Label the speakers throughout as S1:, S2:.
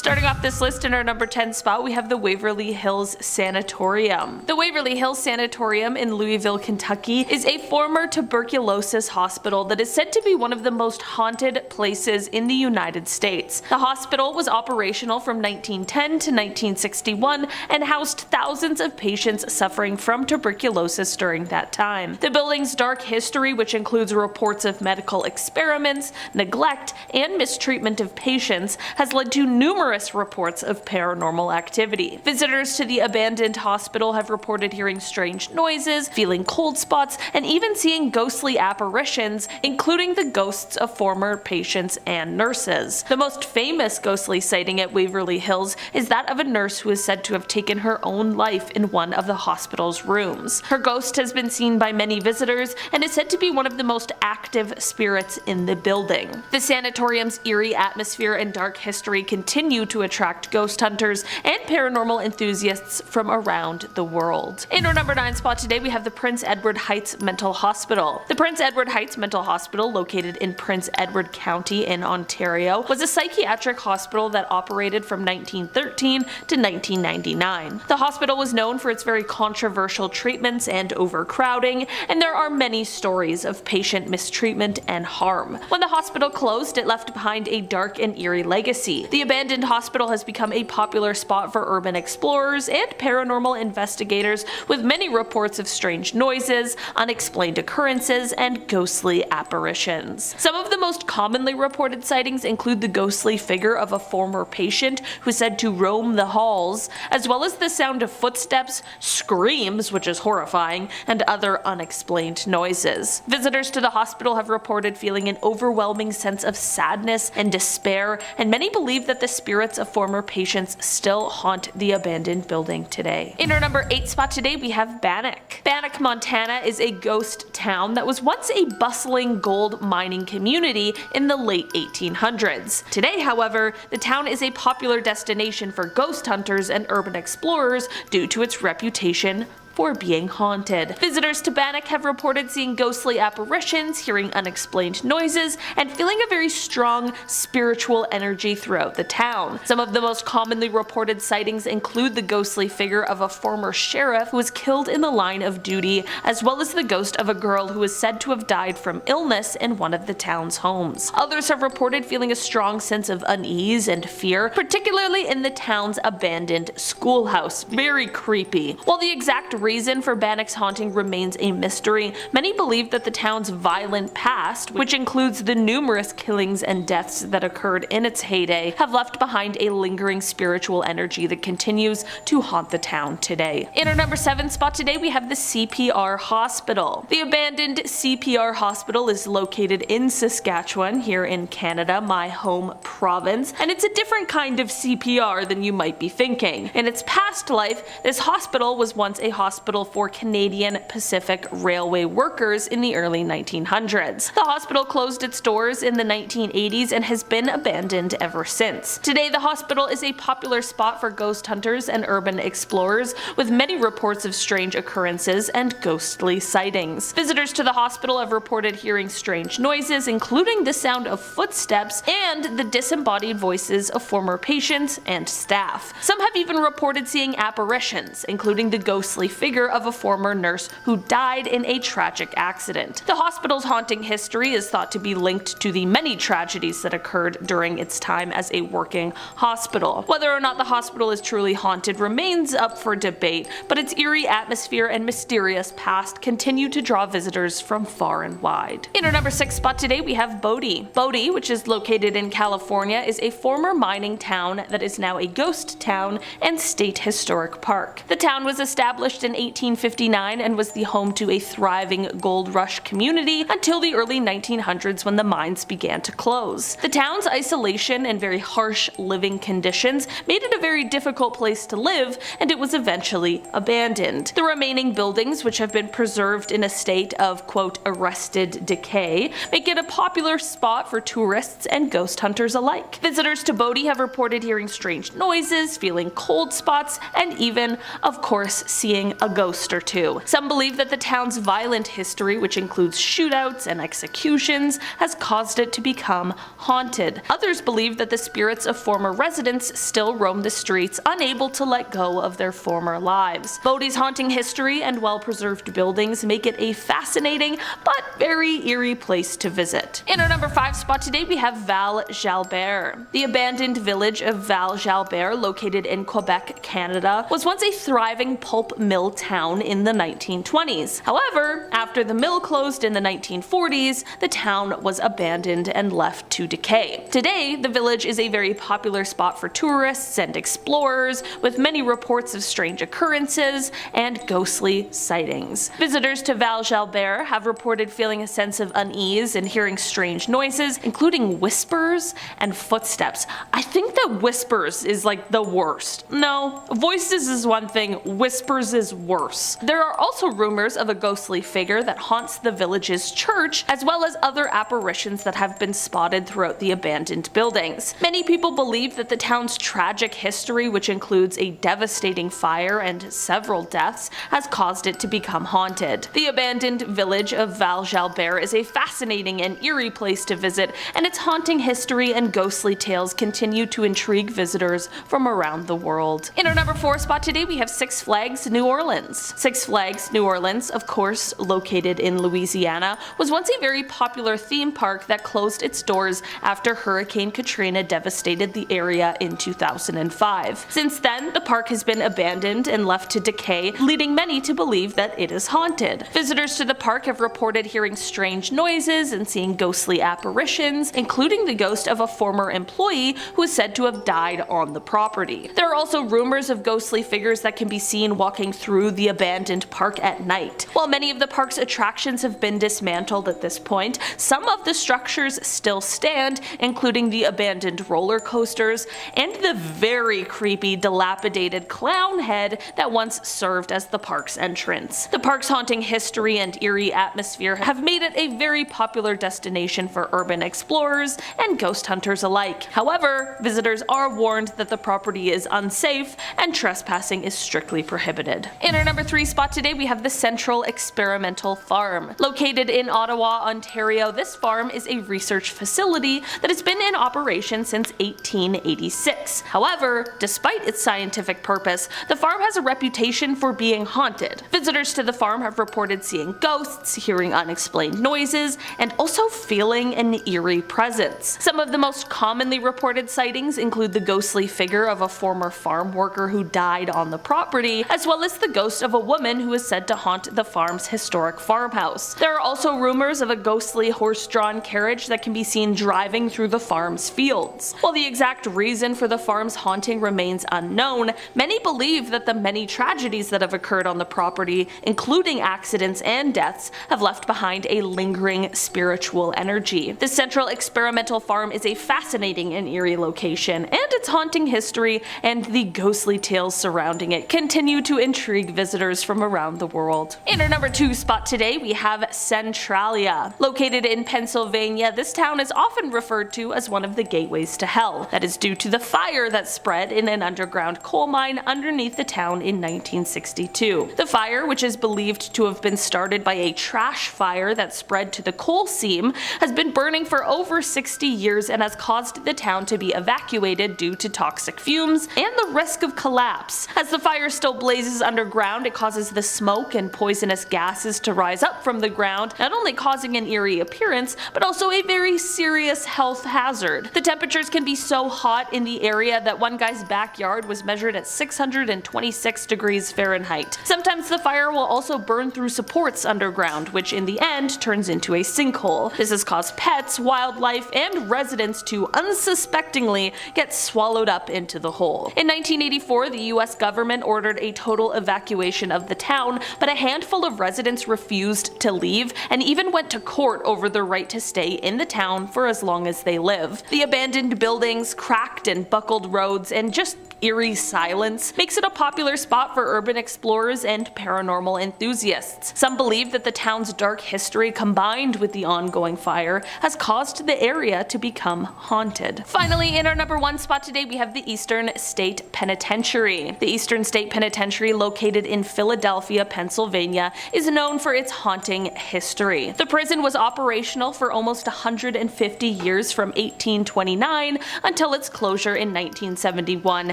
S1: Starting off this list in our number 10 spot, we have the Waverly Hills Sanatorium. The Waverly Hills Sanatorium in Louisville, Kentucky is a former tuberculosis hospital that is said to be one of the most haunted places in the United States. The hospital was operational from 1910 to 1961 and housed thousands of patients suffering from tuberculosis during that time. The building's dark history, which includes reports of medical experiments, neglect, and mistreatment of patients, has led to numerous reports of paranormal activity. Visitors to the abandoned hospital have reported hearing strange noises, feeling cold spots, and even seeing ghostly apparitions, including the ghosts of former patients and nurses. The most famous ghostly sighting at Waverly Hills is that of a nurse who is said to have taken her own life in one of the hospital's rooms. Her ghost has been seen by many visitors and is said to be one of the most active spirits in the building. The sanatorium's eerie atmosphere and dark history continue to attract ghost hunters and paranormal enthusiasts from around the world. In our number 9 spot today, we have the Prince Edward Heights Mental Hospital. The Prince Edward Heights Mental Hospital, located in Prince Edward County in Ontario, was a psychiatric hospital that operated from 1913 to 1999. The hospital was known for its very controversial treatments and overcrowding, and there are many stories of patient mistreatment and harm. When the hospital closed, it left behind a dark and eerie legacy. The abandoned hospital has become a popular spot for urban explorers and paranormal investigators, with many reports of strange noises, unexplained occurrences, and ghostly apparitions. Some of the most commonly reported sightings include the ghostly figure of a former patient who is said to roam the halls, as well as the sound of footsteps, screams, which is horrifying, and other unexplained noises. Visitors to the hospital have reported feeling an overwhelming sense of sadness and despair, and many believe that the spirits of former patients still haunt the abandoned building today. In our number 8 spot today, we have Bannack. Bannack, Montana is a ghost town that was once a bustling gold mining community in the late 1800s. Today, however, the town is a popular destination for ghost hunters and urban explorers due to its reputation for being haunted. Visitors to Bannack have reported seeing ghostly apparitions, hearing unexplained noises, and feeling a very strong spiritual energy throughout the town. Some of the most commonly reported sightings include the ghostly figure of a former sheriff who was killed in the line of duty, as well as the ghost of a girl who is said to have died from illness in one of the town's homes. Others have reported feeling a strong sense of unease and fear, particularly in the town's abandoned schoolhouse. Very creepy. While the exact reason for Bannack's haunting remains a mystery, many believe that the town's violent past, which includes the numerous killings and deaths that occurred in its heyday, have left behind a lingering spiritual energy that continues to haunt the town today. In our number 7 spot today, we have the CPR Hospital. The abandoned CPR Hospital is located in Saskatchewan, here in Canada, my home province, and it's a different kind of CPR than you might be thinking. In its past life, this hospital was once a hospital for Canadian Pacific Railway workers in the early 1900s. The hospital closed its doors in the 1980s and has been abandoned ever since. Today, the hospital is a popular spot for ghost hunters and urban explorers, with many reports of strange occurrences and ghostly sightings. Visitors to the hospital have reported hearing strange noises, including the sound of footsteps and the disembodied voices of former patients and staff. Some have even reported seeing apparitions, including the ghostly figure of a former nurse who died in a tragic accident. The hospital's haunting history is thought to be linked to the many tragedies that occurred during its time as a working hospital. Whether or not the hospital is truly haunted remains up for debate, but its eerie atmosphere and mysterious past continue to draw visitors from far and wide. In our number 6 spot today, we have Bodie. Bodie, which is located in California, is a former mining town that is now a ghost town and state historic park. The town was established in 1859 and was the home to a thriving gold rush community until the early 1900s, when the mines began to close. The town's isolation and very harsh living conditions made it a very difficult place to live, and it was eventually abandoned. The remaining buildings, which have been preserved in a state of quote arrested decay, make it a popular spot for tourists and ghost hunters alike. Visitors to Bodie have reported hearing strange noises, feeling cold spots, and even, of course, seeing a ghost or two. Some believe that the town's violent history, which includes shootouts and executions, has caused it to become haunted. Others believe that the spirits of former residents still roam the streets, unable to let go of their former lives. Bodie's haunting history and well-preserved buildings make it a fascinating but very eerie place to visit. In our number 5 spot today, we have Val Jour. The abandoned village of Val Jour, located in Quebec, Canada, was once a thriving pulp mill town in the 1920s. However, after the mill closed in the 1940s, the town was abandoned and left to decay. Today, the village is a very popular spot for tourists and explorers, with many reports of strange occurrences and ghostly sightings. Visitors to Val Jour have reported feeling a sense of unease and hearing strange noises, including whispers and footsteps. I think that whispers is like the worst. No, voices is one thing, whispers is worse. There are also rumors of a ghostly figure that haunts the village's church, as well as other apparitions that have been spotted throughout the abandoned buildings. Many people believe that the town's tragic history, which includes a devastating fire and several deaths, has caused it to become haunted. The abandoned village of Val Jour is a fascinating and eerie place to visit, and its haunting history and ghostly tales continue to intrigue visitors from around the world. In our number 4 spot today, we have Six Flags New Orleans. Six Flags New Orleans, of course located in Louisiana, was once a very popular theme park that closed its doors after Hurricane Katrina devastated the area in 2005. Since then, the park has been abandoned and left to decay, leading many to believe that it is haunted. Visitors to the park have reported hearing strange noises and seeing ghostly apparitions, including the ghost of a former employee who is said to have died on the property. There are also rumors of ghostly figures that can be seen walking through the abandoned park at night. While many of the park's attractions have been dismantled at this point, some of the structures still stand, including the abandoned roller coasters and the very creepy, dilapidated clown head that once served as the park's entrance. The park's haunting history and eerie atmosphere have made it a very popular destination for urban explorers and ghost hunters alike. However, visitors are warned that the property is unsafe and trespassing is strictly prohibited. In our number 3 spot today, we have the Central Experimental Farm. Located in Ottawa, Ontario, this farm is a research facility that has been in operation since 1886. However, despite its scientific purpose, the farm has a reputation for being haunted. Visitors to the farm have reported seeing ghosts, hearing unexplained noises, and also feeling an eerie presence. Some of the most commonly reported sightings include the ghostly figure of a former farm worker who died on the property, as well as the ghost of a woman who is said to haunt the farm's historic farmhouse. There are also rumors of a ghostly horse-drawn carriage that can be seen driving through the farm's fields. While the exact reason for the farm's haunting remains unknown, many believe that the many tragedies that have occurred on the property, including accidents and deaths, have left behind a lingering spiritual energy. The Central Experimental Farm is a fascinating and eerie location, and its haunting history and the ghostly tales surrounding it continue to intrigue visitors from around the world. In our number 2 spot today, we have Centralia. Located in Pennsylvania, this town is often referred to as one of the gateways to hell. That is due to the fire that spread in an underground coal mine underneath the town in 1962. The fire, which is believed to have been started by a trash fire that spread to the coal seam, has been burning for over 60 years and has caused the town to be evacuated due to toxic fumes and the risk of collapse. As the fire still blazes underground, it causes the smoke and poisonous gases to rise up from the ground, not only causing an eerie appearance, but also a very serious health hazard. The temperatures can be so hot in the area that one guy's backyard was measured at 626 degrees Fahrenheit. Sometimes the fire will also burn through supports underground, which in the end turns into a sinkhole. This has caused pets, wildlife, and residents to unsuspectingly get swallowed up into the hole. In 1984, the US government ordered a total evacuation of the town, but a handful of residents refused to leave and even went to court over the right to stay in the town for as long as they live. The abandoned buildings, cracked and buckled roads, and just eerie silence makes it a popular spot for urban explorers and paranormal enthusiasts. Some believe that the town's dark history combined with the ongoing fire has caused the area to become haunted. Finally, in our number 1 spot today, we have the Eastern State Penitentiary. The Eastern State Penitentiary, located located in Philadelphia, Pennsylvania, is known for its haunting history. The prison was operational for almost 150 years from 1829 until its closure in 1971,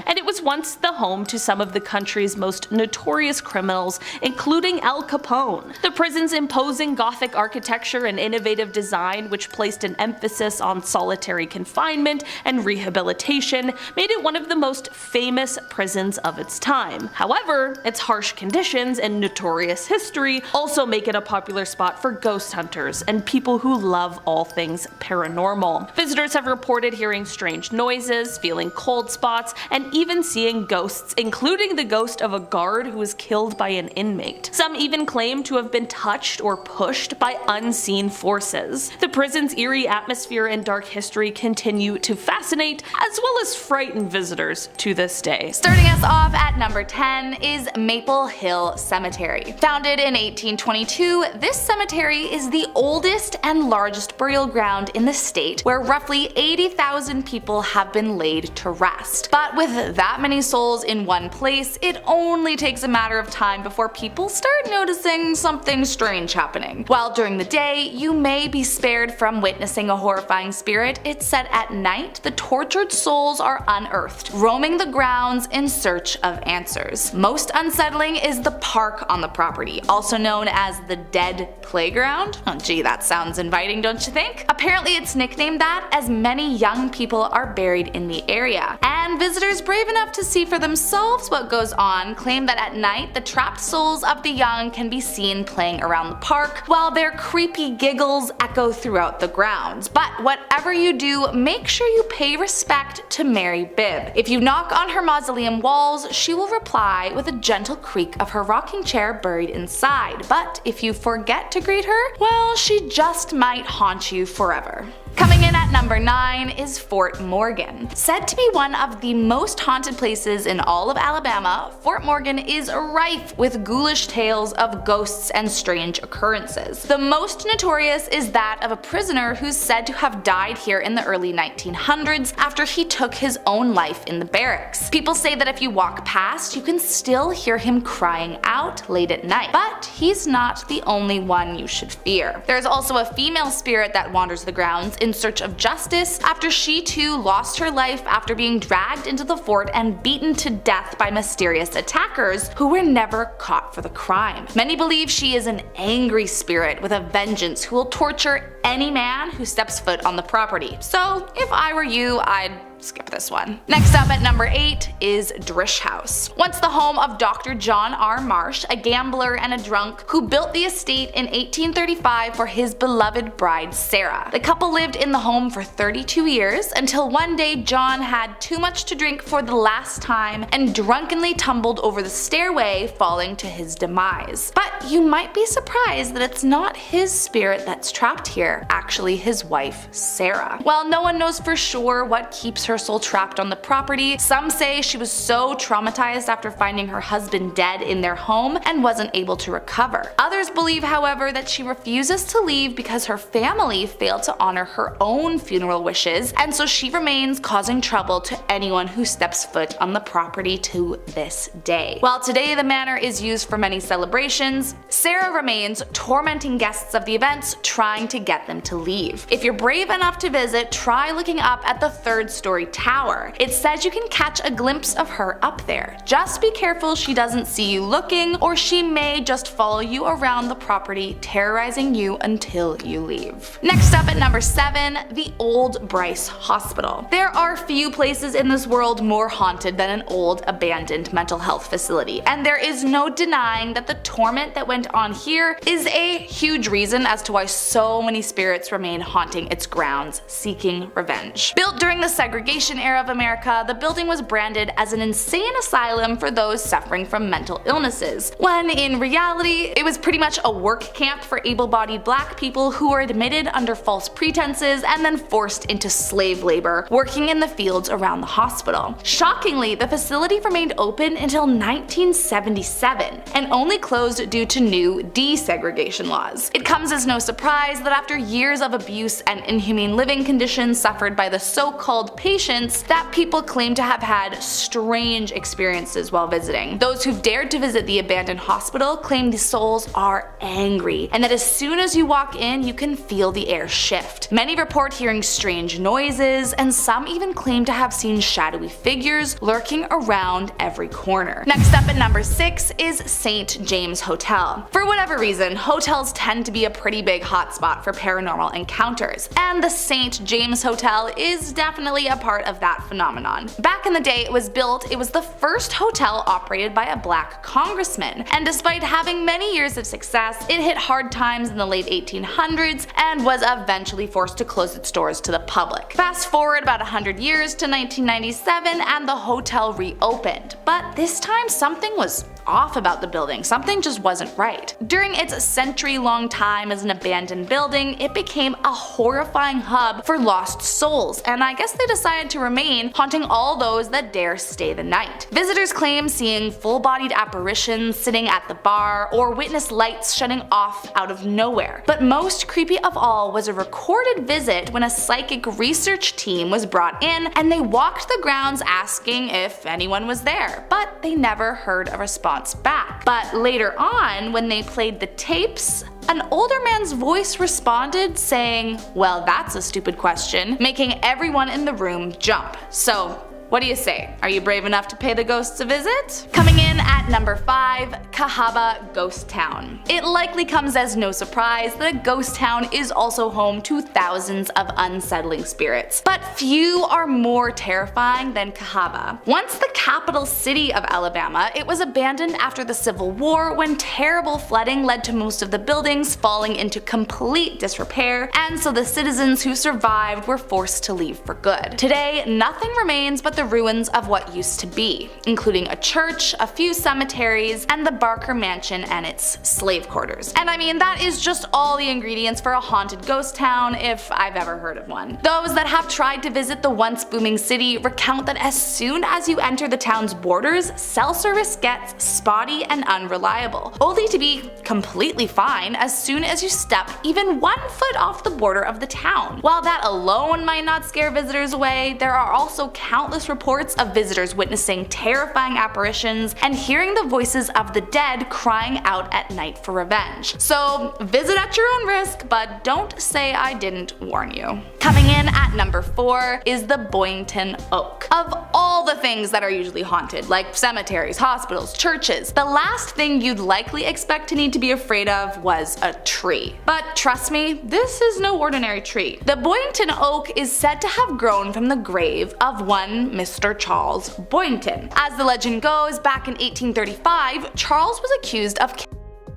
S1: and it was once the home to some of the country's most notorious criminals, including Al Capone. The prison's imposing Gothic architecture and innovative design, which placed an emphasis on solitary confinement and rehabilitation, made it one of the most famous prisons of its time. However, its harsh conditions and notorious history also make it a popular spot for ghost hunters and people who love all things paranormal. Visitors have reported hearing strange noises, feeling cold spots, and even seeing ghosts, including the ghost of a guard who was killed by an inmate. Some even claim to have been touched or pushed by unseen forces. The prison's eerie atmosphere and dark history continue to fascinate as well as frighten visitors to this day.
S2: Starting us off at number 10 is Maple Hill Cemetery. Founded in 1822, this cemetery is the oldest and largest burial ground in the state, where roughly 80,000 people have been laid to rest. But with that many souls in one place, it only takes a matter of time before people start noticing something strange happening. While during the day, you may be spared from witnessing a horrifying spirit, it's said at night the tortured souls are unearthed, roaming the grounds in search of answers. Most unsettling is the park on the property, also known as the Dead Playground. Oh gee, that sounds inviting, don't you think? Apparently it's nicknamed that as many young people are buried in the area, and visitors brave enough to see for themselves what goes on claim that at night the trapped souls of the young can be seen playing around the park, while their creepy giggles echo throughout the grounds. But whatever you do, make sure you pay respect to Mary Bibb. If you knock on her mausoleum walls, she will reply with a gentle creak of her rocking chair buried inside. But if you forget to greet her, well, she just might haunt you forever. Coming in at number 9 is Fort Morgan. Said to be one of the most haunted places in all of Alabama, Fort Morgan is rife with ghoulish tales of ghosts and strange occurrences. The most notorious is that of a prisoner who's said to have died here in the early 1900s after he took his own life in the barracks. People say that if you walk past, you can still hear him crying out late at night, but he's not the only one you should fear. There's also a female spirit that wanders the grounds in search of justice after she too lost her life after being dragged into the fort and beaten to death by mysterious attackers who were never caught for the crime. Many believe she is an angry spirit with a vengeance who will torture any man who steps foot on the property. So if I were you, I'd skip this one. Next up at number 8 is Drish House. Once the home of Dr. John R. Marsh, a gambler and a drunk who built the estate in 1835 for his beloved bride Sarah. The couple lived in the home for 32 years until one day John had too much to drink for the last time and drunkenly tumbled over the stairway, falling to his demise. But you might be surprised that it's not his spirit that's trapped here, actually his wife Sarah. While no one knows for sure what keeps her soul trapped on the property, some say she was so traumatized after finding her husband dead in their home and wasn't able to recover. Others believe, however, that she refuses to leave because her family failed to honor her own funeral wishes, and so she remains, causing trouble to anyone who steps foot on the property to this day. While today the manor is used for many celebrations, Sarah remains, tormenting guests of the events, trying to get them to leave. If you're brave enough to visit, try looking up at the 3rd story tower. It says you can catch a glimpse of her up there. Just be careful she doesn't see you looking, or she may just follow you around the property, terrorizing you until you leave. Next up at number 7, the Old Bryce Hospital. There are few places in this world more haunted than an old abandoned mental health facility, and there is no denying that the torment that went on here is a huge reason as to why so many spirits remain haunting its grounds, seeking revenge. Built during the segregation era of America, the building was branded as an insane asylum for those suffering from mental illnesses, when in reality it was pretty much a work camp for able-bodied black people who were admitted under false pretenses and then forced into slave labor, working in the fields around the hospital. Shockingly, the facility remained open until 1977 and only closed due to new desegregation laws. It comes as no surprise that after years of abuse and inhumane living conditions suffered by the so-called patients, patients that people claim to have had strange experiences while visiting. Those who've dared to visit the abandoned hospital claim the souls are angry, and that as soon as you walk in you can feel the air shift. Many report hearing strange noises, and some even claim to have seen shadowy figures lurking around every corner. Next up at number 6 is St. James Hotel. For whatever reason, hotels tend to be a pretty big hotspot for paranormal encounters, and the St. James Hotel is definitely a part of that phenomenon. Back in the day it was the first hotel operated by a black congressman, and despite having many years of success, it hit hard times in the late 1800s and was eventually forced to close its doors to the public. Fast forward about 100 years to 1997 and the hotel reopened, but this time something was off about the building. Something just wasn't right. During its century-long time as an abandoned building, it became a horrifying hub for lost souls, and I guess they decided to remain, haunting all those that dare stay the night. Visitors claim seeing full-bodied apparitions sitting at the bar, or witness lights shutting off out of nowhere. But most creepy of all was a recorded visit when a psychic research team was brought in, and they walked the grounds asking if anyone was there, but they never heard a response back. But later on, when they played the tapes, an older man's voice responded saying, "Well, that's a stupid question," making everyone in the room jump. So, what do you say? Are you brave enough to pay the ghosts a visit? Coming in at number 5, Cahaba Ghost Town. It likely comes as no surprise that a ghost town is also home to thousands of unsettling spirits, but few are more terrifying than Cahaba. Once the capital city of Alabama, it was abandoned after the Civil War when terrible flooding led to most of the buildings falling into complete disrepair, and so the citizens who survived were forced to leave for good. Today, nothing remains but the ruins of what used to be, including a church, a few cemeteries, and the Barker Mansion and its slave quarters. And I mean, that is just all the ingredients for a haunted ghost town if I've ever heard of one. Those that have tried to visit the once booming city recount that as soon as you enter the town's borders, cell service gets spotty and unreliable, only to be completely fine as soon as you step even 1 foot off the border of the town. While that alone might not scare visitors away, there are also countless reports of visitors witnessing terrifying apparitions and hearing the voices of the dead crying out at night for revenge. So visit at your own risk, but don't say I didn't warn you. Coming in at number 4 is the Boyington Oak. Of all the things that are usually haunted, like cemeteries, hospitals, churches, the last thing you'd likely expect to need to be afraid of was a tree. But trust me, this is no ordinary tree. The Boyington Oak is said to have grown from the grave of one Mr. Charles Boyington. As the legend goes, back in 1835, Charles was accused of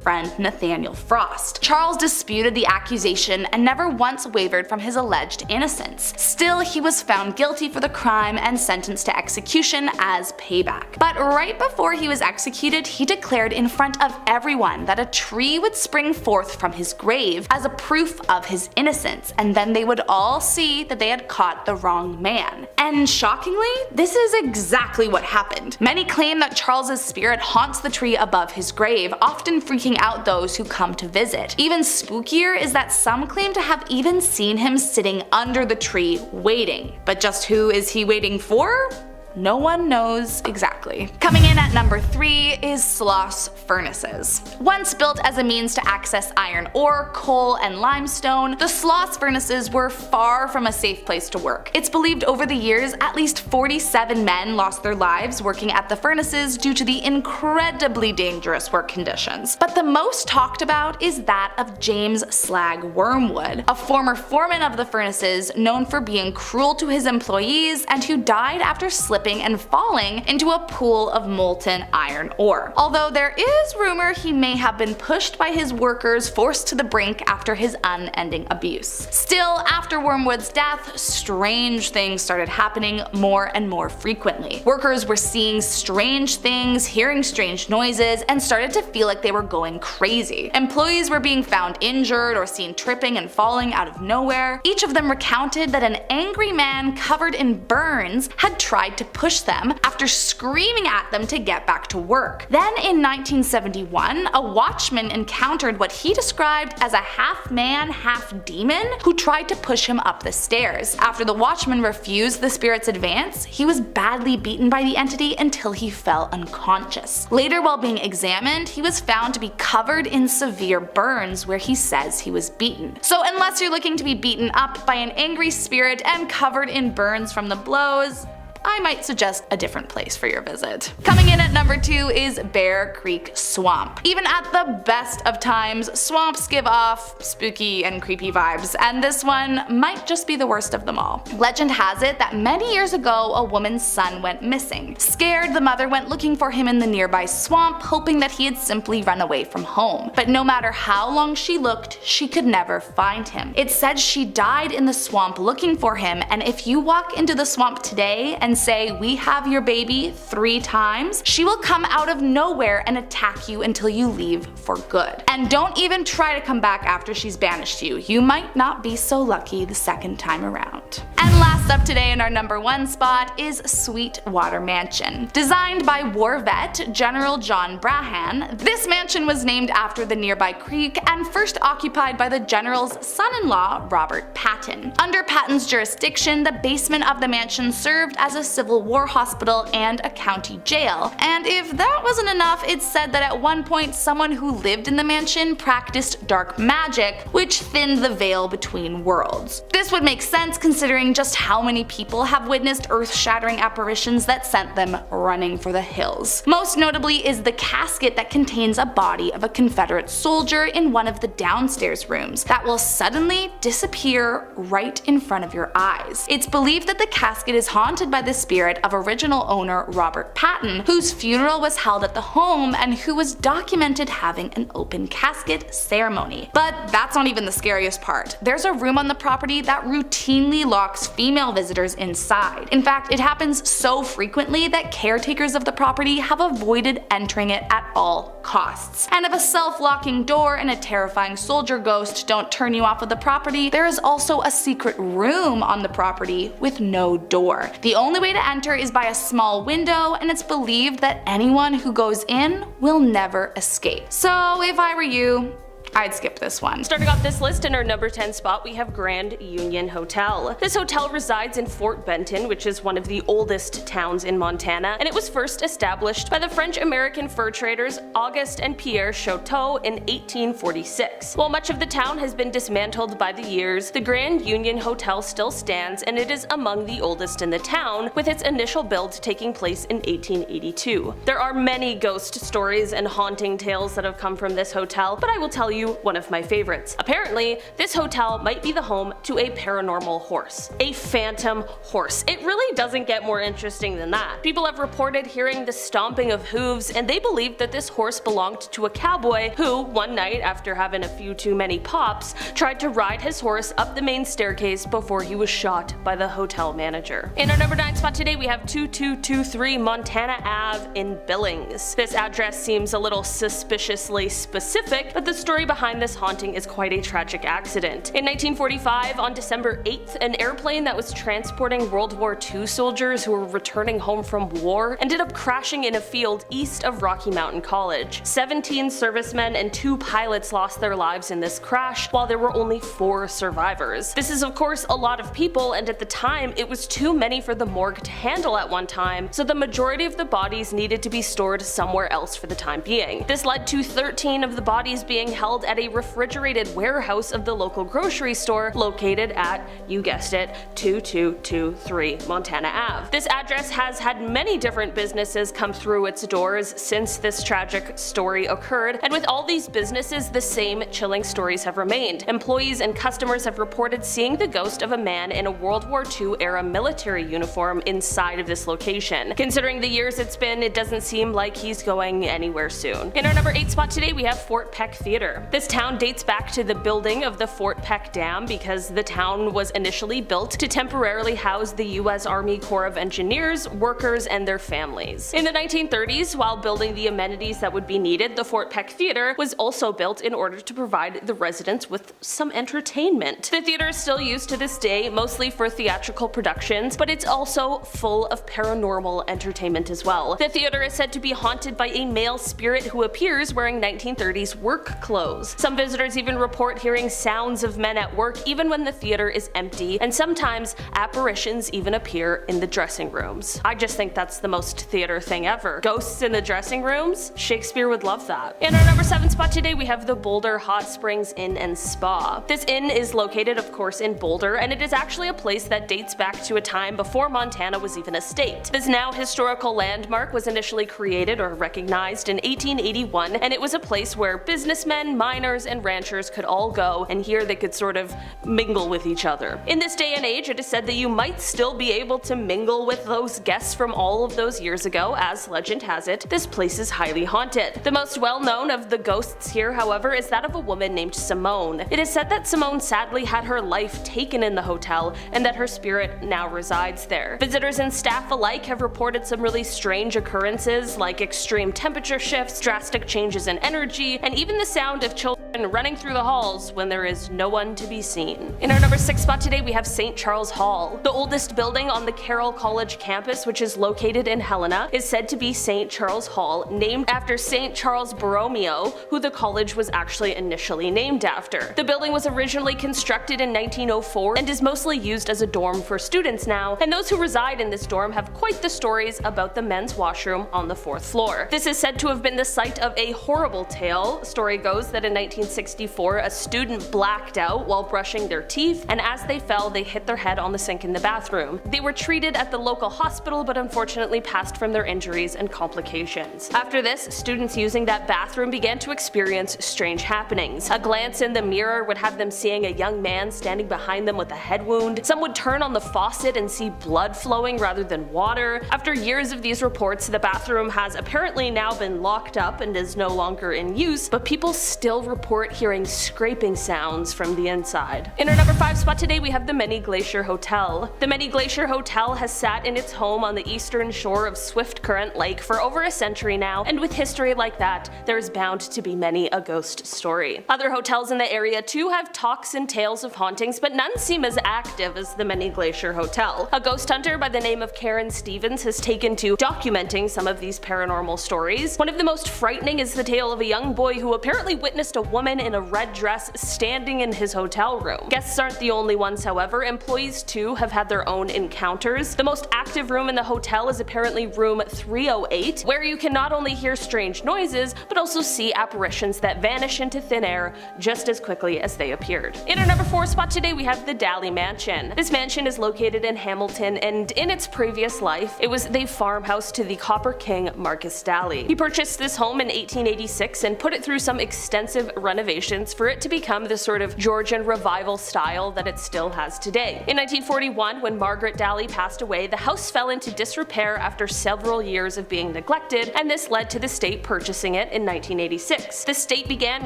S2: friend Nathaniel Frost. Charles disputed the accusation and never once wavered from his alleged innocence. Still, he was found guilty for the crime and sentenced to execution as payback. But right before he was executed, he declared in front of everyone that a tree would spring forth from his grave as a proof of his innocence, and then they would all see that they had caught the wrong man. And shockingly, this is exactly what happened. Many claim that Charles's spirit haunts the tree above his grave, often freaking out those who come to visit. Even spookier is that some claim to have even seen him sitting under the tree waiting. But just who is he waiting for? No one knows exactly. Coming in at number 3 is SLO Furnaces. Once built as a means to access iron ore, coal, and limestone, the SLO Furnaces were far from a safe place to work. It's believed over the years at least 47 men lost their lives working at the furnaces due to the incredibly dangerous work conditions. But the most talked about is that of James Slag Wormwood, a former foreman of the furnaces known for being cruel to his employees and who died after slipping and falling into a pool of molten iron ore. Although there is rumor he may have been pushed by his workers, forced to the brink after his unending abuse. Still, after Wormwood's death, strange things started happening more and more frequently. Workers were seeing strange things, hearing strange noises, and started to feel like they were going crazy. Employees were being found injured or seen tripping and falling out of nowhere. Each of them recounted that an angry man covered in burns had tried to push them after screaming at them to get back to work. Then in 1971, a watchman encountered what he described as a half-man, half-demon who tried to push him up the stairs. After the watchman refused the spirit's advance, he was badly beaten by the entity until he fell unconscious. Later, while being examined, he was found to be covered in severe burns where he says he was beaten. So unless you're looking to be beaten up by an angry spirit and covered in burns from the blows, I might suggest a different place for your visit. Coming in at number 2 is Bear Creek Swamp. Even at the best of times, swamps give off spooky and creepy vibes, and this one might just be the worst of them all. Legend has it that many years ago, a woman's son went missing. Scared, the mother went looking for him in the nearby swamp, hoping that he had simply run away from home. But no matter how long she looked, she could never find him. It said she died in the swamp looking for him, and if you walk into the swamp today and say, "We have your baby," 3 times, she will come out of nowhere and attack you until you leave for good. And don't even try to come back after she's banished you. You might not be so lucky the second time around. And last up today in our number 1 spot is Sweetwater Mansion. Designed by war vet General John Brahan, this mansion was named after the nearby creek and first occupied by the general's son-in-law, Robert Patton. Under Patton's jurisdiction, the basement of the mansion served as a Civil War hospital and a county jail. And if that wasn't enough, it's said that at one point someone who lived in the mansion practiced dark magic, which thinned the veil between worlds. This would make sense considering just how many people have witnessed earth-shattering apparitions that sent them running for the hills. Most notably is the casket that contains a body of a Confederate soldier in one of the downstairs rooms that will suddenly disappear right in front of your eyes. It's believed that the casket is haunted by the spirit of original owner Robert Patton, whose funeral was held at the home and who was documented having an open casket ceremony. But that's not even the scariest part. There's a room on the property that routinely locks female visitors inside. In fact, it happens so frequently that caretakers of the property have avoided entering it at all costs. And if a self-locking door and a terrifying soldier ghost don't turn you off of the property, there is also a secret room on the property with no door. The only way to enter is by a small window, and it's believed that anyone who goes in will never escape. So if I were you, I'd skip this one.
S1: Starting off this list in our number 10 spot, we have Grand Union Hotel. This hotel resides in Fort Benton, which is one of the oldest towns in Montana, and it was first established by the French-American fur traders Auguste and Pierre Chouteau in 1846. While much of the town has been dismantled by the years, the Grand Union Hotel still stands, and it is among the oldest in the town, with its initial build taking place in 1882. There are many ghost stories and haunting tales that have come from this hotel, but I will tell you one of my favorites. Apparently, this hotel might be the home to a paranormal horse. A phantom horse. It really doesn't get more interesting than that. People have reported hearing the stomping of hooves, and they believed that this horse belonged to a cowboy who, one night after having a few too many pops, tried to ride his horse up the main staircase before he was shot by the hotel manager. In our number 9 spot today, we have 2223 Montana Ave in Billings. This address seems a little suspiciously specific, but the story behind this haunting is quite a tragic accident. In 1945, on December 8th, an airplane that was transporting World War II soldiers who were returning home from war ended up crashing in a field east of Rocky Mountain College. 17 servicemen and 2 pilots lost their lives in this crash, while there were only 4 survivors. This is of course a lot of people, and at the time it was too many for the morgue to handle at one time, so the majority of the bodies needed to be stored somewhere else for the time being. This led to 13 of the bodies being held at a refrigerated warehouse of the local grocery store located at, you guessed it, 2223 Montana Ave. This address has had many different businesses come through its doors since this tragic story occurred, and with all these businesses, the same chilling stories have remained. Employees and customers have reported seeing the ghost of a man in a World War II era military uniform inside of this location. Considering the years it's been, it doesn't seem like he's going anywhere soon. In our number 8 spot today, we have Fort Peck Theater. Theater. This town dates back to the building of the Fort Peck Dam because the town was initially built to temporarily house the U.S. Army Corps of Engineers, workers, and their families. In the 1930s, while building the amenities that would be needed, the Fort Peck Theater was also built in order to provide the residents with some entertainment. The theater is still used to this day, mostly for theatrical productions, but it's also full of paranormal entertainment as well. The theater is said to be haunted by a male spirit who appears wearing 1930s work clothes. Some visitors even report hearing sounds of men at work even when the theater is empty, and sometimes apparitions even appear in the dressing rooms. I just think that's the most theater thing ever. Ghosts in the dressing rooms? Shakespeare would love that. In our number 7 spot today, we have the Boulder Hot Springs Inn and Spa. This inn is located, of course, in Boulder, and it is actually a place that dates back to a time before Montana was even a state. This now historical landmark was initially created or recognized in 1881, and it was a place where businessmen, miners, and ranchers could all go, and here they could sort of mingle with each other. In this day and age, it is said that you might still be able to mingle with those guests from all of those years ago. As legend has it, this place is highly haunted. The most well-known of the ghosts here, however, is that of a woman named Simone. It is said that Simone sadly had her life taken in the hotel, and that her spirit now resides there. Visitors and staff alike have reported some really strange occurrences, like extreme temperature shifts, drastic changes in energy, and even the sound of children running through the halls when there is no one to be seen. In our number 6 spot today, we have St. Charles Hall. The oldest building on the Carroll College campus, which is located in Helena, is said to be St. Charles Hall, named after St. Charles Borromeo, who the college was actually initially named after. The building was originally constructed in 1904 and is mostly used as a dorm for students now, and those who reside in this dorm have quite the stories about the men's washroom on the 4th floor. This is said to have been the site of a horrible tale. Story goes that in 1964, a student blacked out while brushing their teeth, and as they fell, they hit their head on the sink in the bathroom. They were treated at the local hospital, but unfortunately passed from their injuries and complications. After this, students using that bathroom began to experience strange happenings. A glance in the mirror would have them seeing a young man standing behind them with a head wound. Some would turn on the faucet and see blood flowing rather than water. After years of these reports, the bathroom has apparently now been locked up and is no longer in use, but people still report hearing scraping sounds from the inside. In our number 5 spot today, we have the Many Glacier Hotel. The Many Glacier Hotel has sat in its home on the eastern shore of Swift Current Lake for over a century now, and with history like that, there is bound to be many a ghost story. Other hotels in the area too have talks and tales of hauntings, but none seem as active as the Many Glacier Hotel. A ghost hunter by the name of Karen Stevens has taken to documenting some of these paranormal stories. One of the most frightening is the tale of a young boy who apparently witnessed a woman in a red dress standing in his hotel room. Guests aren't the only ones, however. Employees too have had their own encounters. The most active room in the hotel is apparently room 308, where you can not only hear strange noises, but also see apparitions that vanish into thin air just as quickly as they appeared. In our number 4 spot today, we have the Daly Mansion. This mansion is located in Hamilton, and in its previous life, it was the farmhouse to the Copper King Marcus Daly. He purchased this home in 1886 and put it through some extensive renovations for it to become the sort of Georgian revival style that it still has today. In 1941, when Margaret Daly passed away, the house fell into disrepair after several years of being neglected, and this led to the state purchasing it in 1986. The state began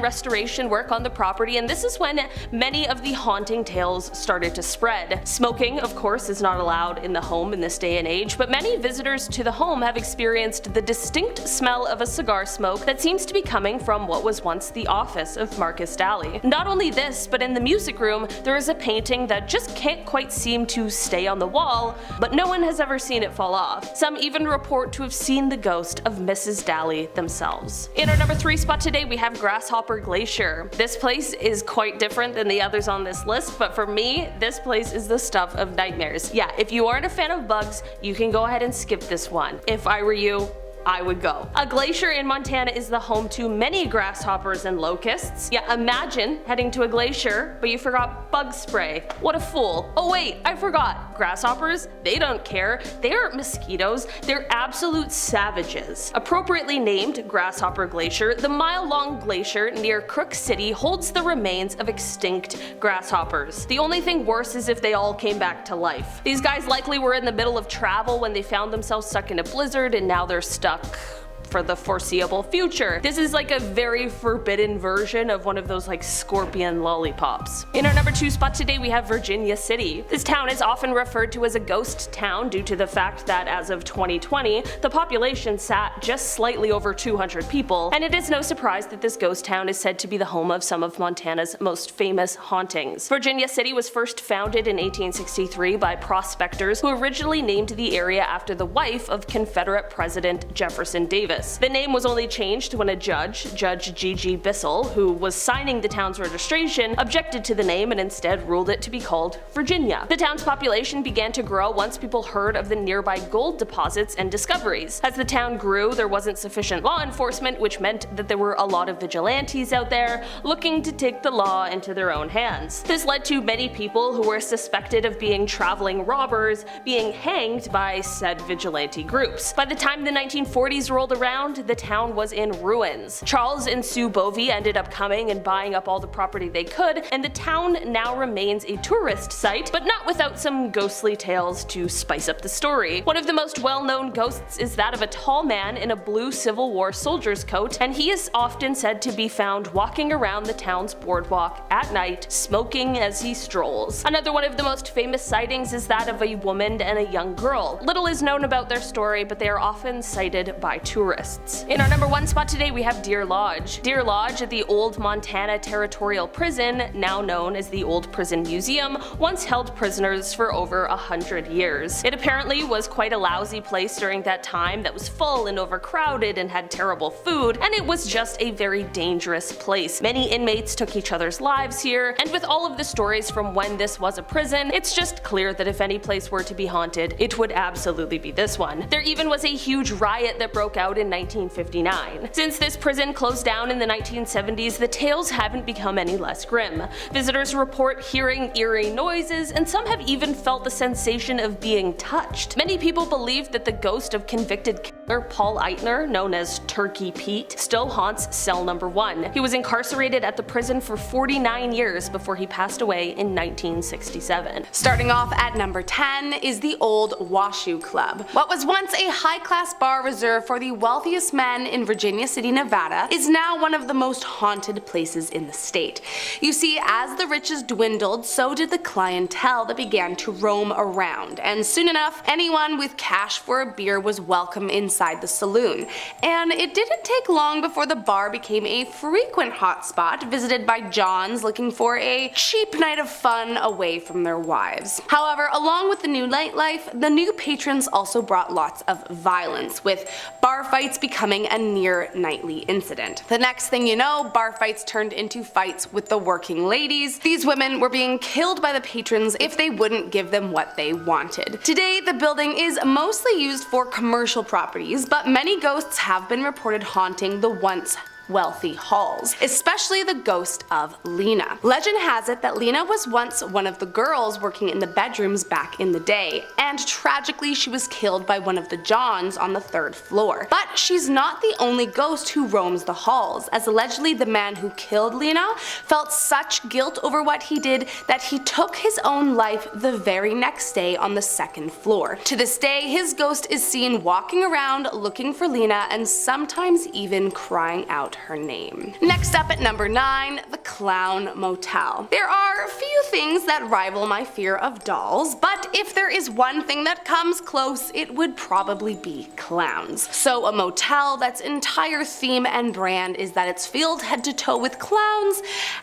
S1: restoration work on the property, and this is when many of the haunting tales started to spread. Smoking, of course, is not allowed in the home in this day and age, but many visitors to the home have experienced the distinct smell of a cigar smoke that seems to be coming from what was once the office of Marcus Daly. Not only this, but in the music room, there is a painting that just can't quite seem to stay on the wall, but no one has ever seen it fall off. Some even report to have seen the ghost of Mrs. Daly themselves. In our number 3 spot today, we have Grasshopper Glacier. This place is quite different than the others on this list, but for me, this place is the stuff of nightmares. Yeah, if you aren't a fan of bugs, you can go ahead and skip this one. If I were you, I would go. A glacier in Montana is the home to many grasshoppers and locusts. Yeah, imagine heading to a glacier, but you forgot bug spray. What a fool. Oh wait, I forgot. Grasshoppers, they don't care. They aren't mosquitoes, they're absolute savages. Appropriately named Grasshopper Glacier, the mile-long glacier near Crook City holds the remains of extinct grasshoppers. The only thing worse is if they all came back to life. These guys likely were in the middle of travel when they found themselves stuck in a blizzard, and now they're stuck for the foreseeable future. This is like a very forbidden version of one of those like scorpion lollipops. In our number 2 spot today we have Virginia City. This town is often referred to as a ghost town due to the fact that as of 2020, the population sat just slightly over 200 people, and it is no surprise that this ghost town is said to be the home of some of Montana's most famous hauntings. Virginia City was first founded in 1863 by prospectors who originally named the area after the wife of Confederate President Jefferson Davis. The name was only changed when a judge, Judge G.G. Bissell, who was signing the town's registration, objected to the name and instead ruled it to be called Virginia. The town's population began to grow once people heard of the nearby gold deposits and discoveries. As the town grew, there wasn't sufficient law enforcement, which meant that there were a lot of vigilantes out there looking to take the law into their own hands. This led to many people who were suspected of being traveling robbers being hanged by said vigilante groups. By the time the 1940s rolled around, the town was in ruins. Charles and Sue Bovey ended up coming and buying up all the property they could, and the town now remains a tourist site, but not without some ghostly tales to spice up the story. One of the most well-known ghosts is that of a tall man in a blue Civil War soldier's coat, and he is often said to be found walking around the town's boardwalk at night, smoking as he strolls. Another one of the most famous sightings is that of a woman and a young girl. Little is known about their story, but they are often cited by tourists. In our number 1 spot today we have Deer Lodge. Deer Lodge at the Old Montana Territorial Prison, now known as the Old Prison Museum, once held prisoners for over 100 years. It apparently was quite a lousy place during that time that was full and overcrowded and had terrible food, and it was just a very dangerous place. Many inmates took each other's lives here, and with all of the stories from when this was a prison, it's just clear that if any place were to be haunted, it would absolutely be this one. There even was a huge riot that broke out in 1959. Since this prison closed down in the 1970s, the tales haven't become any less grim. Visitors report hearing eerie noises, and some have even felt the sensation of being touched. Many people believe that the ghost of convicted killer Paul Eitner, known as Turkey Pete, still haunts cell number 1. He was incarcerated at the prison for 49 years before he passed away in 1967.
S2: Starting off at number 10 is the Old Wasu Club. What was once a high-class bar reserved for the wealthiest men in Virginia City, Nevada, is now one of the most haunted places in the state. You see, as the riches dwindled, so did the clientele that began to roam around, and soon enough, anyone with cash for a beer was welcome inside the saloon. And it didn't take long before the bar became a frequent hotspot visited by Johns looking for a cheap night of fun away from their wives. However, along with the new nightlife, the new patrons also brought lots of violence, with bar fights becoming a near nightly incident. The next thing you know, bar fights turned into fights with the working ladies. These women were being killed by the patrons if they wouldn't give them what they wanted. Today, the building is mostly used for commercial properties, but many ghosts have been reported haunting the once wealthy halls, especially the ghost of Lena. Legend has it that Lena was once one of the girls working in the bedrooms back in the day, and tragically she was killed by one of the Johns on the 3rd floor. But she's not the only ghost who roams the halls, as allegedly the man who killed Lena felt such guilt over what he did that he took his own life the very next day on the 2nd floor. To this day, his ghost is seen walking around looking for Lena and sometimes even crying out her name. Next up at number 9, the Clown Motel. There are a few things that rival my fear of dolls, but if there is one thing that comes close, it would probably be clowns. So a motel that's entire theme and brand is that it's filled head to toe with clowns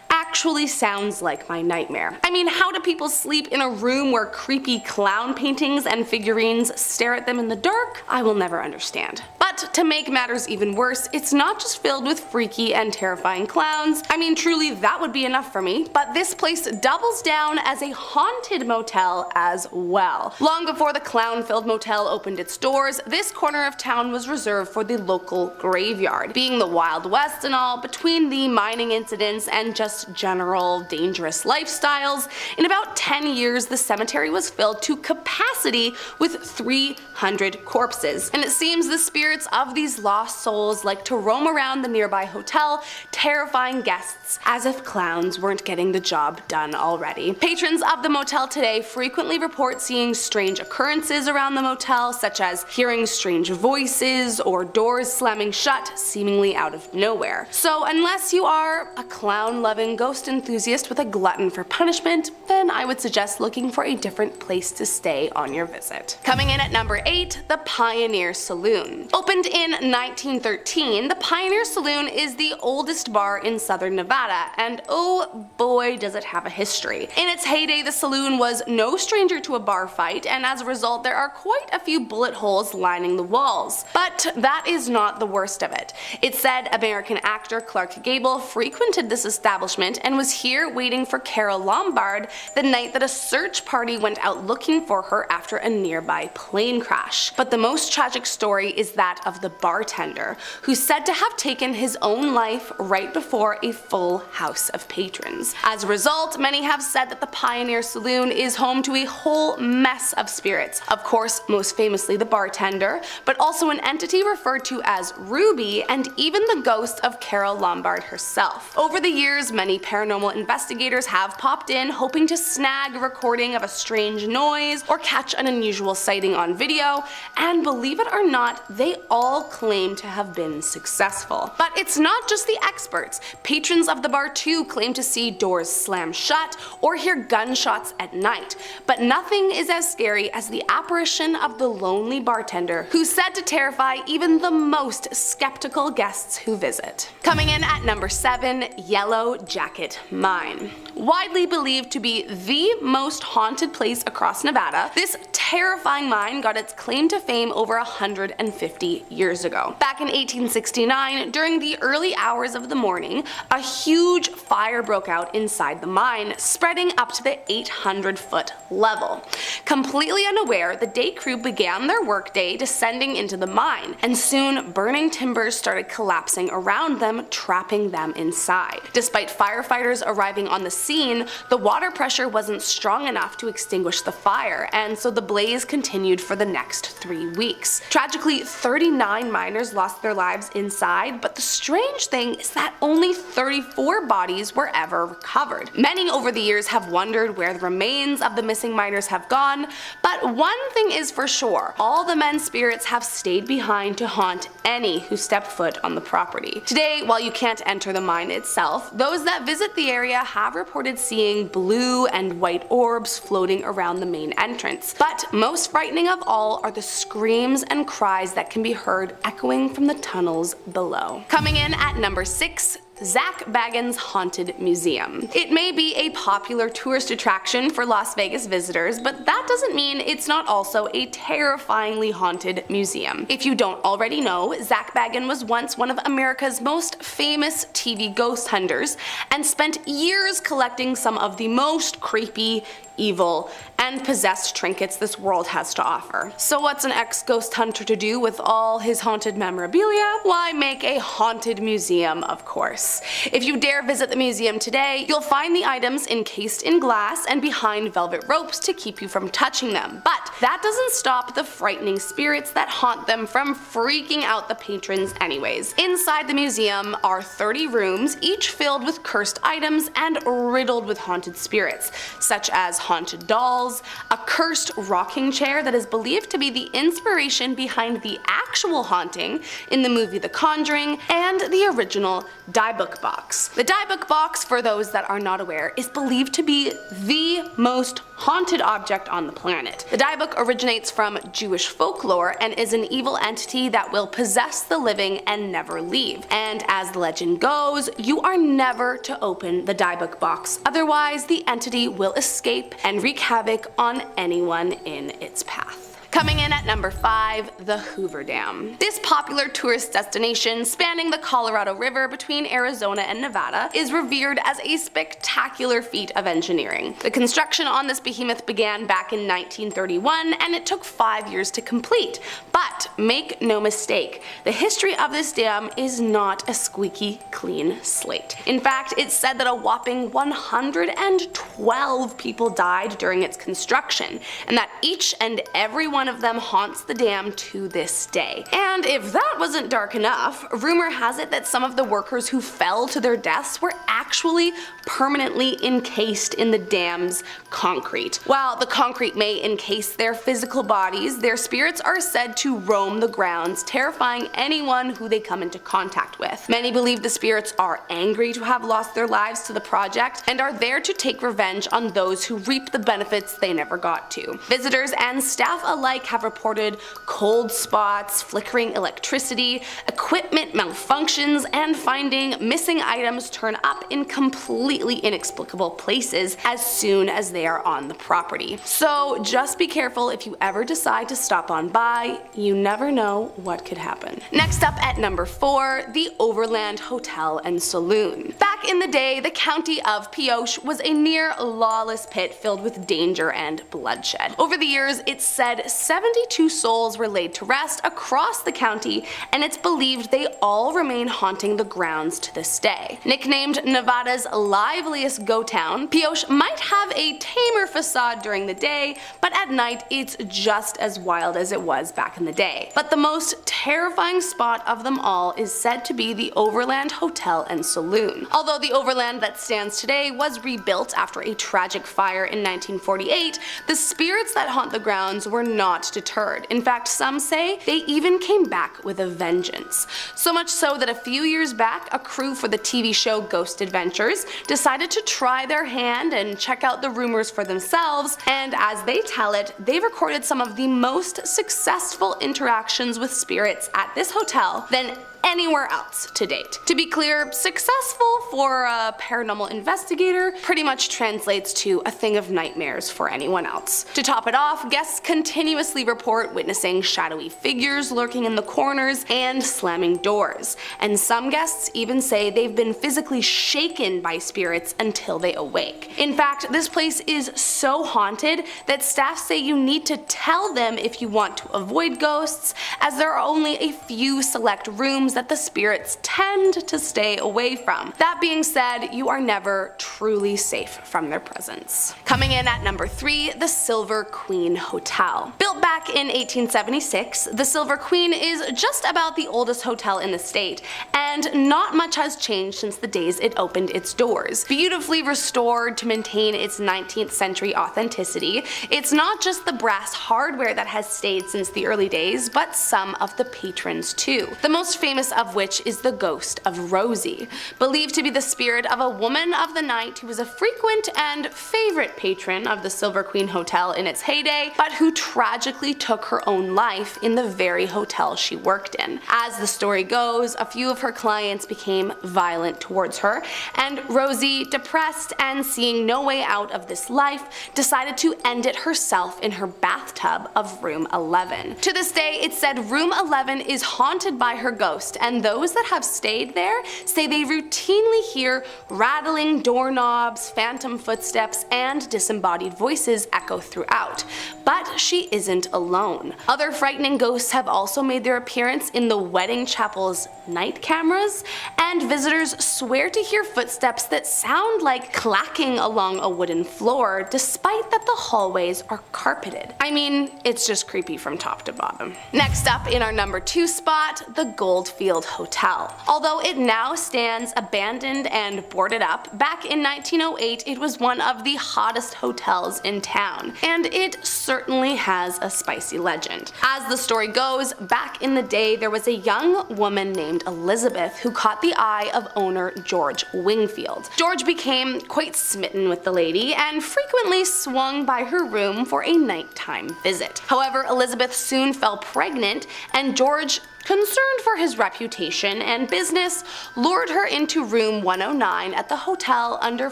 S2: actually sounds like my nightmare. I mean, how do people sleep in a room where creepy clown paintings and figurines stare at them in the dark? I will never understand. But to make matters even worse, it's not just filled with freaky and terrifying clowns. I mean, truly that would be enough for me, but this place doubles down as a haunted motel as well. Long before the clown-filled motel opened its doors, this corner of town was reserved for the local graveyard. Being the Wild West and all, between the mining incidents and just general dangerous lifestyles, in about 10 years the cemetery was filled to capacity with 300 corpses. And it seems the spirits
S3: spirits of these lost souls like to roam around the nearby hotel, terrifying guests as if clowns weren't getting the job done already. Patrons of the motel today frequently report seeing strange occurrences around the motel, such as hearing strange voices or doors slamming shut seemingly out of nowhere. So unless you are a clown-loving ghost enthusiast with a glutton for punishment, then I would suggest looking for a different place to stay on your visit. Coming in at number 8, the Pioneer Saloon. Opened in 1913, the Pioneer Saloon is the oldest bar in southern Nevada, and oh boy does it have a history. In its heyday, the saloon was no stranger to a bar fight, and as a result there are quite a few bullet holes lining the walls. But that is not the worst of it. It's said American actor Clark Gable frequented this establishment and was here waiting for Carole Lombard the night that a search party went out looking for her after a nearby plane crash. But the most tragic story is that of the bartender, who's said to have taken his own life right before a full house of patrons. As a result, many have said that the Pioneer Saloon is home to a whole mess of spirits. Of course, most famously the bartender, but also an entity referred to as Ruby, and even the ghost of Carole Lombard herself. Over the years, many paranormal investigators have popped in hoping to snag a recording of a strange noise or catch an unusual sighting on video, and believe it or not, they all claim to have been successful. But it's not just the experts. Patrons of the bar too claim to see doors slam shut or hear gunshots at night. But nothing is as scary as the apparition of the lonely bartender, who's said to terrify even the most skeptical guests who visit. Coming in at number 7, Yellow Jacket Mine. Widely believed to be the most haunted place across Nevada, this terrifying mine got its claim to fame over 150 years ago. Back in 1869, during the early hours of the morning, a huge fire broke out inside the mine, spreading up to the 800-foot level. Completely unaware, the day crew began their workday descending into the mine, and soon burning timbers started collapsing around them, trapping them inside. Despite firefighters arriving on the scene, the water pressure wasn't strong enough to extinguish the fire, and so the blaze continued for the next 3 weeks. Tragically, 39 miners lost their lives inside, but the strange thing is that only 34 bodies were ever recovered. Many over the years have wondered where the remains of the missing miners have gone, but one thing is for sure, all the men's spirits have stayed behind to haunt any who step foot on the property. Today, while you can't enter the mine itself, those that visit the area have reported seeing blue and white orbs floating around the main entrance. But most frightening of all are the screams and cries that can be heard echoing from the tunnels below. Coming in at number 6, Zak Bagans' Haunted Museum. It may be a popular tourist attraction for Las Vegas visitors, but that doesn't mean it's not also a terrifyingly haunted museum. If you don't already know, Zak Bagans was once one of America's most famous TV ghost hunters and spent years collecting some of the most creepy, evil, and possessed trinkets this world has to offer. So what's an ex-ghost hunter to do with all his haunted memorabilia? Why, make a haunted museum, of course. If you dare visit the museum today, you'll find the items encased in glass and behind velvet ropes to keep you from touching them. But that doesn't stop the frightening spirits that haunt them from freaking out the patrons anyways. Inside the museum are 30 rooms, each filled with cursed items and riddled with haunted spirits, such as haunted dolls, a cursed rocking chair that is believed to be the inspiration behind the actual haunting in the movie The Conjuring, and the original die-book box. The die-book box, for those that are not aware, is believed to be the most haunted object on the planet. The die book originates from Jewish folklore and is an evil entity that will possess the living and never leave. And as the legend goes, you are never to open the die book box, otherwise the entity will escape and wreak havoc on anyone in its path. Coming in at number 5, the Hoover Dam. This popular tourist destination spanning the Colorado River between Arizona and Nevada is revered as a spectacular feat of engineering. The construction on this behemoth began back in 1931 and it took 5 years to complete. But make no mistake, the history of this dam is not a squeaky clean slate. In fact, it's said that a whopping 112 people died during its construction, and that each and every one one of them haunts the dam to this day. And if that wasn't dark enough, rumor has it that some of the workers who fell to their deaths were actually permanently encased in the dam's concrete. While the concrete may encase their physical bodies, their spirits are said to roam the grounds, terrifying anyone who they come into contact with. Many believe the spirits are angry to have lost their lives to the project and are there to take revenge on those who reap the benefits they never got to. Visitors and staff alike have reported cold spots, flickering electricity, equipment malfunctions, and finding missing items turn up in completely inexplicable places as soon as they are on the property. So just be careful if you ever decide to stop on by, you never know what could happen. Next up at number 4, the Overland Hotel and Saloon. Back in the day, the county of Pioche was a near lawless pit filled with danger and bloodshed. Over the years, it's said 72 souls were laid to rest across the county, and it's believed they all remain haunting the grounds to this day. Nicknamed Nevada's liveliest go town, Pioche might have a tamer facade during the day, but at night it's just as wild as it was back in the day. But the most terrifying spot of them all is said to be the Overland Hotel and Saloon. Although the Overland that stands today was rebuilt after a tragic fire in 1948, the spirits that haunt the grounds were not deterred. In fact, some say they even came back with a vengeance. So much so that a few years back, a crew for the TV show Ghost Adventures decided to try their hand and check out the rumors for themselves, and as they tell it, they recorded some of the most successful interactions with spirits at this hotel than anywhere else to date. To be clear, successful for a paranormal investigator pretty much translates to a thing of nightmares for anyone else. To top it off, guests continuously report witnessing shadowy figures lurking in the corners and slamming doors, and some guests even say they've been physically shaken by spirits until they awake. In fact, this place is so haunted that staff say you need to tell them if you want to avoid ghosts, as there are only a few select rooms that the spirits tend to stay away from. That being said, you are never truly safe from their presence. Coming in at number 3, the Silver Queen Hotel. Built back in 1876, the Silver Queen is just about the oldest hotel in the state, and not much has changed since the days it opened its doors. Beautifully restored to maintain its 19th century authenticity, it's not just the brass hardware that has stayed since the early days, but some of the patrons too. The most famous of which is the ghost of Rosie, believed to be the spirit of a woman of the night who was a frequent and favorite patron of the Silver Queen Hotel in its heyday, but who tragically took her own life in the very hotel she worked in. As the story goes, a few of her clients became violent towards her, and Rosie, depressed and seeing no way out of this life, decided to end it herself in her bathtub of room 11. To this day, it's said room 11 is haunted by her ghost, and those that have stayed there say they routinely hear rattling doorknobs, phantom footsteps, and disembodied voices echo throughout. But she isn't alone. Other frightening ghosts have also made their appearance in the wedding chapel's night cameras, and visitors swear to hear footsteps that sound like clacking along a wooden floor, despite that the hallways are carpeted. I mean, it's just creepy from top to bottom. Next up in our number 2 spot, the Goldfield Hotel. Although it now stands abandoned and boarded up, back in 1908 it was one of the hottest hotels in town, and it certainly has a spicy legend. As the story goes, back in the day there was a young woman named Elizabeth who caught the eye of owner George Wingfield. George became quite smitten with the lady and frequently swung by her room for a nighttime visit. However, Elizabeth soon fell pregnant, and George, concerned for his reputation and business, lured her into room 109 at the hotel under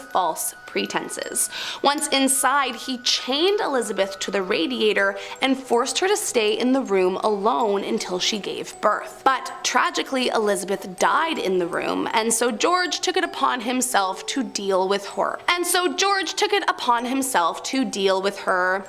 S3: false pretenses. Once inside, he chained Elizabeth to the radiator and forced her to stay in the room alone until she gave birth. But tragically, Elizabeth died in the room, and so George took it upon himself to deal with her.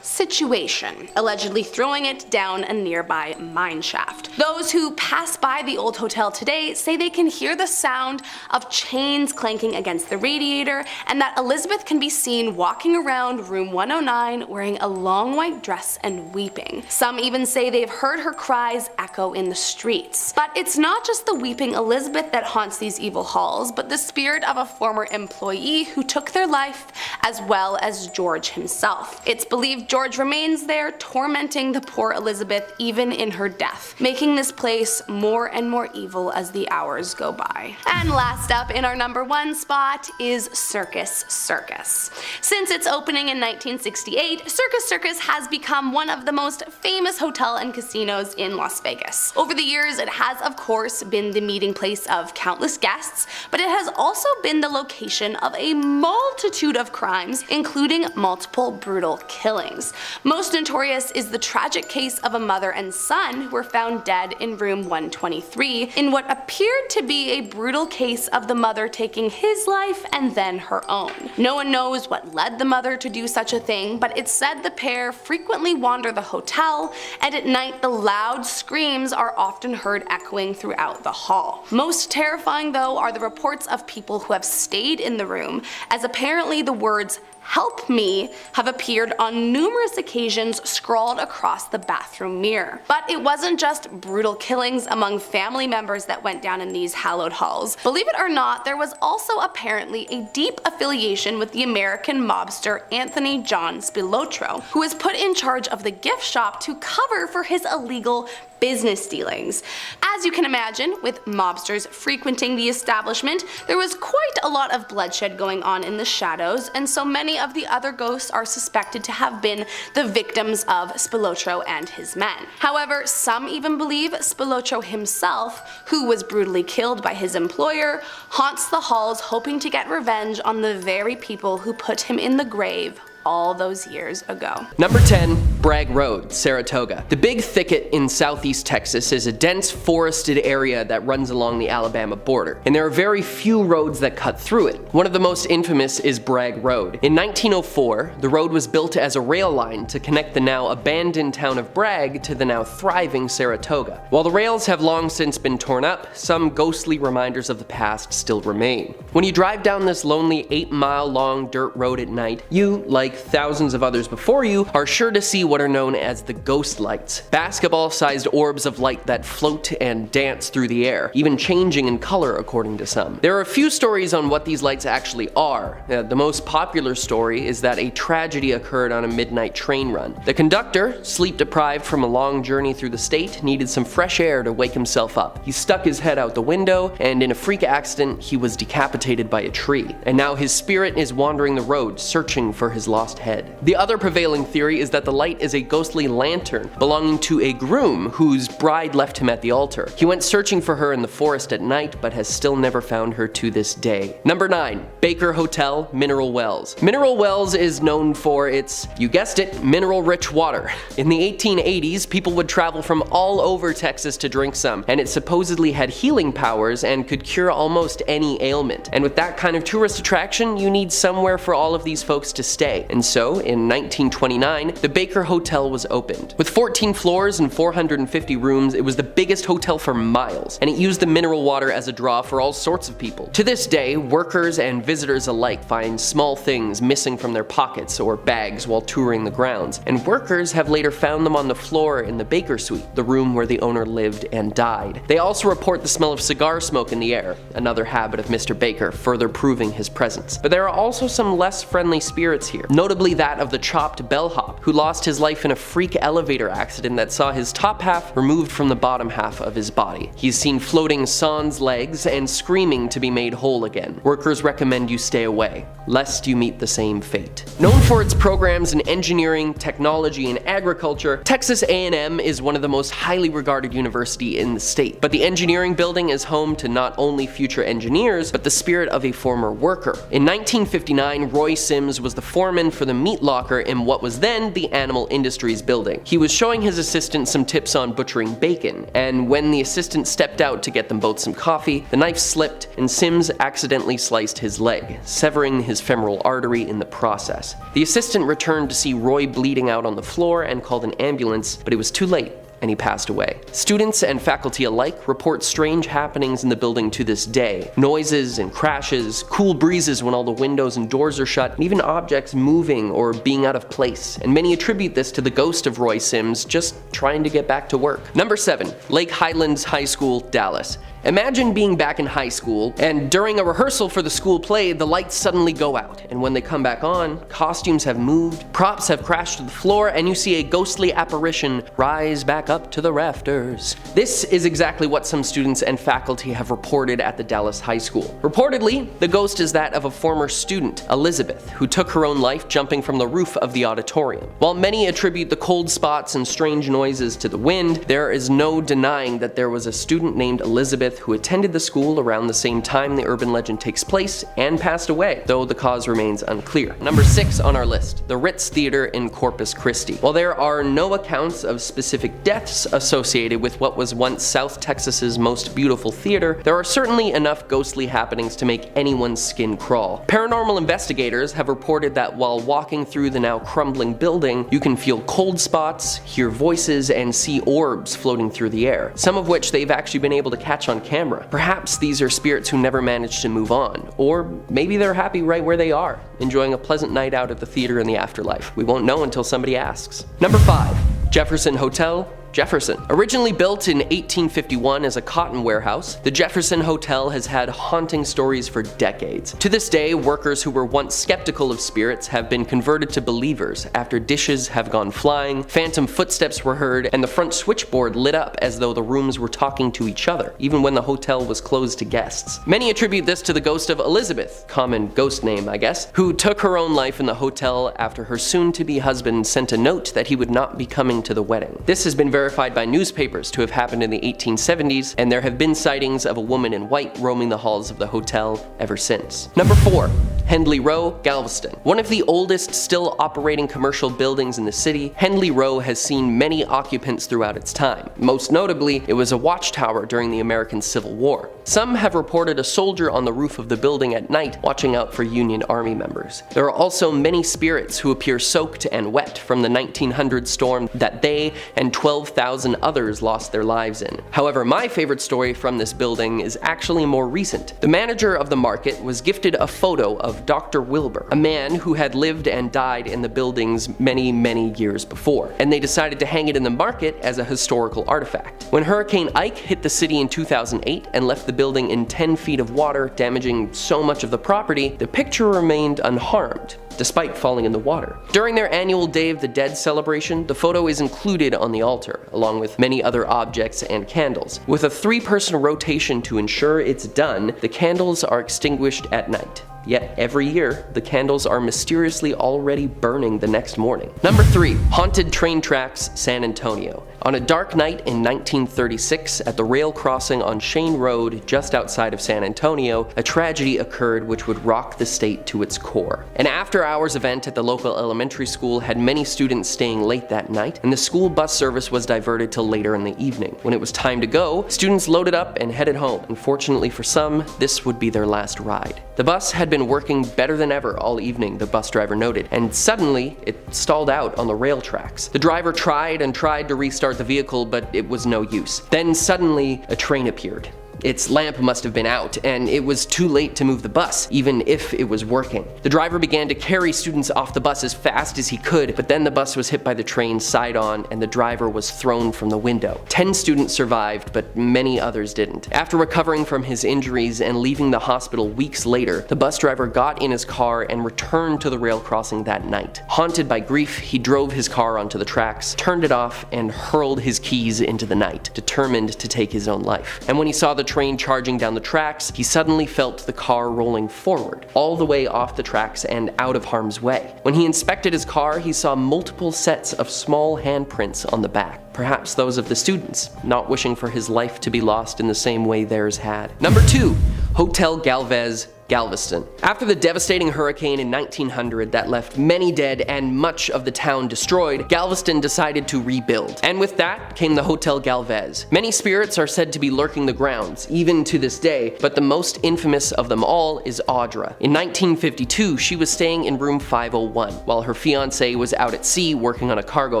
S3: situation, allegedly throwing it down a nearby mine shaft. Those who pass by the old hotel today say they can hear the sound of chains clanking against the radiator, and that Elizabeth can be seen walking around room 109 wearing a long white dress and weeping. Some even say they've heard her cries echo in the streets. But it's not just the weeping Elizabeth that haunts these evil halls, but the spirit of a former employee who took their life, as well as George himself. It's believed George remains there, tormenting the poor Elizabeth even in her death, making this place more and more evil as the hours go by. And last up in our number 1 spot is Circus Circus. Since its opening in 1968, Circus Circus has become one of the most famous hotel and casinos in Las Vegas. Over the years, it has of course been the meeting place of countless guests, but it has also been the location of a multitude of crimes, including multiple brutal killings. Most notorious is the tragic case of a mother and son who were found dead in room 123 in what appeared to be a brutal case of the mother taking his life and then her own. No one knows what led the mother to do such a thing, but it's said the pair frequently wander the hotel, and at night the loud screams are often heard echoing throughout the hall. Most terrifying though are the reports of people who have stayed in the room, as apparently the words "Help me" have appeared on numerous occasions scrawled across the bathroom mirror. But it wasn't just brutal killings among family members that went down in these hallowed halls. Believe it or not, there was also apparently a deep affiliation with the American mobster Anthony John Spilotro, who was put in charge of the gift shop to cover for his illegal business dealings. As you can imagine, with mobsters frequenting the establishment, there was quite a lot of bloodshed going on in the shadows, and so many of the other ghosts are suspected to have been the victims of Spilotro and his men. However, some even believe Spilotro himself, who was brutally killed by his employer, haunts the halls hoping to get revenge on the very people who put him in the grave all those years ago.
S4: Number 10, Bragg Road, Saratoga. The Big Thicket in southeast Texas is a dense forested area that runs along the Alabama border, and there are very few roads that cut through it. One of the most infamous is Bragg Road. In 1904, the road was built as a rail line to connect the now abandoned town of Bragg to the now thriving Saratoga. While the rails have long since been torn up, some ghostly reminders of the past still remain. When you drive down this lonely 8-mile long dirt road at night, you, like thousands of others before you, are sure to see what are known as the ghost lights. Basketball-sized orbs of light that float and dance through the air, even changing in color according to some. There are a few stories on what these lights actually are. The most popular story is that a tragedy occurred on a midnight train run. The conductor, sleep-deprived from a long journey through the state, needed some fresh air to wake himself up. He stuck his head out the window, and in a freak accident, he was decapitated by a tree. And now his spirit is wandering the road, searching for his lost head. The other prevailing theory is that the light is a ghostly lantern belonging to a groom whose bride left him at the altar. He went searching for her in the forest at night, but has still never found her to this day. Number 9, Baker Hotel, Mineral Wells. Mineral Wells is known for its, you guessed it, mineral-rich water. In the 1880s, people would travel from all over Texas to drink some, and it supposedly had healing powers and could cure almost any ailment. And with that kind of tourist attraction, you need somewhere for all of these folks to stay. And so, in 1929, the Baker Hotel was opened. With 14 floors and 450 rooms, it was the biggest hotel for miles, and it used the mineral water as a draw for all sorts of people. To this day, workers and visitors alike find small things missing from their pockets or bags while touring the grounds, and workers have later found them on the floor in the Baker Suite, the room where the owner lived and died. They also report the smell of cigar smoke in the air, another habit of Mr. Baker, further proving his presence. But there are also some less friendly spirits here, notably that of the chopped bellhop, who lost his life in a freak elevator accident that saw his top half removed from the bottom half of his body. He's seen floating sans legs and screaming to be made whole again. Workers recommend you stay away, lest you meet the same fate. Known for its programs in engineering, technology, and agriculture, Texas A&M is one of the most highly regarded universities in the state. But the engineering building is home to not only future engineers, but the spirit of a former worker. In 1959, Roy Sims was the foreman for the meat locker in what was then the Animal Industries building. He was showing his assistant some tips on butchering bacon, and when the assistant stepped out to get them both some coffee, the knife slipped and Sims accidentally sliced his leg, severing his femoral artery in the process. The assistant returned to see Roy bleeding out on the floor and called an ambulance, but it was too late, and he passed away. Students and faculty alike report strange happenings in the building to this day. Noises and crashes, cool breezes when all the windows and doors are shut, and even objects moving or being out of place. And many attribute this to the ghost of Roy Sims just trying to get back to work. Number 7. Lake Highlands High School, Dallas. Imagine being back in high school, and during a rehearsal for the school play, the lights suddenly go out, and when they come back on, costumes have moved, props have crashed to the floor, and you see a ghostly apparition rise back up to the rafters. This is exactly what some students and faculty have reported at the Dallas High School. Reportedly, the ghost is that of a former student, Elizabeth, who took her own life jumping from the roof of the auditorium. While many attribute the cold spots and strange noises to the wind, there is no denying that there was a student named Elizabeth who attended the school around the same time the urban legend takes place and passed away, though the cause remains unclear. Number 6 on our list, the Ritz Theater in Corpus Christi. While there are no accounts of specific deaths associated with what was once South Texas's most beautiful theater, there are certainly enough ghostly happenings to make anyone's skin crawl. Paranormal investigators have reported that while walking through the now crumbling building, you can feel cold spots, hear voices, and see orbs floating through the air, some of which they've actually been able to catch on camera. Perhaps these are spirits who never managed to move on, or maybe they're happy right where they are, enjoying a pleasant night out at the theater in the afterlife. We won't know until somebody asks. Number 5. Jefferson Hotel, Jefferson. Originally built in 1851 as a cotton warehouse, the Jefferson Hotel has had haunting stories for decades. To this day, workers who were once skeptical of spirits have been converted to believers after dishes have gone flying, phantom footsteps were heard, and the front switchboard lit up as though the rooms were talking to each other, even when the hotel was closed to guests. Many attribute this to the ghost of Elizabeth, common ghost name I guess, who took her own life in the hotel after her soon-to-be husband sent a note that he would not be coming to the wedding. This has been verified by newspapers to have happened in the 1870s, and there have been sightings of a woman in white roaming the halls of the hotel ever since. Number 4. Henley Row, Galveston. One of the oldest still operating commercial buildings in the city, Henley Row has seen many occupants throughout its time. Most notably, it was a watchtower during the American Civil War. Some have reported a soldier on the roof of the building at night watching out for Union Army members. There are also many spirits who appear soaked and wet from the 1900 storm that they and 12,000 others lost their lives in. However, my favorite story from this building is actually more recent. The manager of the market was gifted a photo of Dr. Wilbur, a man who had lived and died in the buildings many years before, and they decided to hang it in the market as a historical artifact. When Hurricane Ike hit the city in 2008 and left the building in 10 feet of water, damaging so much of the property, the picture remained unharmed, despite falling in the water. During their annual Day of the Dead celebration, the photo is included on the altar, along with many other objects and candles. With a 3-person rotation to ensure it's done, the candles are extinguished at night. Yet every year, the candles are mysteriously already burning the next morning. Number 3. Haunted Train Tracks, San Antonio. On a dark night in 1936, at the rail crossing on Shane Road just outside of San Antonio, a tragedy occurred which would rock the state to its core. An after-hours event at the local elementary school had many students staying late that night, and the school bus service was diverted till later in the evening. When it was time to go, students loaded up and headed home. Unfortunately for some, this would be their last ride. The bus had been working better than ever all evening, the bus driver noted, and suddenly it stalled out on the rail tracks. The driver tried to restart the vehicle, but it was no use. Then suddenly a train appeared. Its lamp must have been out, and it was too late to move the bus, even if it was working. The driver began to carry students off the bus as fast as he could, but then the bus was hit by the train side on, and the driver was thrown from the window. 10 students survived, but many others didn't. After recovering from his injuries and leaving the hospital weeks later, the bus driver got in his car and returned to the rail crossing that night. Haunted by grief, he drove his car onto the tracks, turned it off, and hurled his keys into the night, determined to take his own life. And when he saw the train charging down the tracks, he suddenly felt the car rolling forward, all the way off the tracks and out of harm's way. When he inspected his car, he saw multiple sets of small handprints on the back, perhaps those of the students, not wishing for his life to be lost in the same way theirs had. Number 2. Hotel Galvez, Galveston. After the devastating hurricane in 1900 that left many dead and much of the town destroyed, Galveston decided to rebuild. And with that came the Hotel Galvez. Many spirits are said to be lurking the grounds, even to this day, but the most infamous of them all is Audra. In 1952, she was staying in room 501, while her fiancé was out at sea working on a cargo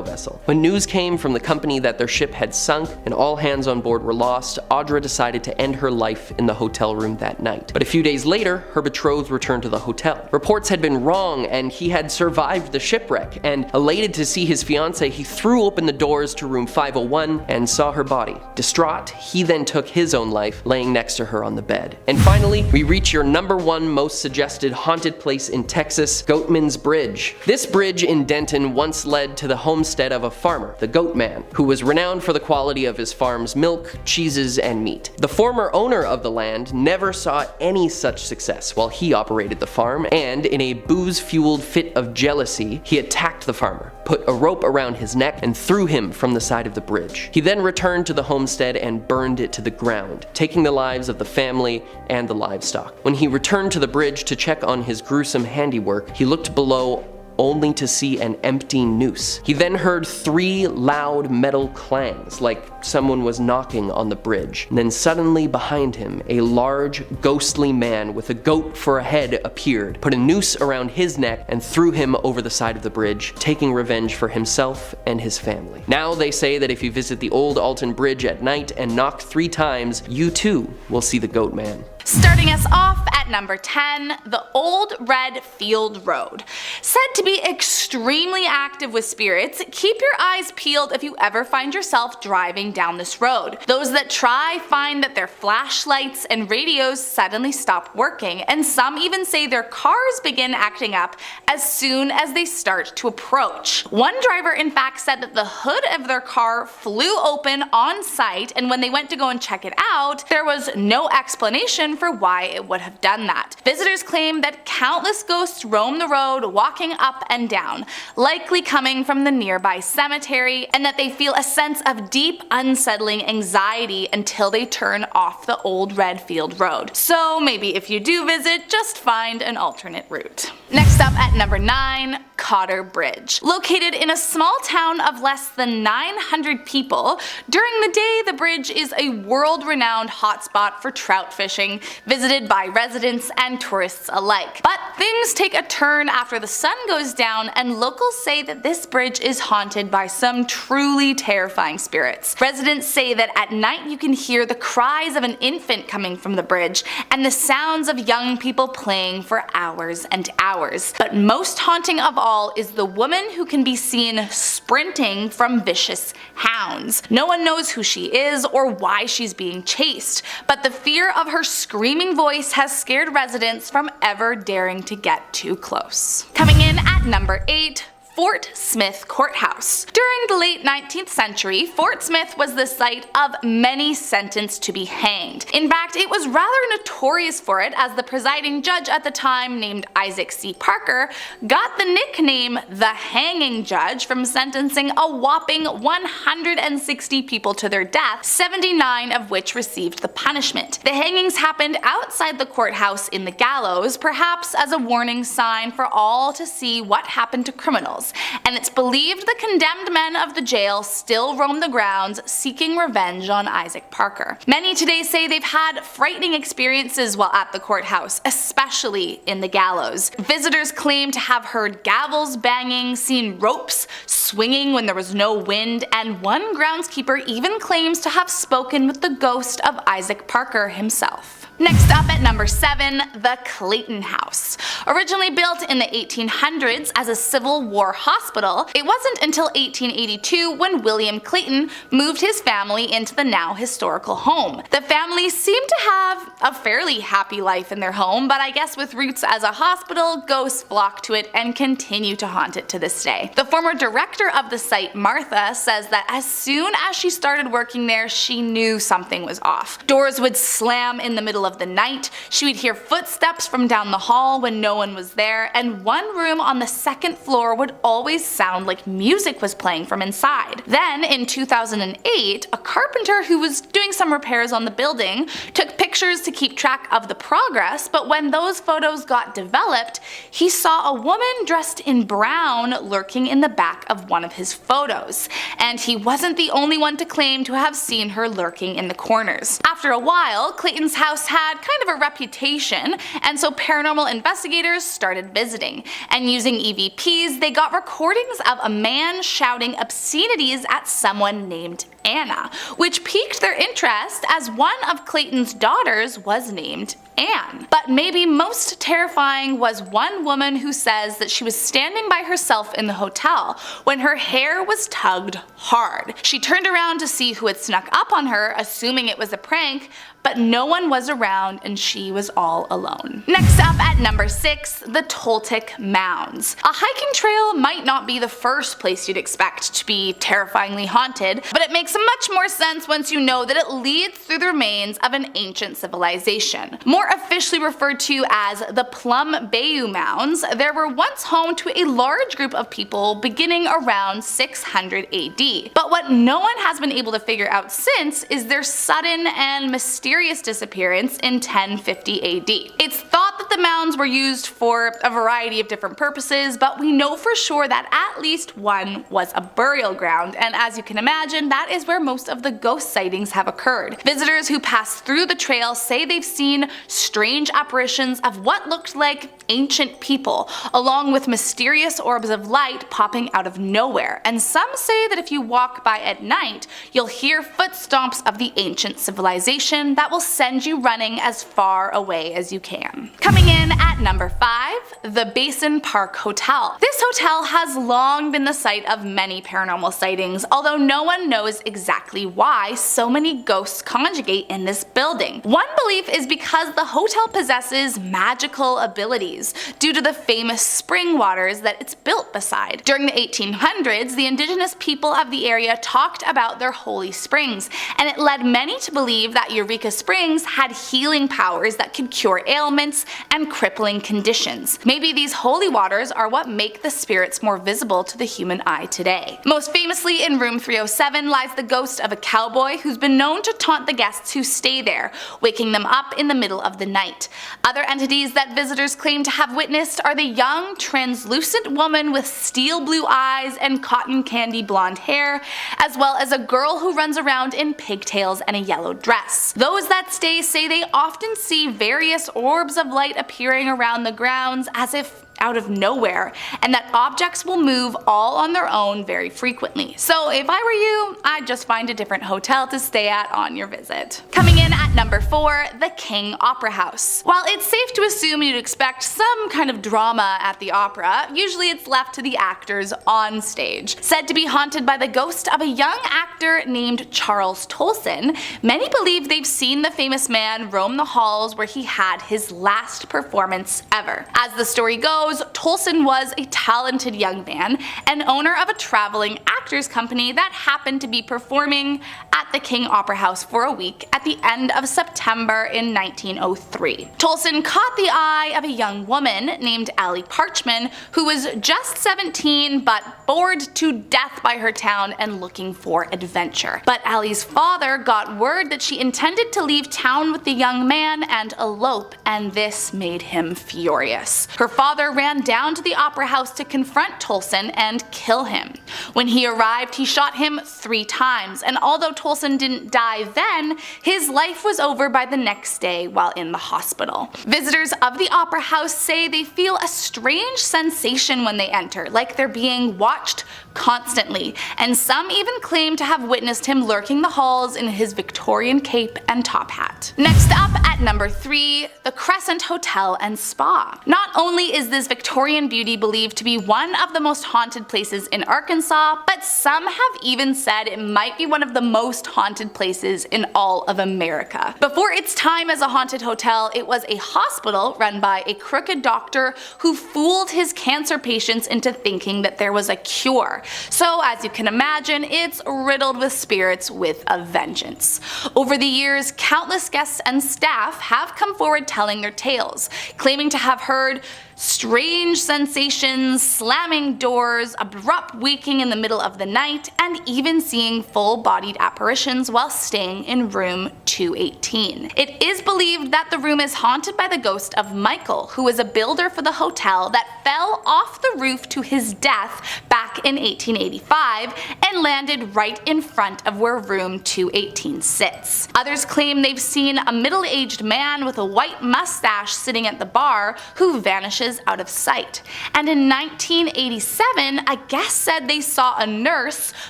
S4: vessel. When news came from the company that their ship had sunk and all hands on board were lost, Audra decided to end her life in the hotel room that night. But a few days later, her betrothed returned to the hotel. Reports had been wrong and he had survived the shipwreck, and elated to see his fiancée, he threw open the doors to room 501 and saw her body. Distraught, he then took his own life, laying next to her on the bed. And finally, we reach your #1 most suggested haunted place in Texas, Goatmans Bridge. This bridge in Denton once led to the homestead of a farmer, the Goatman, who was renowned for the quality of his farm's milk, cheeses, and meat. The former owner of the land never saw any such success while he operated the farm, and in a booze-fueled fit of jealousy, he attacked the farmer, put a rope around his neck, and threw him from the side of the bridge. He then returned to the homestead and burned it to the ground, taking the lives of the family and the livestock. When he returned to the bridge to check on his gruesome handiwork, he looked below only to see an empty noose. He then heard 3 loud metal clangs, like someone was knocking on the bridge. And then suddenly behind him, a large, ghostly man with a goat for a head appeared, put a noose around his neck, and threw him over the side of the bridge, taking revenge for himself and his family. Now they say that if you visit the old Alton Bridge at night and knock 3 times, you too will see the Goat Man.
S2: Starting us off at number 10, the Old Red Field Road. Said to be extremely active with spirits, keep your eyes peeled if you ever find yourself driving down this road. Those that try find that their flashlights and radios suddenly stop working, and some even say their cars begin acting up as soon as they start to approach. One driver in fact said that the hood of their car flew open on site, and when they went to go and check it out, there was no explanation for why it would have done that. Visitors claim that countless ghosts roam the road, walking up and down, likely coming from the nearby cemetery, and that they feel a sense of deep, unsettling anxiety until they turn off the Old Red Field Road. So maybe if you do visit, just find an alternate route. Next up at number 9, Cotter Bridge. Located in a small town of less than 900 people, during the day the bridge is a world-renowned hotspot for trout fishing, visited by residents and tourists alike. But things take a turn after the sun goes down, and locals say that this bridge is haunted by some truly terrifying spirits. Residents say that at night you can hear the cries of an infant coming from the bridge, and the sounds of young people playing for hours and hours. But most haunting of all is the woman who can be seen sprinting from vicious hounds. No one knows who she is or why she's being chased, but the fear of her screaming voice has scared residents from ever daring to get too close. Coming in at number 8, Fort Smith Courthouse. During the late 19th century, Fort Smith was the site of many sentenced to be hanged. In fact, it was rather notorious for it, as the presiding judge at the time, named Isaac C. Parker, got the nickname the Hanging Judge from sentencing a whopping 160 people to their death, 79 of which received the punishment. The hangings happened outside the courthouse in the gallows, perhaps as a warning sign for all to see what happened to criminals. And it's believed the condemned men of the jail still roam the grounds seeking revenge on Isaac Parker. Many today say they've had frightening experiences while at the courthouse, especially in the gallows. Visitors claim to have heard gavels banging, seen ropes swinging when there was no wind, and one groundskeeper even claims to have spoken with the ghost of Isaac Parker himself. Next up at number 7, the Clayton House. Originally built in the 1800s as a Civil War hospital, it wasn't until 1882 when William Clayton moved his family into the now historical home. The family seemed to have a fairly happy life in their home, but I guess with roots as a hospital, ghosts flock to it and continue to haunt it to this day. The former director of the site, Martha, says that as soon as she started working there, she knew something was off. Doors would slam in the middle of the night, she would hear footsteps from down the hall when no one was there, and one room on the 2nd floor would always sound like music was playing from inside. Then in 2008, a carpenter who was doing some repairs on the building took pictures to keep track of the progress, but when those photos got developed, he saw a woman dressed in brown lurking in the back of one of his photos, and he wasn't the only one to claim to have seen her lurking in the corners. After a while, Clayton's house had kind of a reputation, and so paranormal investigators started visiting, and using EVPs, they got recordings of a man shouting obscenities at someone named Anna, which piqued their interest as one of Clayton's daughters was named Anne. But maybe most terrifying was one woman who says that she was standing by herself in the hotel when her hair was tugged hard. She turned around to see who had snuck up on her, assuming it was a prank, but no one was around and she was all alone. Next up at number 6, the Totem Mounds. A hiking trail might not be the first place you'd expect to be terrifyingly haunted, but it makes much more sense once you know that it leads through the remains of an ancient civilization. More officially referred to as the Plum Bayou Mounds, there were once home to a large group of people beginning around 600 AD. But what no one has been able to figure out since is their sudden and mysterious disappearance in 1050 AD. It's thought that the mounds were used for a variety of different purposes, but we know for sure that at least one was a burial ground, and as you can imagine, that is where most of the ghost sightings have occurred. Visitors who pass through the trail say they've seen strange apparitions of what looked like ancient people, along with mysterious orbs of light popping out of nowhere, and some say that if you walk by at night, you'll hear footsteps of the ancient civilization that will send you running as far away as you can. Coming in at number 5, the Basin Park Hotel. This hotel has long been the site of many paranormal sightings, although no one knows exactly why so many ghosts conjugate in this building. One belief is because the hotel possesses magical abilities due to the famous spring waters that it's built beside. During the 1800s, the indigenous people of the area talked about their holy springs, and it led many to believe that Eureka Springs had healing powers that could cure ailments and crippling conditions. Maybe these holy waters are what make the spirits more visible to the human eye today. Most famously, in room 307 lies the ghost of a cowboy who's been known to taunt the guests who stay there, waking them up in the middle of the night. Other entities that visitors claim to have witnessed are the young, translucent woman with steel blue eyes and cotton candy blonde hair, as well as a girl who runs around in pigtails and a yellow dress. Those that stay say they often see various orbs of light appearing around the grounds as if out of nowhere, and that objects will move all on their own very frequently. So if I were you, I'd just find a different hotel to stay at on your visit. Coming in at number 4, the King Opera House. While it's safe to assume you'd expect some kind of drama at the opera, usually it's left to the actors on stage. Said to be haunted by the ghost of a young actor named Charles Tolson, many believe they've seen the famous man roam the halls where he had his last performance ever. As the story goes, Tolson was a talented young man and owner of a traveling actors company that happened to be performing at the King Opera House for a week at the end of September in 1903. Tolson caught the eye of a young woman named Allie Parchman, who was just 17 but bored to death by her town and looking for adventure. But Allie's father got word that she intended to leave town with the young man and elope, and this made him furious. Her father ran down to the opera house to confront Tolson and kill him. When he arrived, he shot him 3 times, and although Tolson didn't die then, his life was over by the next day while in the hospital. Visitors of the opera house say they feel a strange sensation when they enter, like they're being watched constantly, and some even claim to have witnessed him lurking the halls in his Victorian cape and top hat. Next up at number 3, the Crescent Hotel and Spa. Not only is this Victorian beauty believed to be one of the most haunted places in Arkansas, but some have even said it might be one of the most haunted places in all of America. Before its time as a haunted hotel, it was a hospital run by a crooked doctor who fooled his cancer patients into thinking that there was a cure. So as you can imagine, it's riddled with spirits with a vengeance. Over the years, countless guests and staff have come forward telling their tales, claiming to have heard strange sensations, slamming doors, abrupt waking in the middle of the night, and even seeing full-bodied apparitions while staying in room 218. It is believed that the room is haunted by the ghost of Michael, who was a builder for the hotel that fell off the roof to his death back in 1885 and landed right in front of where room 218 sits. Others claim they've seen a middle-aged man with a white mustache sitting at the bar who vanishes out of sight. And in 1987, a guest said they saw a nurse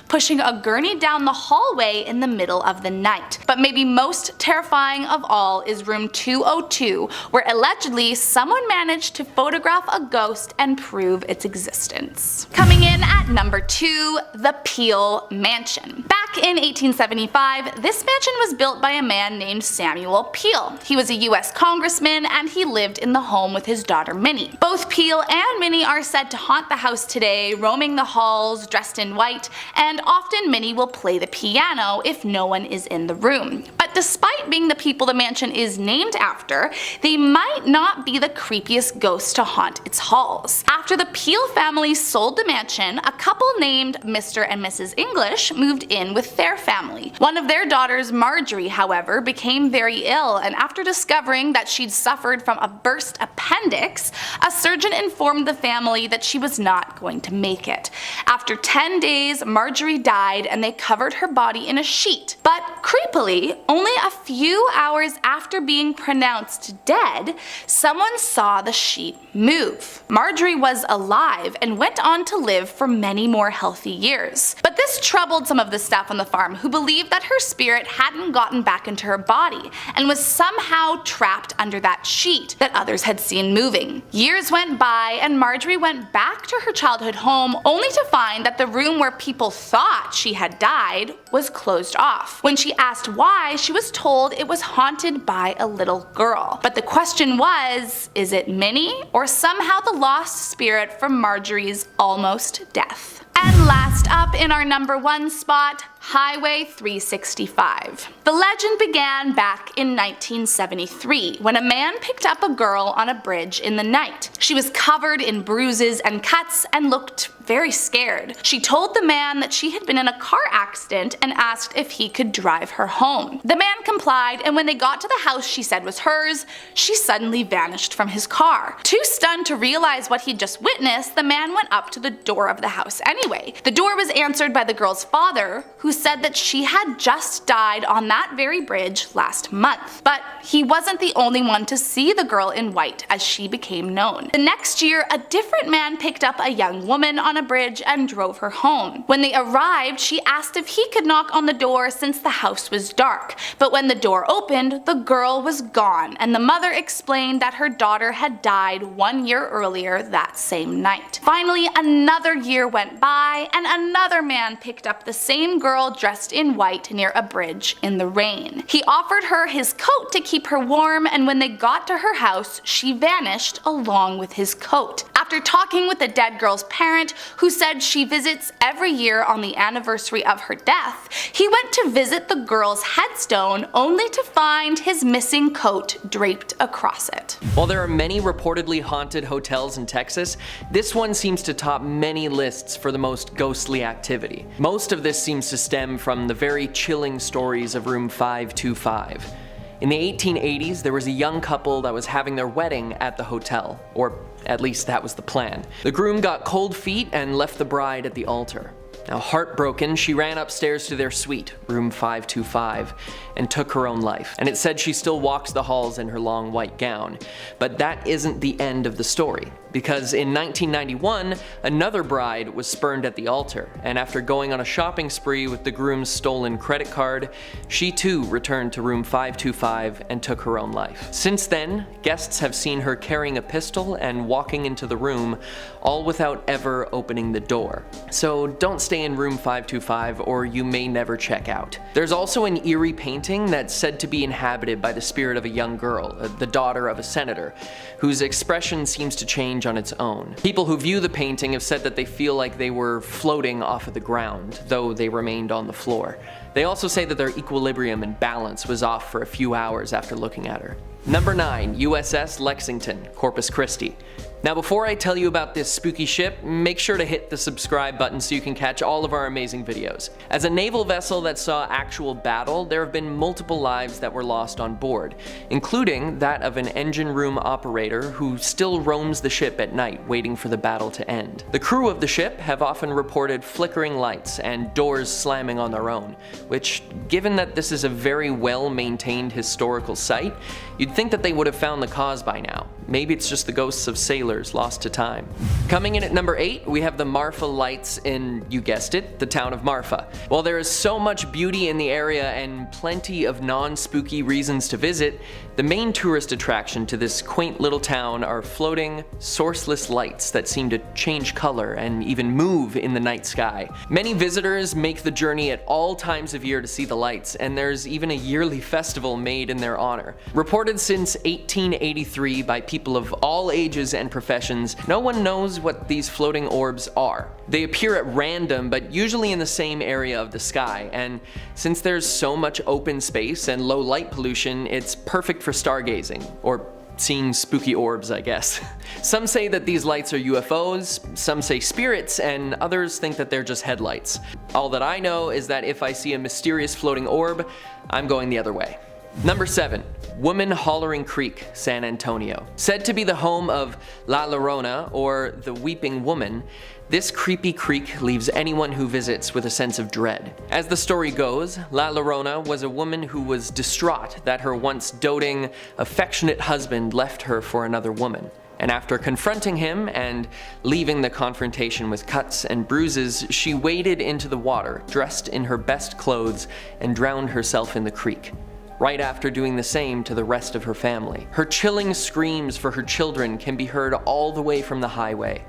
S2: pushing a gurney down the hallway in the middle of the night. But maybe most terrifying of all is room 202, where allegedly someone managed to photograph a ghost and prove its existence. Coming in at number 2, the Peel Mansion. Back in 1875, this mansion was built by a man named Samuel Peel. He was a US congressman and he lived in the home with his daughter Minnie. Both Peel and Minnie are said to haunt the house today, roaming the halls dressed in white, and often Minnie will play the piano if no one is in the room. But despite being the people the mansion is named after, they might not be the creepiest ghosts to haunt its halls. After the Peel family sold the mansion, a couple named Mr. and Mrs. English moved in with their family. One of their daughters, Marjorie, however, became very ill, and after discovering that she'd suffered from a burst appendix, a surgeon informed the family that she was not going to make it. After 10 days, Marjorie died and they covered her body in a sheet. But creepily, only a few hours after being pronounced dead, someone saw the sheet move. Marjorie was alive and went on to live for many more healthy years. But this troubled some of the staff on the farm, who believed that her spirit hadn't gotten back into her body and was somehow trapped under that sheet that others had seen moving. Years went by and Marjorie went back to her childhood home, only to find that the room where people thought she had died was closed off. When she asked why, she was told it was haunted by a little girl. But the question was, is it Minnie or somehow the lost spirit from Marjorie's almost death? And last up in our number 1 spot, Highway 365. The legend began back in 1973 when a man picked up a girl on a bridge in the night. She was covered in bruises and cuts and looked very scared. She told the man that she had been in a car accident and asked if he could drive her home. The man complied, and when they got to the house she said was hers, she suddenly vanished from his car. Too stunned to realize what he'd just witnessed, the man went up to the door of the house anyway. The door was answered by the girl's father, who said that she had just died on that very bridge last month. But he wasn't the only one to see the girl in white, as she became known. The next year, a different man picked up a young woman on a bridge and drove her home. When they arrived, she asked if he could knock on the door since the house was dark. But when the door opened, the girl was gone, and the mother explained that her daughter had died 1 year earlier that same night. Finally, another year went by, and another man picked up the same girl dressed in white near a bridge in the rain. He offered her his coat to keep her warm, and when they got to her house, she vanished along with his coat. After talking with the dead girl's parent, who said she visits every year on the anniversary of her death, he went to visit the girl's headstone only to find his missing coat draped across it.
S4: While there are many reportedly haunted hotels in Texas, this one seems to top many lists for the most ghostly activity. Most of this seems to stem from the very chilling stories of room 525. In the 1880s, there was a young couple that was having their wedding at the hotel, or at least that was the plan. The groom got cold feet and left the bride at the altar. Now, heartbroken, she ran upstairs to their suite, room 525, and took her own life. And it said she still walks the halls in her long white gown. But that isn't the end of the story, because in 1991, another bride was spurned at the altar, and after going on a shopping spree with the groom's stolen credit card, she too returned to room 525 and took her own life. Since then, guests have seen her carrying a pistol and walking into the room, all without ever opening the door. So don't stay in room 525 or you may never check out. There's also an eerie painting that's said to be inhabited by the spirit of a young girl, the daughter of a senator, whose expression seems to change on its own. People who view the painting have said that they feel like they were floating off of the ground, though they remained on the floor. They also say that their equilibrium and balance was off for a few hours after looking at her. Number 9. USS Lexington, Corpus Christi. Now before I tell you about this spooky ship, make sure to hit the subscribe button so you can catch all of our amazing videos. As a naval vessel that saw actual battle, there have been multiple lives that were lost on board, including that of an engine room operator who still roams the ship at night waiting for the battle to end. The crew of the ship have often reported flickering lights and doors slamming on their own, which, given that this is a very well-maintained historical site, you'd think that they would have found the cause by now. Maybe it's just the ghosts of sailors lost to time. Coming in at number 8, we have the Marfa Lights in, you guessed it, the town of Marfa. While there is so much beauty in the area and plenty of non-spooky reasons to visit, the main tourist attraction to this quaint little town are floating, sourceless lights that seem to change color and even move in the night sky. Many visitors make the journey at all times of year to see the lights, and there's even a yearly festival made in their honor. Reported since 1883 by people of all ages and professions, no one knows what these floating orbs are. They appear at random, but usually in the same area of the sky, and since there's so much open space and low light pollution, it's perfect for stargazing, or seeing spooky orbs, I guess. Some say that these lights are UFOs, some say spirits, and others think that they're just headlights. All that I know is that if I see a mysterious floating orb, I'm going the other way. Number 7. Woman Hollering Creek, San Antonio. Said to be the home of La Llorona, or the Weeping Woman, this creepy creek leaves anyone who visits with a sense of dread. As the story goes, La Llorona was a woman who was distraught that her once doting, affectionate husband left her for another woman. And after confronting him and leaving the confrontation with cuts and bruises, she waded into the water, dressed in her best clothes, and drowned herself in the creek, right after doing the same to the rest of her family. Her chilling screams for her children can be heard all the way from the highway,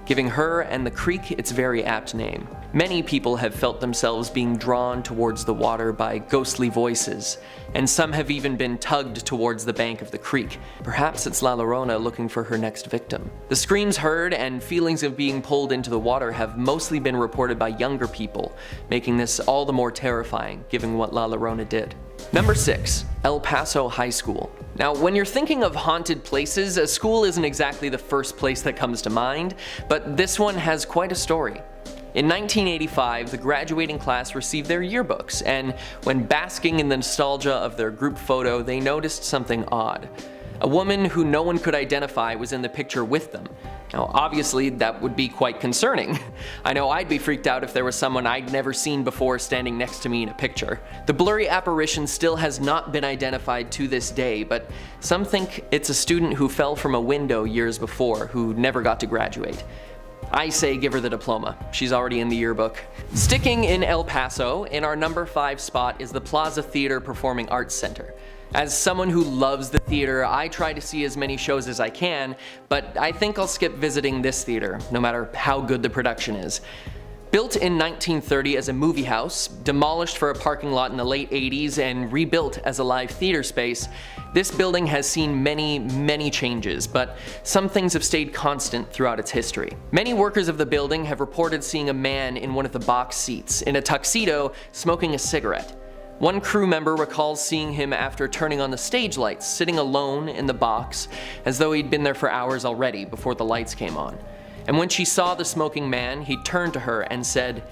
S4: giving her and the creek its very apt name. Many people have felt themselves being drawn towards the water by ghostly voices, and some have even been tugged towards the bank of the creek. Perhaps it's La Llorona looking for her next victim. The screams heard and feelings of being pulled into the water have mostly been reported by younger people, making this all the more terrifying given what La Llorona did. Number 6. El Paso High School. Now, when you're thinking of haunted places, a school isn't exactly the first place that comes to mind, but this one has quite a story. In 1985, the graduating class received their yearbooks, and when basking in the nostalgia of their group photo, they noticed something odd. A woman who no one could identify was in the picture with them. Now, obviously, that would be quite concerning. I know I'd be freaked out if there was someone I'd never seen before standing next to me in a picture. The blurry apparition still has not been identified to this day, but some think it's a student who fell from a window years before who never got to graduate. I say give her the diploma. She's already in the yearbook. Sticking in El Paso, in our number 5 spot is the Plaza Theater Performing Arts Center. As someone who loves the theater, I try to see as many shows as I can, but I think I'll skip visiting this theater, no matter how good the production is. Built in 1930 as a movie house, demolished for a parking lot in the late 80s, and rebuilt as a live theater space, this building has seen many changes, but some things have stayed constant throughout its history. Many workers of the building have reported seeing a man in one of the box seats, in a tuxedo, smoking a cigarette. One crew member recalls seeing him after turning on the stage lights, sitting alone in the box, as though he'd been there for hours already before the lights came on. And when she saw the smoking man, he turned to her and said,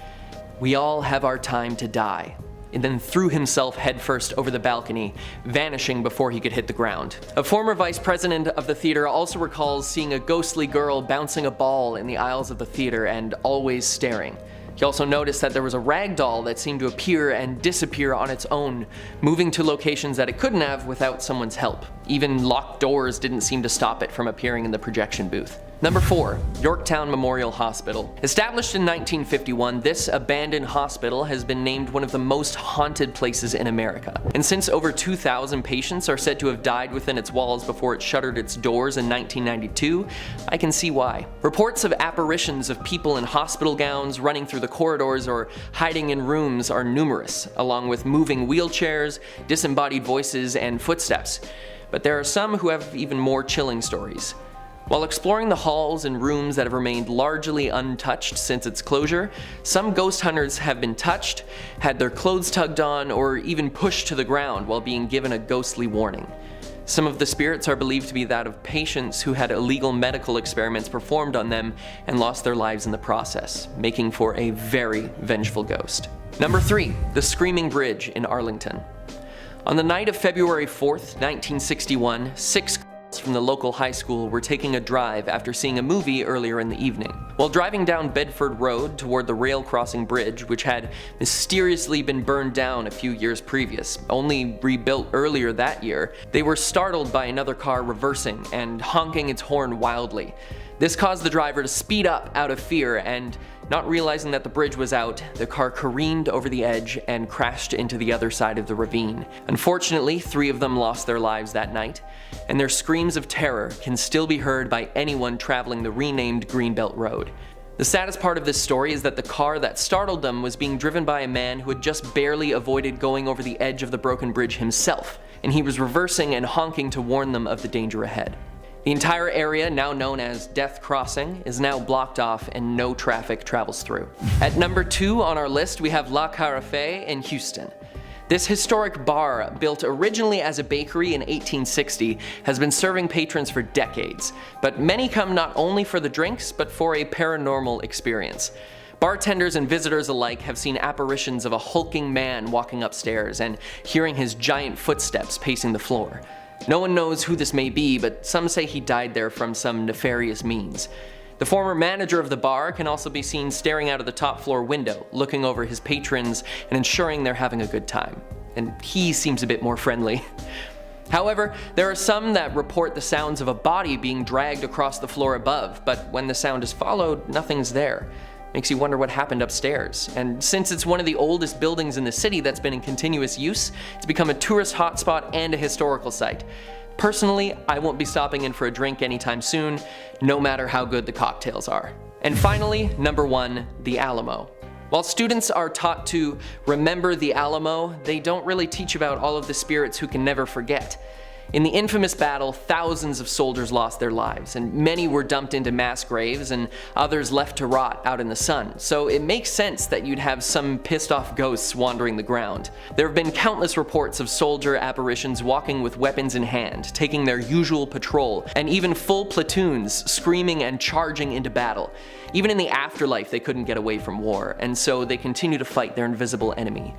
S4: "We all have our time to die," and then threw himself headfirst over the balcony, vanishing before he could hit the ground. A former vice president of the theater also recalls seeing a ghostly girl bouncing a ball in the aisles of the theater and always staring. He also noticed that there was a rag doll that seemed to appear and disappear on its own, moving to locations that it couldn't have without someone's help. Even locked doors didn't seem to stop it from appearing in the projection booth. Number 4. Yorktown Memorial Hospital. Established in 1951, this abandoned hospital has been named one of the most haunted places in America. And since over 2,000 patients are said to have died within its walls before it shuttered its doors in 1992, I can see why. Reports of apparitions of people in hospital gowns running through the corridors or hiding in rooms are numerous, along with moving wheelchairs, disembodied voices, and footsteps. But there are some who have even more chilling stories. While exploring the halls and rooms that have remained largely untouched since its closure, some ghost hunters have been touched, had their clothes tugged on, or even pushed to the ground while being given a ghostly warning. Some of the spirits are believed to be that of patients who had illegal medical experiments performed on them and lost their lives in the process, making for a very vengeful ghost. Number 3. The Screaming Bridge in Arlington. On the night of February 4th, 1961, 6 girls from the local high school were taking a drive after seeing a movie earlier in the evening. While driving down Bedford Road toward the rail crossing bridge, which had mysteriously been burned down a few years previous, only rebuilt earlier that year, they were startled by another car reversing and honking its horn wildly. This caused the driver to speed up out of fear, and not realizing that the bridge was out, the car careened over the edge and crashed into the other side of the ravine. Unfortunately, 3 of them lost their lives that night, and their screams of terror can still be heard by anyone traveling the renamed Greenbelt Road. The saddest part of this story is that the car that startled them was being driven by a man who had just barely avoided going over the edge of the broken bridge himself, and he was reversing and honking to warn them of the danger ahead. The entire area, now known as Death Crossing, is now blocked off and no traffic travels through. At number 2 on our list, we have La Carafe in Houston. This historic bar, built originally as a bakery in 1860, has been serving patrons for decades, but many come not only for the drinks, but for a paranormal experience. Bartenders and visitors alike have seen apparitions of a hulking man walking upstairs and hearing his giant footsteps pacing the floor. No one knows who this may be, but some say he died there from some nefarious means. The former manager of the bar can also be seen staring out of the top floor window, looking over his patrons and ensuring they're having a good time. And he seems a bit more friendly. However, there are some that report the sounds of a body being dragged across the floor above, but when the sound is followed, nothing's there. Makes you wonder what happened upstairs. And since it's one of the oldest buildings in the city that's been in continuous use, it's become a tourist hotspot and a historical site. Personally, I won't be stopping in for a drink anytime soon, no matter how good the cocktails are. And finally, number 1, the Alamo. While students are taught to remember the Alamo, they don't really teach about all of the spirits who can never forget. In the infamous battle, thousands of soldiers lost their lives, and many were dumped into mass graves and others left to rot out in the sun, so it makes sense that you'd have some pissed off ghosts wandering the ground. There have been countless reports of soldier apparitions walking with weapons in hand, taking their usual patrol, and even full platoons screaming and charging into battle. Even in the afterlife they couldn't get away from war, and so they continue to fight their invisible enemy.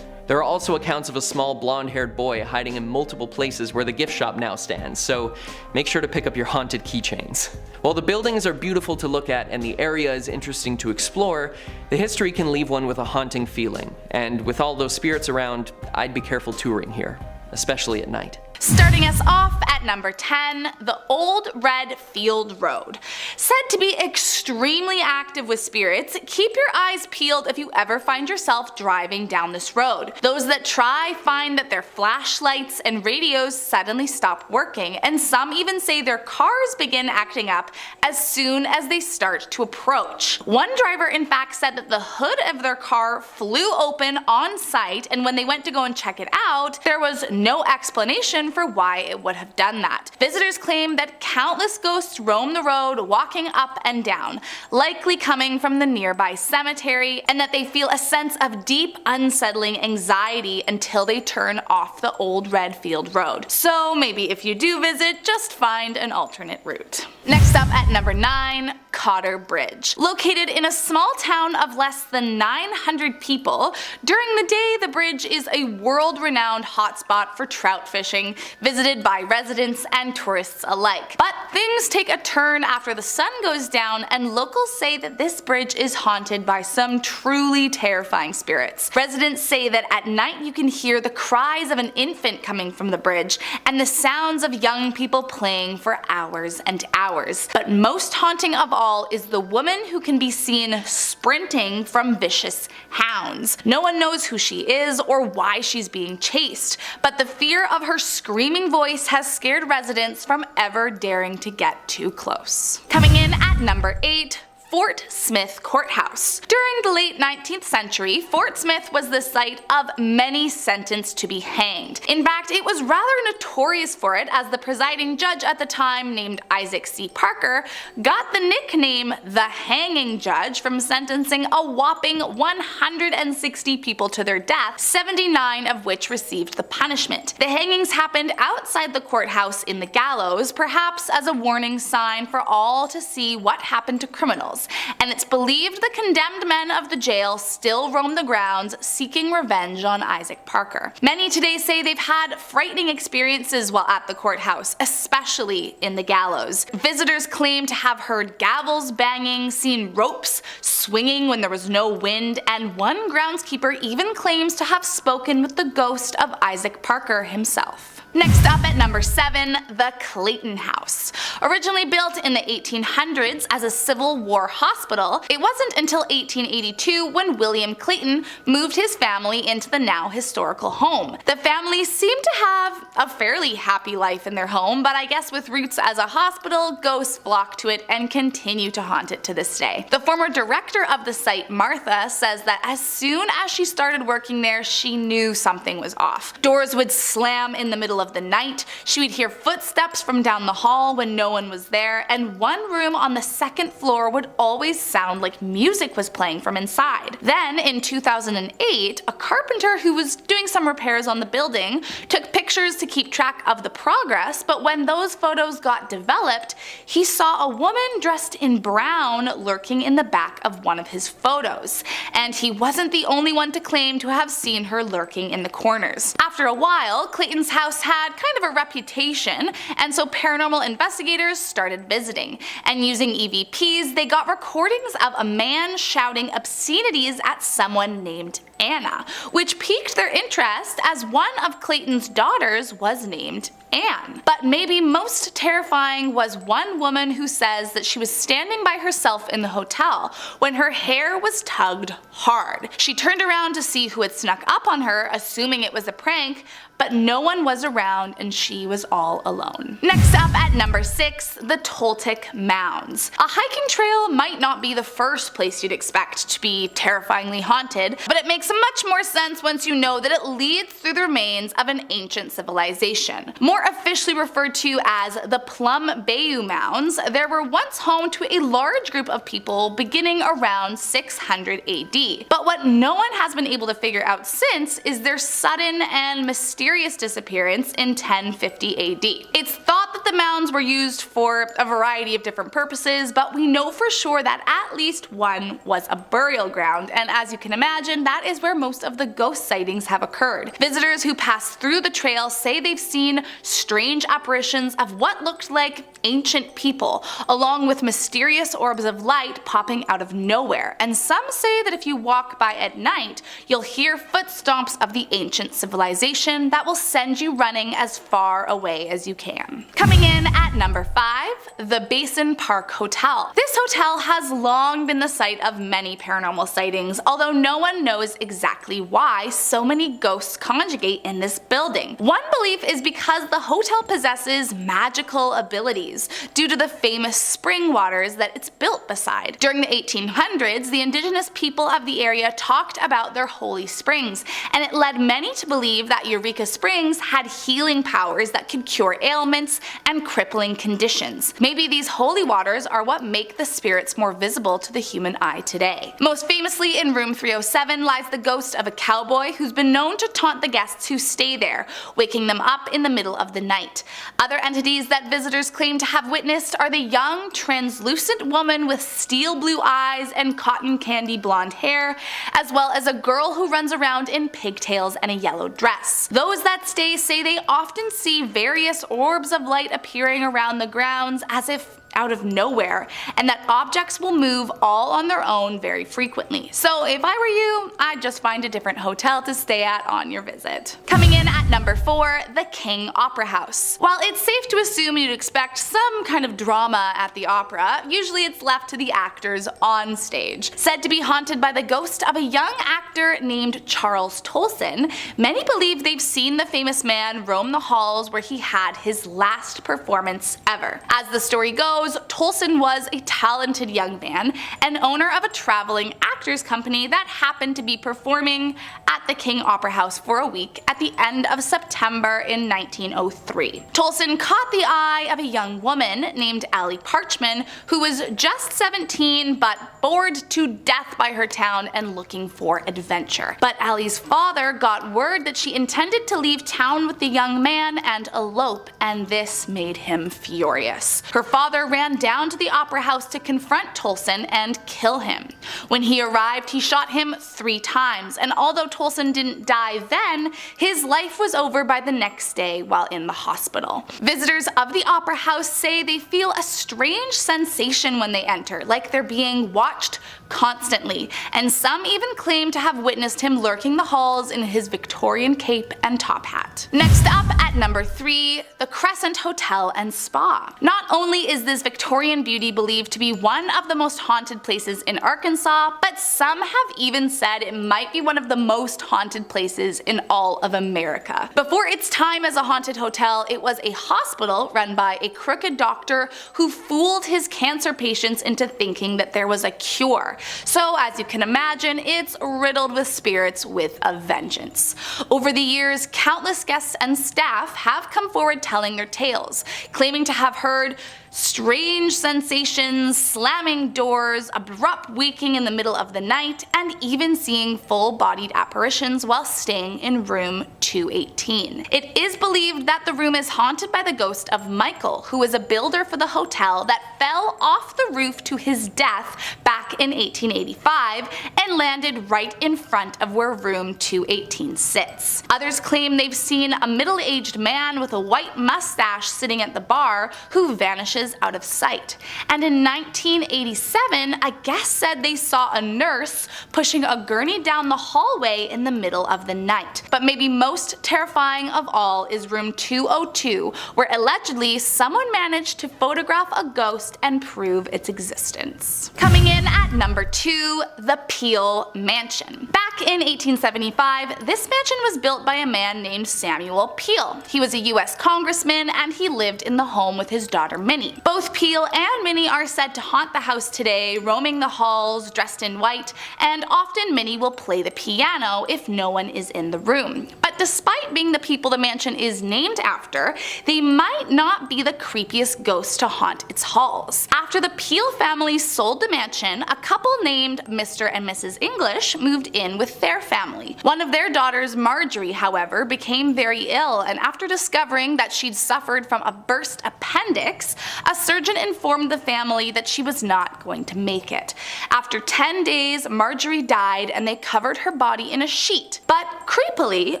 S4: There are also accounts of a small blonde-haired boy hiding in multiple places where the gift shop now stands, so make sure to pick up your haunted keychains. While the buildings are beautiful to look at and the area is interesting to explore, the history can leave one with a haunting feeling, and with all those spirits around, I'd be careful touring here, especially at night.
S2: Starting us off at number 10, the Old Red Field Road. Said to be extremely active with spirits, keep your eyes peeled if you ever find yourself driving down this road. Those that try find that their flashlights and radios suddenly stop working, and some even say their cars begin acting up as soon as they start to approach. One driver in fact said that the hood of their car flew open on site, and when they went to go and check it out, there was no explanation for why it would have done that. Visitors claim that countless ghosts roam the road, walking up and down, likely coming from the nearby cemetery, and that they feel a sense of deep, unsettling anxiety until they turn off the Old Red Field Road. So maybe if you do visit, just find an alternate route. Next up at number 9, Cotter Bridge. Located in a small town of less than 900 people, during the day the bridge is a world-renowned hotspot for trout fishing, visited by residents and tourists alike. But things take a turn after the sun goes down, and locals say that this bridge is haunted by some truly terrifying spirits. Residents say that at night you can hear the cries of an infant coming from the bridge, and the sounds of young people playing for hours and hours. But most haunting of all is the woman who can be seen sprinting from vicious hounds. No one knows who she is or why she's being chased, but the fear of her screaming voice has scared residents from ever daring to get too close. Coming in at number 8, Fort Smith Courthouse. During the late 19th century, Fort Smith was the site of many sentenced to be hanged. In fact, it was rather notorious for it, as the presiding judge at the time, named Isaac C. Parker, got the nickname the Hanging Judge from sentencing a whopping 160 people to their death, 79 of which received the punishment. The hangings happened outside the courthouse in the gallows, perhaps as a warning sign for all to see what happened to criminals, and it's believed the condemned men of the jail still roam the grounds seeking revenge on Isaac Parker. Many today say they've had frightening experiences while at the courthouse, especially in the gallows. Visitors claim to have heard gavels banging, seen ropes swinging when there was no wind, and one groundskeeper even claims to have spoken with the ghost of Isaac Parker himself. Next up at number 7, the Clayton House. Originally built in the 1800s as a Civil War hospital, it wasn't until 1882 when William Clayton moved his family into the now historical home. The family seemed to have a fairly happy life in their home, but I guess with roots as a hospital, ghosts flock to it and continue to haunt it to this day. The former director of the site, Martha, says that as soon as she started working there, she knew something was off. Doors would slam in the middle of the night, she would hear footsteps from down the hall when no one was there, and one room on the second floor would always sound like music was playing from inside. Then, in 2008, a carpenter who was doing some repairs on the building took pictures to keep track of the progress, but when those photos got developed, he saw a woman dressed in brown lurking in the back of one of his photos, and he wasn't the only one to claim to have seen her lurking in the corners. After a while, Clayton's house had kind of a reputation, and so paranormal investigators started visiting, and using EVPs, they got recordings of a man shouting obscenities at someone named Anna, which piqued their interest as one of Clayton's daughters was named Anne. But maybe most terrifying was one woman who says that she was standing by herself in the hotel when her hair was tugged hard. She turned around to see who had snuck up on her, assuming it was a prank, but no one was around and she was all alone. Next up at number 6, the Totem Mounds. A hiking trail might not be the first place you'd expect to be terrifyingly haunted, but it makes much more sense once you know that it leads through the remains of an ancient civilization. More officially referred to as the Plum Bayou Mounds, they were once home to a large group of people beginning around 600 AD. But what no one has been able to figure out since is their sudden and mysterious disappearance in 1050 AD. It's thought that the mounds were used for a variety of different purposes, but we know for sure that at least one was a burial ground, and as you can imagine, that is where most of the ghost sightings have occurred. Visitors who pass through the trail say they've seen strange apparitions of what looked like ancient people, along with mysterious orbs of light popping out of nowhere, and some say that if you walk by at night, you'll hear footsteps of the ancient civilization that will send you running as far away as you can. Coming in at number 5, the Basin Park Hotel. This hotel has long been the site of many paranormal sightings, although no one knows exactly why so many ghosts conjugate in this building. One belief is because the hotel possesses magical abilities due to the famous spring waters that it's built beside. During the 1800s, the indigenous people of the area talked about their holy springs, and it led many to believe that Eureka Springs had healing powers that could cure ailments and crippling conditions. Maybe these holy waters are what make the spirits more visible to the human eye today. Most famously, in room 307 lies the ghost of a cowboy who's been known to taunt the guests who stay there, waking them up in the middle of the night. Other entities that visitors claim to have witnessed are the young, translucent woman with steel blue eyes and cotton candy blonde hair, as well as a girl who runs around in pigtails and a yellow dress. Those that stay say they often see various orbs of light appearing around the grounds as if out of nowhere, and that objects will move all on their own very frequently. So if I were you, I'd just find a different hotel to stay at on your visit. Coming in at number 4, the King Opera House. While it's safe to assume you'd expect some kind of drama at the opera, usually it's left to the actors on stage. Said to be haunted by the ghost of a young actor named Charles Tolson, many believe they've seen the famous man roam the halls where he had his last performance ever. As the story goes, shows Tolson was a talented young man and owner of a traveling actors company that happened to be performing at the King Opera House for a week at the end of September in 1903. Tolson caught the eye of a young woman named Allie Parchman, who was just 17 but bored to death by her town and looking for adventure. But Allie's father got word that she intended to leave town with the young man and elope, and this made him furious. Her father ran down to the opera house to confront Tolson and kill him. When he arrived, he shot him 3 times, and although Tolson didn't die then, his life was over by the next day while in the hospital. Visitors of the opera house say they feel a strange sensation when they enter, like they're being watched constantly, and some even claim to have witnessed him lurking the halls in his Victorian cape and top hat. Next up at number 3, the Crescent Hotel and Spa. Not only is this Victorian beauty believed to be one of the most haunted places in Arkansas, but some have even said it might be one of the most haunted places in all of America. Before its time as a haunted hotel, it was a hospital run by a crooked doctor who fooled his cancer patients into thinking that there was a cure. So as you can imagine, it's riddled with spirits with a vengeance. Over the years, countless guests and staff have come forward telling their tales, claiming to have heard strange sensations, slamming doors, abrupt waking in the middle of the night, and even seeing full-bodied apparitions while staying in room 218. It is believed that the room is haunted by the ghost of Michael, who was a builder for the hotel that fell off the roof to his death back in 1885 and landed right in front of where room 218 sits. Others claim they've seen a middle-aged man with a white mustache sitting at the bar who vanishes out of sight. And in 1987, a guest said they saw a nurse pushing a gurney down the hallway in the middle of the night. But maybe most terrifying of all is room 202, where allegedly someone managed to photograph a ghost and prove its existence. Coming in at number 2, the Peel Mansion. Back in 1875, this mansion was built by a man named Samuel Peel. He was a US congressman and he lived in the home with his daughter Minnie. Both Peel and Minnie are said to haunt the house today, roaming the halls dressed in white, and often Minnie will play the piano if no one is in the room. But despite being the people the mansion is named after, they might not be the creepiest ghosts to haunt its halls. After the Peel family sold the mansion, a couple named Mr. and Mrs. English moved in with their family. One of their daughters, Marjorie, however, became very ill, and after discovering that she'd suffered from a burst appendix, a surgeon informed the family that she was not going to make it. After 10 days, Marjorie died and they covered her body in a sheet. But creepily,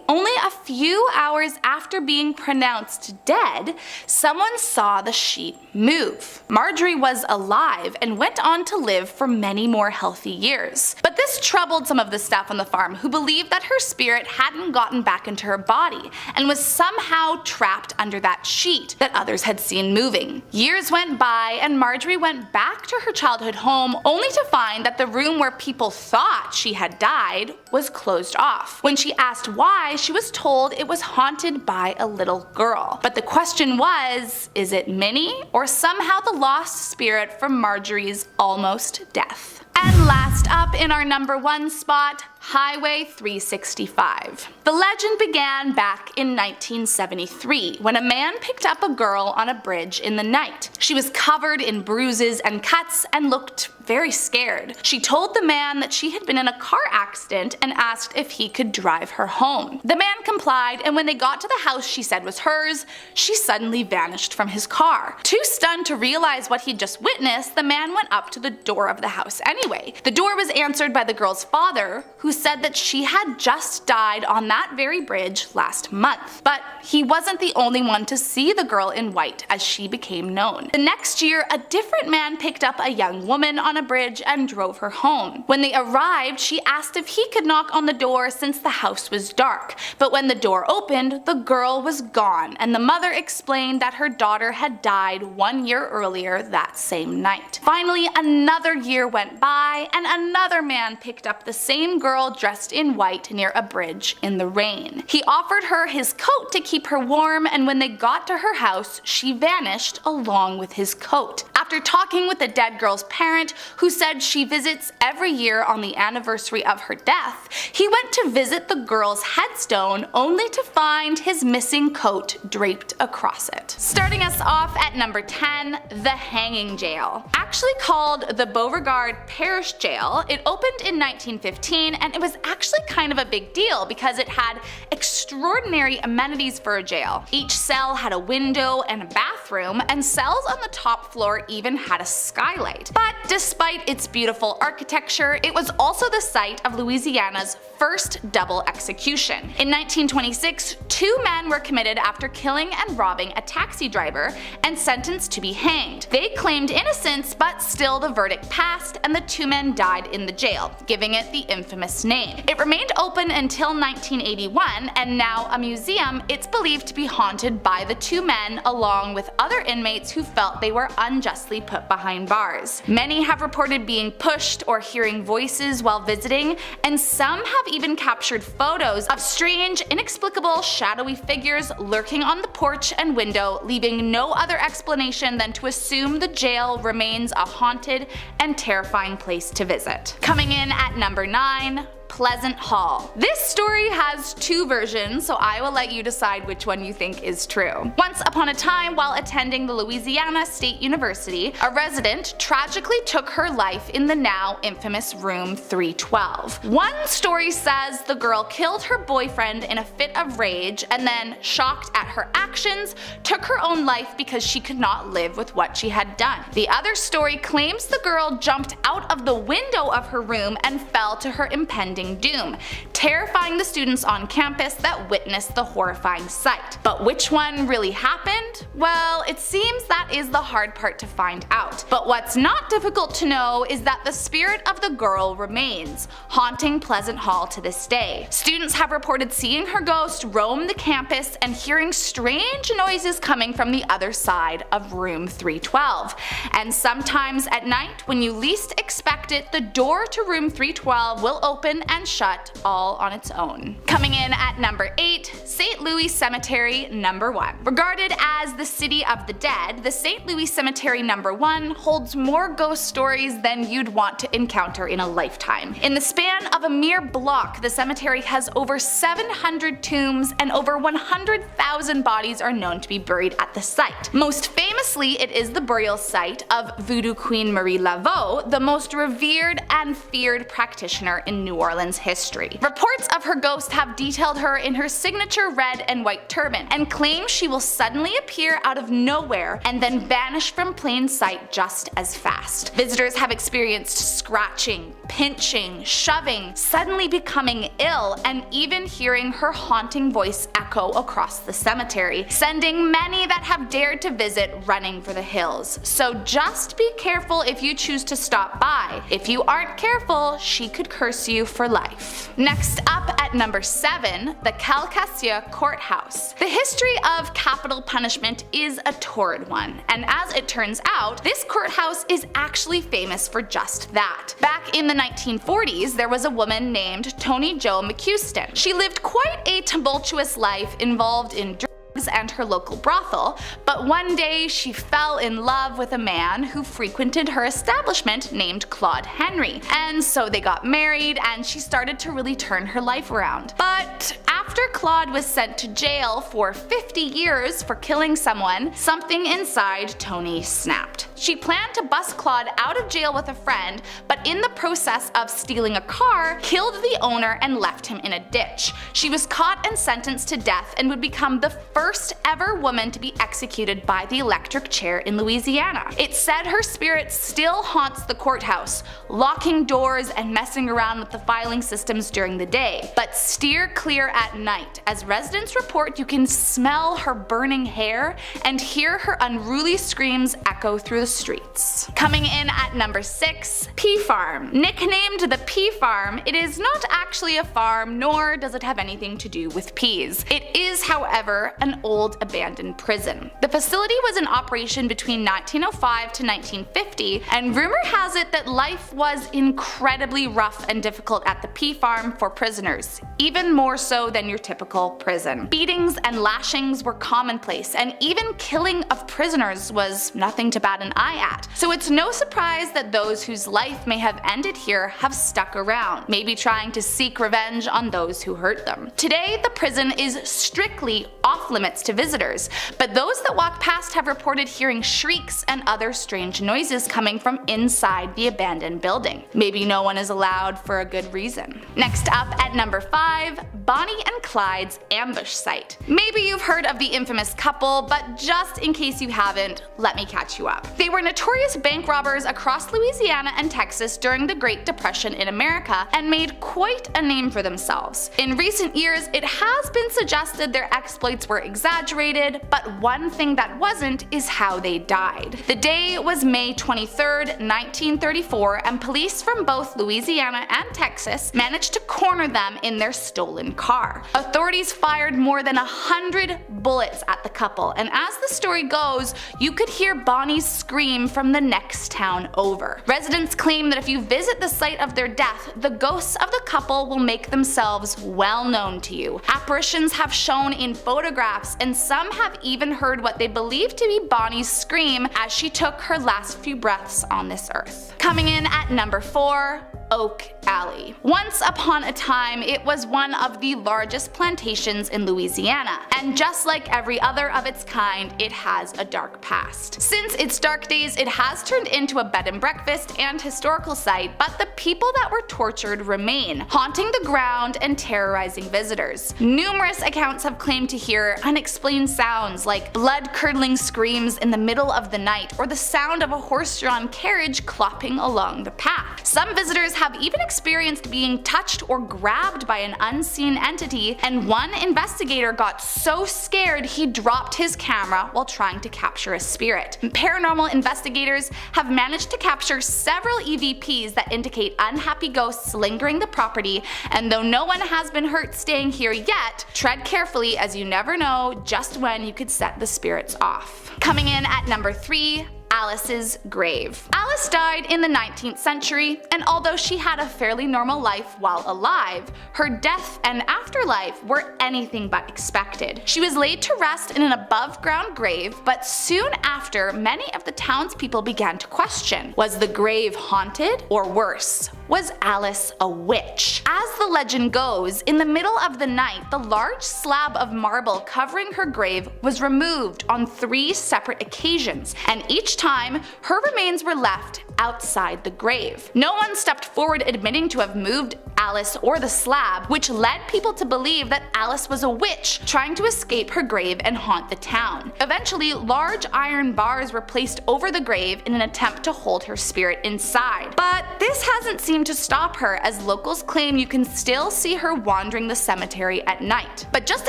S2: only a few hours after being pronounced dead, someone saw the sheet move. Marjorie was alive and went on to live for many more healthy years. But this troubled some of the staff on the farm, who believed that her spirit hadn't gotten back into her body and was somehow trapped under that sheet that others had seen moving. Years went by and Marjorie went back to her childhood home, only to find that the room where people thought she had died was closed off. When she asked why, she was told it was haunted by a little girl. But the question was, is it Minnie or somehow the lost spirit from Marjorie's almost death? And last up in our number 1 spot, Highway 365. The legend began back in 1973 when a man picked up a girl on a bridge in the night. She was covered in bruises and cuts and looked very scared. She told the man that she had been in a car accident and asked if he could drive her home. The man complied, and when they got to the house she said was hers, she suddenly vanished from his car. Too stunned to realize what he'd just witnessed, the man went up to the door of the house anyway. The door was answered by the girl's father, who said that she had just died on that very bridge last month. But he wasn't the only one to see the girl in white, as she became known. The next year, a different man picked up a young woman on a bridge and drove her home. When they arrived, she asked if he could knock on the door since the house was dark. But when the door opened, the girl was gone, and the mother explained that her daughter had died 1 year earlier that same night. Finally, another year went by, and another man picked up the same girl dressed in white near a bridge in the rain. He offered her his coat to keep her warm, and when they got to her house, she vanished along with his coat. After talking with the dead girl's parent, who said she visits every year on the anniversary of her death, he went to visit the girl's headstone only to find his missing coat draped across it. Starting us off at number 10, the hanging jail. Actually called the Beauregard Parish Jail, it opened in 1915 and it was actually kind of a big deal because it had extraordinary amenities for a jail. Each cell had a window and a bathroom, and cells on the top floor even had a skylight. But despite its beautiful architecture, it was also the site of Louisiana's first double execution. In 1926, 2 men were committed after killing and robbing a taxi driver and sentenced to be hanged. They claimed innocence, but still the verdict passed and the 2 men died in the jail, giving it the infamous name. It remained open until 1981, and now a museum. It's believed to be haunted by the 2 men along with other inmates who felt they were unjustly put behind bars. Many have reported being pushed or hearing voices while visiting, and some have even captured photos of strange, inexplicable, shadowy figures lurking on the porch and window, leaving no other explanation than to assume the jail remains a haunted and terrifying place to visit. Coming in at number 9, Pleasant Hall. This story has 2 versions, so I will let you decide which one you think is true. Once upon a time, while attending the Louisiana State University, a resident tragically took her life in the now infamous room 312. One story says the girl killed her boyfriend in a fit of rage and then, shocked at her actions, took her own life because she could not live with what she had done. The other story claims the girl jumped out of the window of her room and fell to her impending doom, terrifying the students on campus that witnessed the horrifying sight. But which one really happened? Well, it seems that is the hard part to find out. But what's not difficult to know is that the spirit of the girl remains, haunting Pleasant Hall to this day. Students have reported seeing her ghost roam the campus and hearing strange noises coming from the other side of room 312. And sometimes at night, when you least expect it, the door to room 312 will open and shut all on its own. Coming in at number 8, St. Louis Cemetery number 1. Regarded as the city of the dead, the St. Louis Cemetery number 1 holds more ghost stories than you'd want to encounter in a lifetime. In the span of a mere block, the cemetery has over 700 tombs and over 100,000 bodies are known to be buried at the site. Most famously, it is the burial site of Voodoo Queen Marie Laveau, the most revered and feared practitioner in New Orleans history. Reports of her ghost have detailed her in her signature red and white turban, and claim she will suddenly appear out of nowhere and then vanish from plain sight just as fast. Visitors have experienced scratching, pinching, shoving, suddenly becoming ill, and even hearing her haunting voice echo across the cemetery, sending many that have dared to visit running for the hills. So just be careful if you choose to stop by. If you aren't careful, she could curse you for life. Next up at number 7, the Calcasieu Courthouse. The history of capital punishment is a torrid one, and as it turns out, this courthouse is actually famous for just that. Back in the 1940s, there was a woman named Toni Jo McCuiston. She lived quite a tumultuous life involved in drugs and her local brothel, but one day she fell in love with a man who frequented her establishment named Claude Henry, and so they got married and she started to really turn her life around. But after Claude was sent to jail for 50 years for killing someone, something inside Toni snapped. She planned to bust Claude out of jail with a friend, but in the process of stealing a car, killed the owner and left him in a ditch. She was caught and sentenced to death and would become the first ever woman to be executed by the electric chair in Louisiana. It's said her spirit still haunts the courthouse, locking doors and messing around with the filing systems during the day. But steer clear at night, as residents report you can smell her burning hair and hear her unruly screams echo through the streets. Coming in at number 6, Pea Farm. Nicknamed the Pea Farm, it is not actually a farm, nor does it have anything to do with peas. It is, however, an old abandoned prison. The facility was in operation between 1905 to 1950, and rumor has it that life was incredibly rough and difficult at the Pea Farm for prisoners, even more so than your your typical prison. Beatings and lashings were commonplace, and even killing of prisoners was nothing to bat an eye at. So it's no surprise that those whose life may have ended here have stuck around, maybe trying to seek revenge on those who hurt them. Today, the prison is strictly off limits to visitors, but those that walk past have reported hearing shrieks and other strange noises coming from inside the abandoned building. Maybe no one is allowed for a good reason. Next up at number 5, Bonnie and Clyde's ambush site. Maybe you've heard of the infamous couple, but just in case you haven't, let me catch you up. They were notorious bank robbers across Louisiana and Texas during the Great Depression in America and made quite a name for themselves. In recent years, it has been suggested their exploits were exaggerated, but one thing that wasn't is how they died. The day was May 23rd, 1934, and police from both Louisiana and Texas managed to corner them in their stolen car. Authorities fired more than 100 bullets at the couple, and as the story goes, you could hear Bonnie's scream from the next town over. Residents claim that if you visit the site of their death, the ghosts of the couple will make themselves well known to you. Apparitions have shown in photographs, and some have even heard what they believe to be Bonnie's scream as she took her last few breaths on this earth. Coming in at number 4, Oak Alley. Once upon a time, it was one of the largest plantations in Louisiana, and just like every other of its kind, it has a dark past. Since its dark days, it has turned into a bed and breakfast and historical site, but the people that were tortured remain, haunting the ground and terrorizing visitors. Numerous accounts have claimed to hear unexplained sounds like blood-curdling screams in the middle of the night or the sound of a horse-drawn carriage clopping along the path. Some visitors have even experienced being touched or grabbed by an unseen entity, and one investigator got so scared he dropped his camera while trying to capture a spirit. Paranormal investigators have managed to capture several EVPs that indicate unhappy ghosts lingering the property, and though no one has been hurt staying here yet, tread carefully as you never know just when you could set the spirits off. Coming in at number 3, Alice's grave. Alice died in the 19th century, and although she had a fairly normal life while alive, her death and afterlife were anything but expected. She was laid to rest in an above-ground grave, but soon after, many of the townspeople began to question, was the grave haunted, or worse, was Alice a witch? As the legend goes, in the middle of the night, the large slab of marble covering her grave was removed on 3 separate occasions, and each time, her remains were left outside the grave. No one stepped forward admitting to have moved Alice or the slab, which led people to believe that Alice was a witch trying to escape her grave and haunt the town. Eventually, large iron bars were placed over the grave in an attempt to hold her spirit inside. But this hasn't seemed to stop her, as locals claim you can still see her wandering the cemetery at night. But just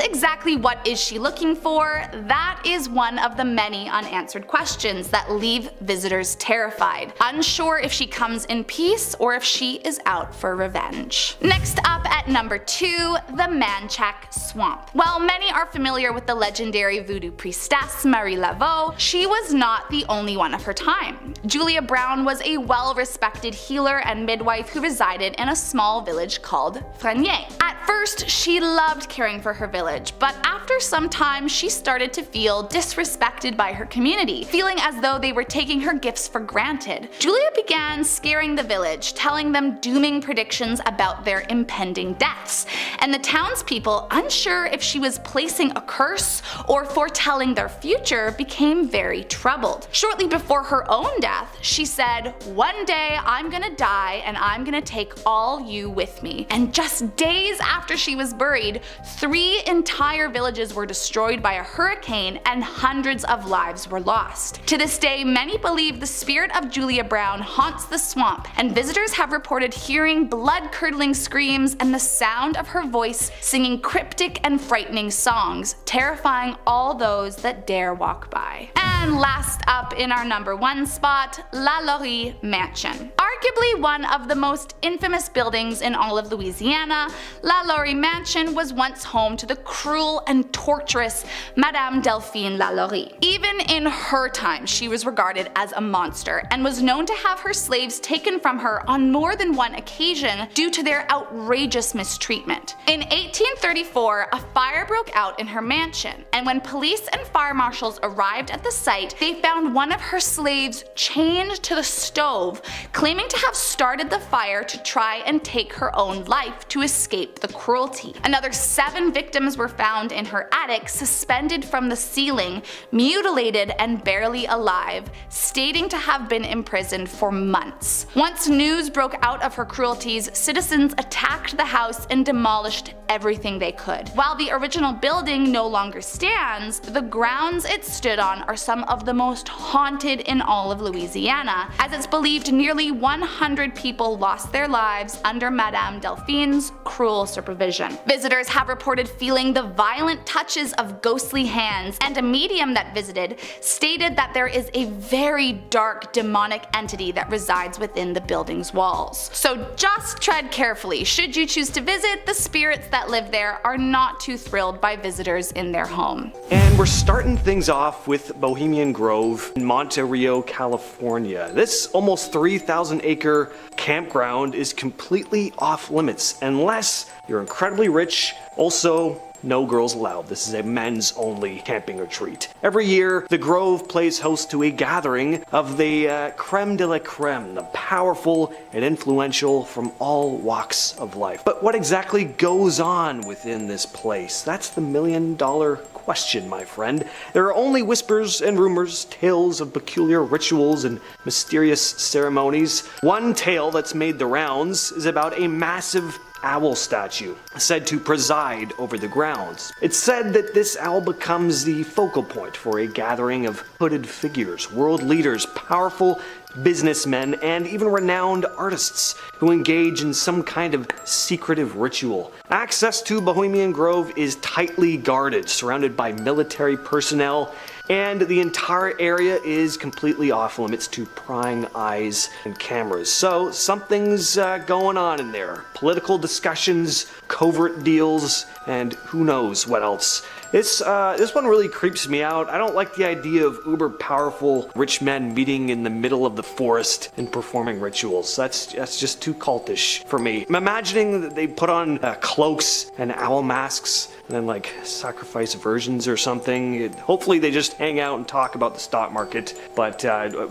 S2: exactly what is she looking for? That is one of the many unanswered questions that leave visitors terrified, unsure if she comes in peace or if she is out for revenge. Next up at number 2, the Manchac Swamp. While many are familiar with the legendary voodoo priestess Marie Laveau, she was not the only one of her time. Julia Brown was a well-respected healer and midwife who resided in a small village called Frenier. At first, she loved caring for her village, but after some time she started to feel disrespected by her community, feeling as though they were taking her gifts for granted. Julia began scaring the village, telling them dooming predictions about their impending deaths, and the townspeople, unsure if she was placing a curse or foretelling their future, became very troubled. Shortly before her own death, she said, "One day I'm gonna die and I'm gonna take all you with me." And just days after she was buried, 3 entire villages were destroyed by a hurricane and hundreds of lives were lost. To this day, many believe the spirit of Julia Brown haunts the swamp, and visitors have reported hearing blood-curdling screams and the sound of her voice singing cryptic and frightening songs, terrifying all those that dare walk by. And last up in our number 1 spot, La Laurie Mansion. Arguably one of the most infamous buildings in all of Louisiana, La Laurie Mansion was once home to the cruel and torturous Madame Delphine La Laurie. Even in her time, she was regarded as a monster and was known to have her slaves taken from her on more than one occasion due to their outrageous mistreatment. In 1834, a fire broke out in her mansion, and when police and fire marshals arrived at the site, they found one of her slaves chained to the stove, claiming to have started the fire to try and take her own life to escape the cruelty. Another 7 victims were found in her attic, suspended from the ceiling, mutilated and barely alive, stating to have been imprisoned for months. Once news broke out of her cruelties, citizens attacked the house and demolished everything they could. While the original building no longer stands, the grounds it stood on are some of the most haunted in all of Louisiana, as it's believed nearly 100 people lost their lives under Madame Delphine's cruel supervision. Visitors have reported feeling the violent touches of ghostly hands, and a medium that visited stated that there is a very dark demonic entity that resides within the building's walls. So just tread carefully. Should you choose to visit, the spirits that live there are not too thrilled by visitors in their home.
S5: And we're starting things off with Bohemian Grove in Monte Rio, California. This almost 3,000 acre campground is completely off limits unless you're incredibly rich. Also, no girls allowed. This is a men's only camping retreat. Every year, the Grove plays host to a gathering of the creme de la creme, the powerful and influential from all walks of life. But what exactly goes on within this place? That's the million-dollar question, my friend. There are only whispers and rumors, tales of peculiar rituals and mysterious ceremonies. One tale that's made the rounds is about a massive owl statue said to preside over the grounds. It's said that this owl becomes the focal point for a gathering of hooded figures, world leaders, powerful businessmen, and even renowned artists who engage in some kind of secretive ritual. Access to Bohemian Grove is tightly guarded, surrounded by military personnel, and the entire area is completely off limits to prying eyes and cameras. So something's going on in there. Political discussions, covert deals, and who knows what else. This one really creeps me out. I don't like the idea of uber powerful rich men meeting in the middle of the forest and performing rituals. That's just too cultish for me. I'm imagining that they put on cloaks and owl masks and then like sacrifice virgins or something. Hopefully they just hang out and talk about the stock market, but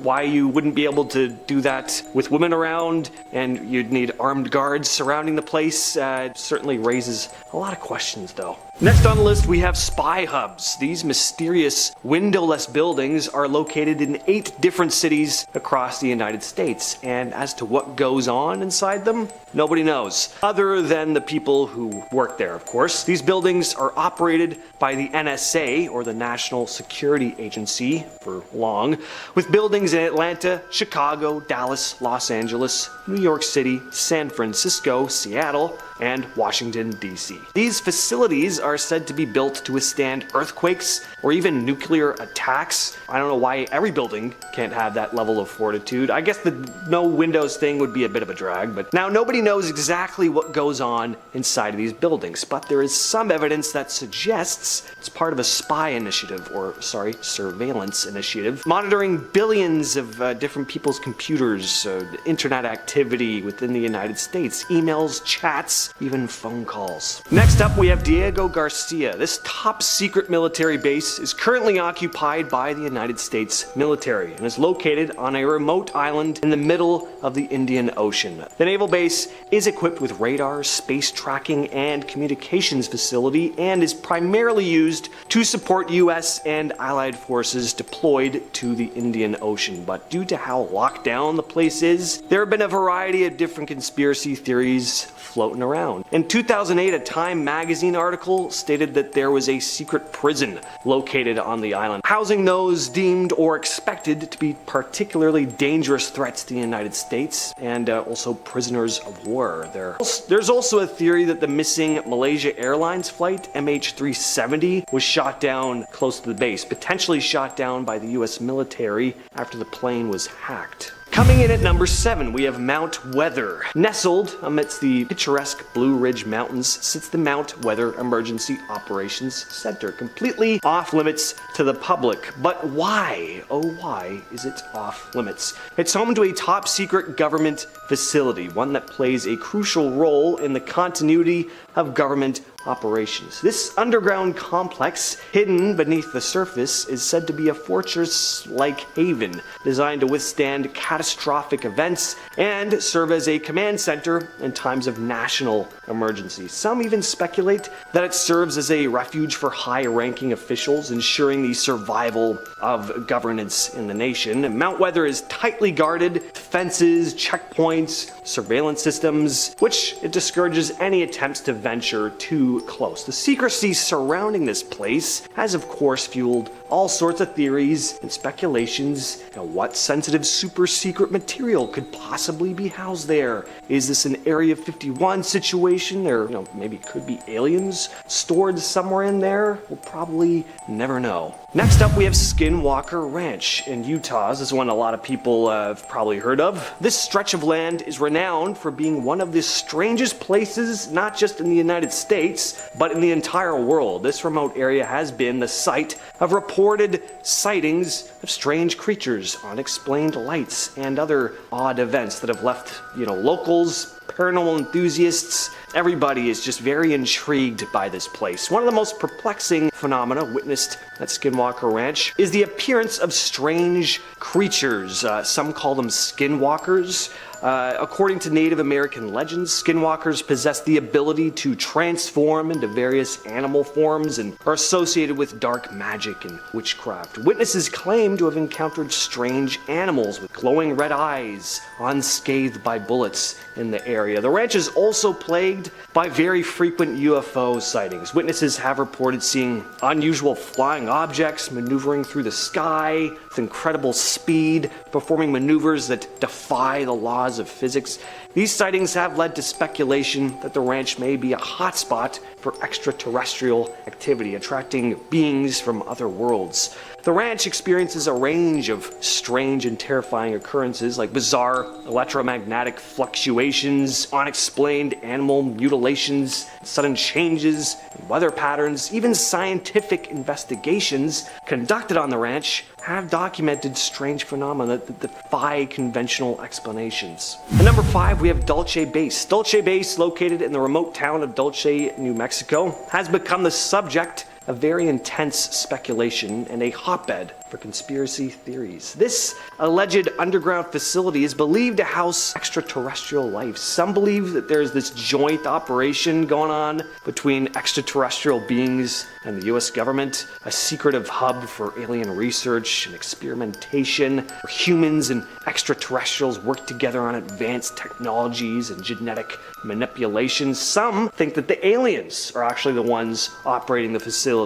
S5: why you wouldn't be able to do that with women around and you'd need armed guards surrounding the place certainly raises a lot of questions though. Next on the list we have spy hubs. These mysterious windowless buildings are located in 8 different cities across the United States, and as to what goes on inside them, nobody knows, other than the people who work there, of course. These buildings are operated by the NSA, or the National Security Agency for long, with buildings in Atlanta, Chicago, Dallas, Los Angeles, New York City, San Francisco, Seattle, and Washington, D.C. These facilities are said to be built to withstand earthquakes or even nuclear attacks. I don't know why every building can't have that level of fortitude. I guess the no windows thing would be a bit of a drag, but now nobody knows exactly what goes on inside of these buildings, but there is some evidence that suggests it's part of a spy initiative, or surveillance initiative, monitoring billions of different people's computers, internet activity within the United States, emails, chats, even phone calls. Next up we have Diego Garcia. This top secret military base is currently occupied by the United States military and is located on a remote island in the middle of the Indian Ocean. The naval base is equipped with radar, space tracking, and communications facility and is primarily used to support US and Allied forces deployed to the Indian Ocean. But due to how locked down the place is, there have been a variety of different conspiracy theories floating around. In 2008, a Time magazine article stated that there was a secret prison located on the island, housing those deemed or expected to be particularly dangerous threats to the United States, and also prisoners of war. There's also a theory that the missing Malaysia Airlines flight MH370 was shot down close to the base, potentially shot down by the US military after the plane was hacked. Coming in at number 7, we have Mount Weather. Nestled amidst the picturesque Blue Ridge Mountains sits the Mount Weather Emergency Operations Center, completely off limits to the public. But why? Oh, why is it off limits? It's home to a top secret government facility, one that plays a crucial role in the continuity of government operations. This underground complex, hidden beneath the surface, is said to be a fortress-like haven designed to withstand catastrophic events and serve as a command center in times of national emergency. Some even speculate that it serves as a refuge for high-ranking officials, ensuring the survival of governance in the nation. Mount Weather is tightly guarded, fences, checkpoints, surveillance systems, which it discourages any attempts to venture too close. The secrecy surrounding this place has of course fueled all sorts of theories and speculations. What sensitive super secret material could possibly be housed there? Is this an Area 51 situation, or maybe it could be aliens stored somewhere in there? We'll probably never know. Next up, we have Skinwalker Ranch in Utah. This is one a lot of people have probably heard of. This stretch of land is renowned for being one of the strangest places, not just in the United States, but in the entire world. This remote area has been the site of reported sightings of strange creatures, unexplained lights, and other odd events that have left, locals, paranormal enthusiasts, everybody is just very intrigued by this place. One of the most perplexing phenomena witnessed at Skinwalker Ranch is the appearance of strange creatures. Some call them skinwalkers. According to Native American legends, skinwalkers possess the ability to transform into various animal forms and are associated with dark magic and witchcraft. Witnesses claim to have encountered strange animals with glowing red eyes, unscathed by bullets in the area. The ranch is also plagued by very frequent UFO sightings. Witnesses have reported seeing unusual flying objects maneuvering through the sky with incredible speed, performing maneuvers that defy the laws of physics. These sightings have led to speculation that the ranch may be a hotspot for extraterrestrial activity, attracting beings from other worlds. The ranch experiences a range of strange and terrifying occurrences like bizarre electromagnetic fluctuations, unexplained animal mutilations, sudden changes in weather patterns. Even scientific investigations conducted on the ranch have documented strange phenomena that defy conventional explanations. At number 5, we have Dulce Base. Dulce Base, located in the remote town of Dulce, New Mexico, has become the subject of very intense speculation and a hotbed for conspiracy theories. This alleged underground facility is believed to house extraterrestrial life. Some believe that there's this joint operation going on between extraterrestrial beings and the US government, a secretive hub for alien research and experimentation, where humans and extraterrestrials work together on advanced technologies and genetic manipulation. Some think that the aliens are actually the ones operating the facility.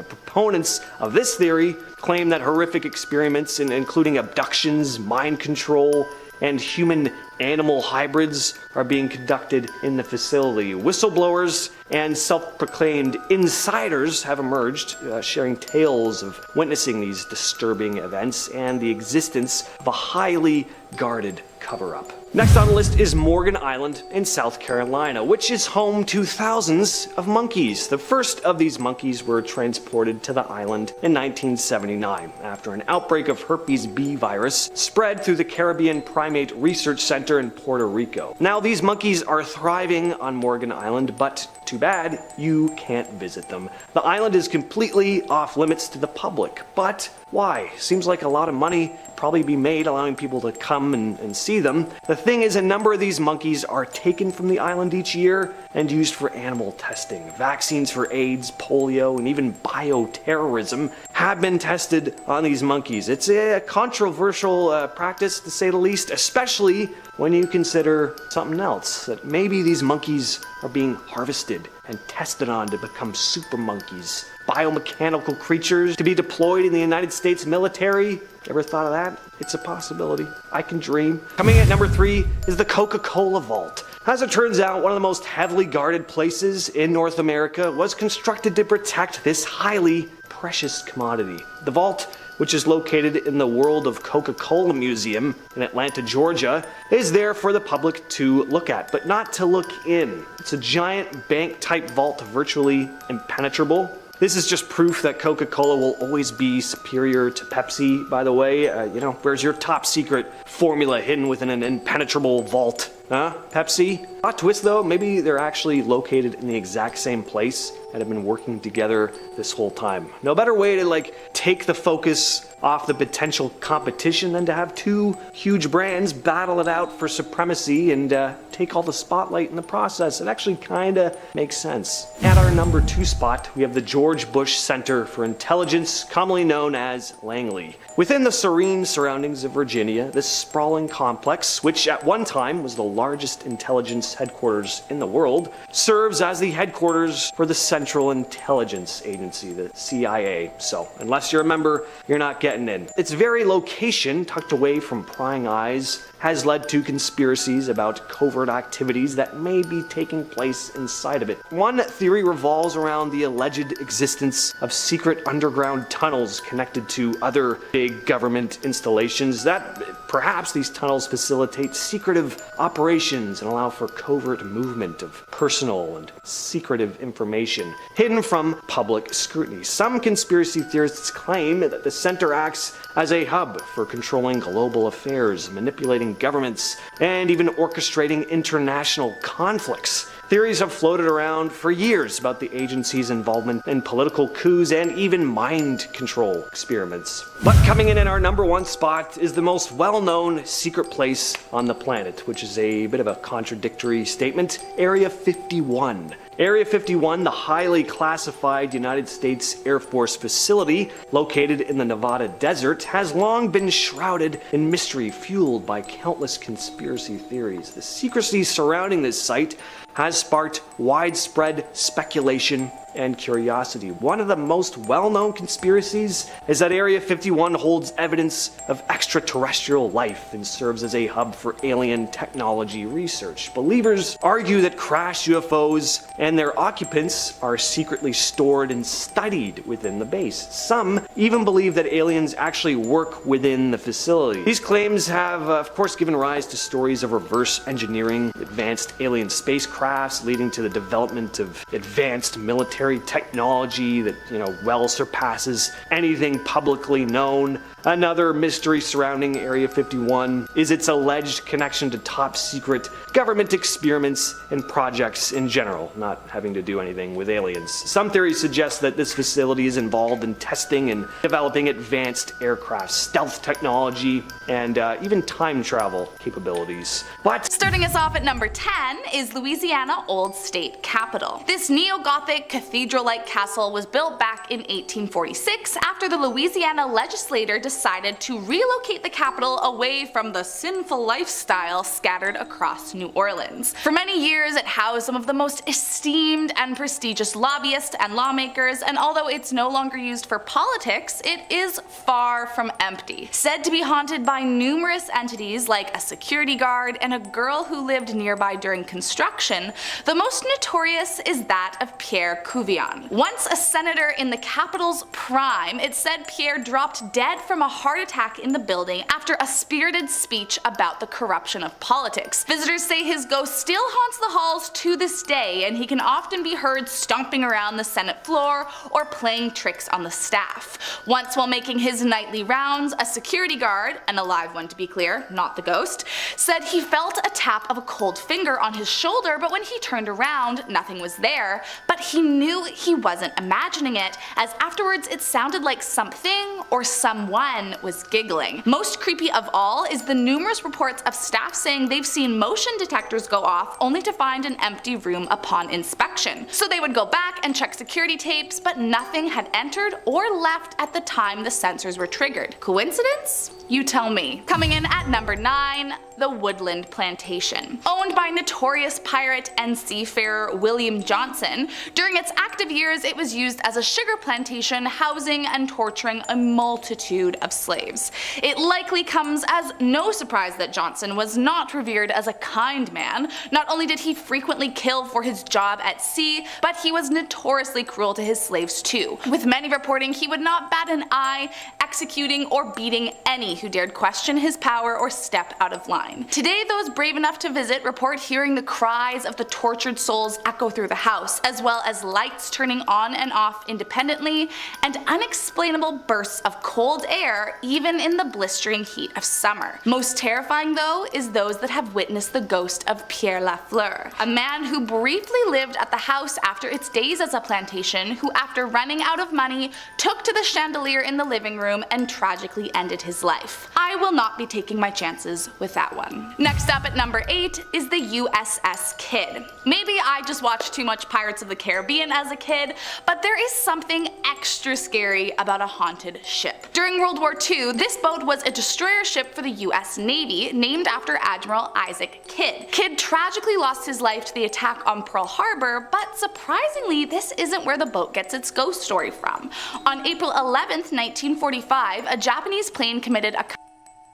S5: Proponents of this theory claim that horrific experiments, including abductions, mind control, and human-animal hybrids, are being conducted in the facility. Whistleblowers and self-proclaimed insiders have emerged, sharing tales of witnessing these disturbing events and the existence of a highly guarded cover-up. Next on the list is Morgan Island in South Carolina, which is home to thousands of monkeys. The first of these monkeys were transported to the island in 1979 after an outbreak of herpes B virus spread through the Caribbean Primate Research Center in Puerto Rico. Now these monkeys are thriving on Morgan Island, but too bad you can't visit them. The island is completely off limits to the public, but why? Seems like a lot of money probably be made allowing people to come and see them. The thing is, a number of these monkeys are taken from the island each year and used for animal testing. Vaccines for AIDS, polio, and even bioterrorism have been tested on these monkeys. It's a controversial practice, to say the least, especially when you consider something else, that maybe these monkeys are being harvested and tested on to become super monkeys. Biomechanical creatures to be deployed in the United States military. Ever thought of that? It's a possibility. I can dream. Coming at number 3 is the Coca-Cola Vault. As it turns out, one of the most heavily guarded places in North America was constructed to protect this highly precious commodity. The vault which is located in the World of Coca-Cola Museum in Atlanta, Georgia, is there for the public to look at, but not to look in. It's a giant bank-type vault, virtually impenetrable. This is just proof that Coca-Cola will always be superior to Pepsi, by the way. Where's your top secret formula hidden within an impenetrable vault? Huh? Pepsi? Plot twist though, maybe they're actually located in the exact same place and have been working together this whole time. No better way to take the focus off the potential competition than to have two huge brands battle it out for supremacy and take all the spotlight in the process. It actually kinda makes sense. At our number 2 spot, we have the George Bush Center for Intelligence, commonly known as Langley. Within the serene surroundings of Virginia, this sprawling complex, which at one time was the largest intelligence headquarters in the world, serves as the headquarters for the Central Intelligence Agency, the CIA. So, unless you're a member, you're not getting in. Its very location, tucked away from prying eyes, has led to conspiracies about covert activities that may be taking place inside of it. One theory revolves around the alleged existence of secret underground tunnels connected to other big government installations, that perhaps these tunnels facilitate secretive operations and allow for covert movement of personal and secretive information hidden from public scrutiny. Some conspiracy theorists claim that the center acts as a hub for controlling global affairs, manipulating governments, and even orchestrating international conflicts. Theories have floated around for years about the agency's involvement in political coups and even mind control experiments. But coming in at our number 1 spot is the most well-known secret place on the planet, which is a bit of a contradictory statement: Area 51. Area 51, the highly classified United States Air Force facility located in the Nevada desert, has long been shrouded in mystery, fueled by countless conspiracy theories. The secrecy surrounding this site has sparked widespread speculation and curiosity. One of the most well-known conspiracies is that Area 51 holds evidence of extraterrestrial life and serves as a hub for alien technology research. Believers argue that crashed UFOs and their occupants are secretly stored and studied within the base. Some even believe that aliens actually work within the facility. These claims have, of course, given rise to stories of reverse engineering advanced alien spacecrafts, leading to the development of advanced military technology that, well surpasses anything publicly known. Another mystery surrounding Area 51 is its alleged connection to top secret government experiments and projects in general, not having to do anything with aliens. Some theories suggest that this facility is involved in testing and developing advanced aircraft, stealth technology, and even time travel capabilities. But
S2: starting us off at number 10 is Louisiana Old State Capitol. This neo-Gothic cathedral-like castle was built back in 1846 after the Louisiana legislature decided to relocate the capital away from the sinful lifestyle scattered across New Orleans. For many years, it housed some of the most esteemed and prestigious lobbyists and lawmakers, and although it's no longer used for politics, it is far from empty. Said to be haunted by numerous entities like a security guard and a girl who lived nearby during construction, the most notorious is that of Pierre Cuvion. Once a senator in the Capitol's prime, it said Pierre dropped dead from a heart attack in the building after a spirited speech about the corruption of politics. Visitors say his ghost still haunts the halls to this day, and he can often be heard stomping around the Senate floor or playing tricks on the staff. Once while making his nightly rounds, a security guard, an alive one to be clear, not the ghost, said he felt a tap of a cold finger on his shoulder, but when he turned around, nothing was there, but he knew he wasn't imagining it, as afterwards it sounded like something or someone was giggling. Most creepy of all is the numerous reports of staff saying they've seen motion detectors go off only to find an empty room upon inspection. So they would go back and check security tapes, but nothing had entered or left at the time the sensors were triggered. Coincidence? You tell me. Coming in at number 9, the Woodland Plantation. Owned by notorious pirate and seafarer William Johnson, during its active years it was used as a sugar plantation, housing and torturing a multitude of slaves. It likely comes as no surprise that Johnson was not revered as a kind man. Not only did he frequently kill for his job at sea, but he was notoriously cruel to his slaves too, with many reporting he would not bat an eye, executing or beating any who dared question his power or step out of line. Today, those brave enough to visit report hearing the cries of the tortured souls echo through the house, as well as lights turning on and off independently, and unexplainable bursts of cold air even in the blistering heat of summer. Most terrifying though is those that have witnessed the ghost of Pierre Lafleur, a man who briefly lived at the house after its days as a plantation, who after running out of money took to the chandelier in the living room and tragically ended his life. I will not be taking my chances with that one. Next up at number 8 is the USS Kidd. Maybe I just watched too much Pirates of the Caribbean as a kid, but there is something extra scary about a haunted ship. During World War II, this boat was a destroyer ship for the US Navy, named after Admiral Isaac Kidd. Kidd tragically lost his life to the attack on Pearl Harbor, but surprisingly this isn't where the boat gets its ghost story from. On April 11th, 1945, a Japanese plane committed a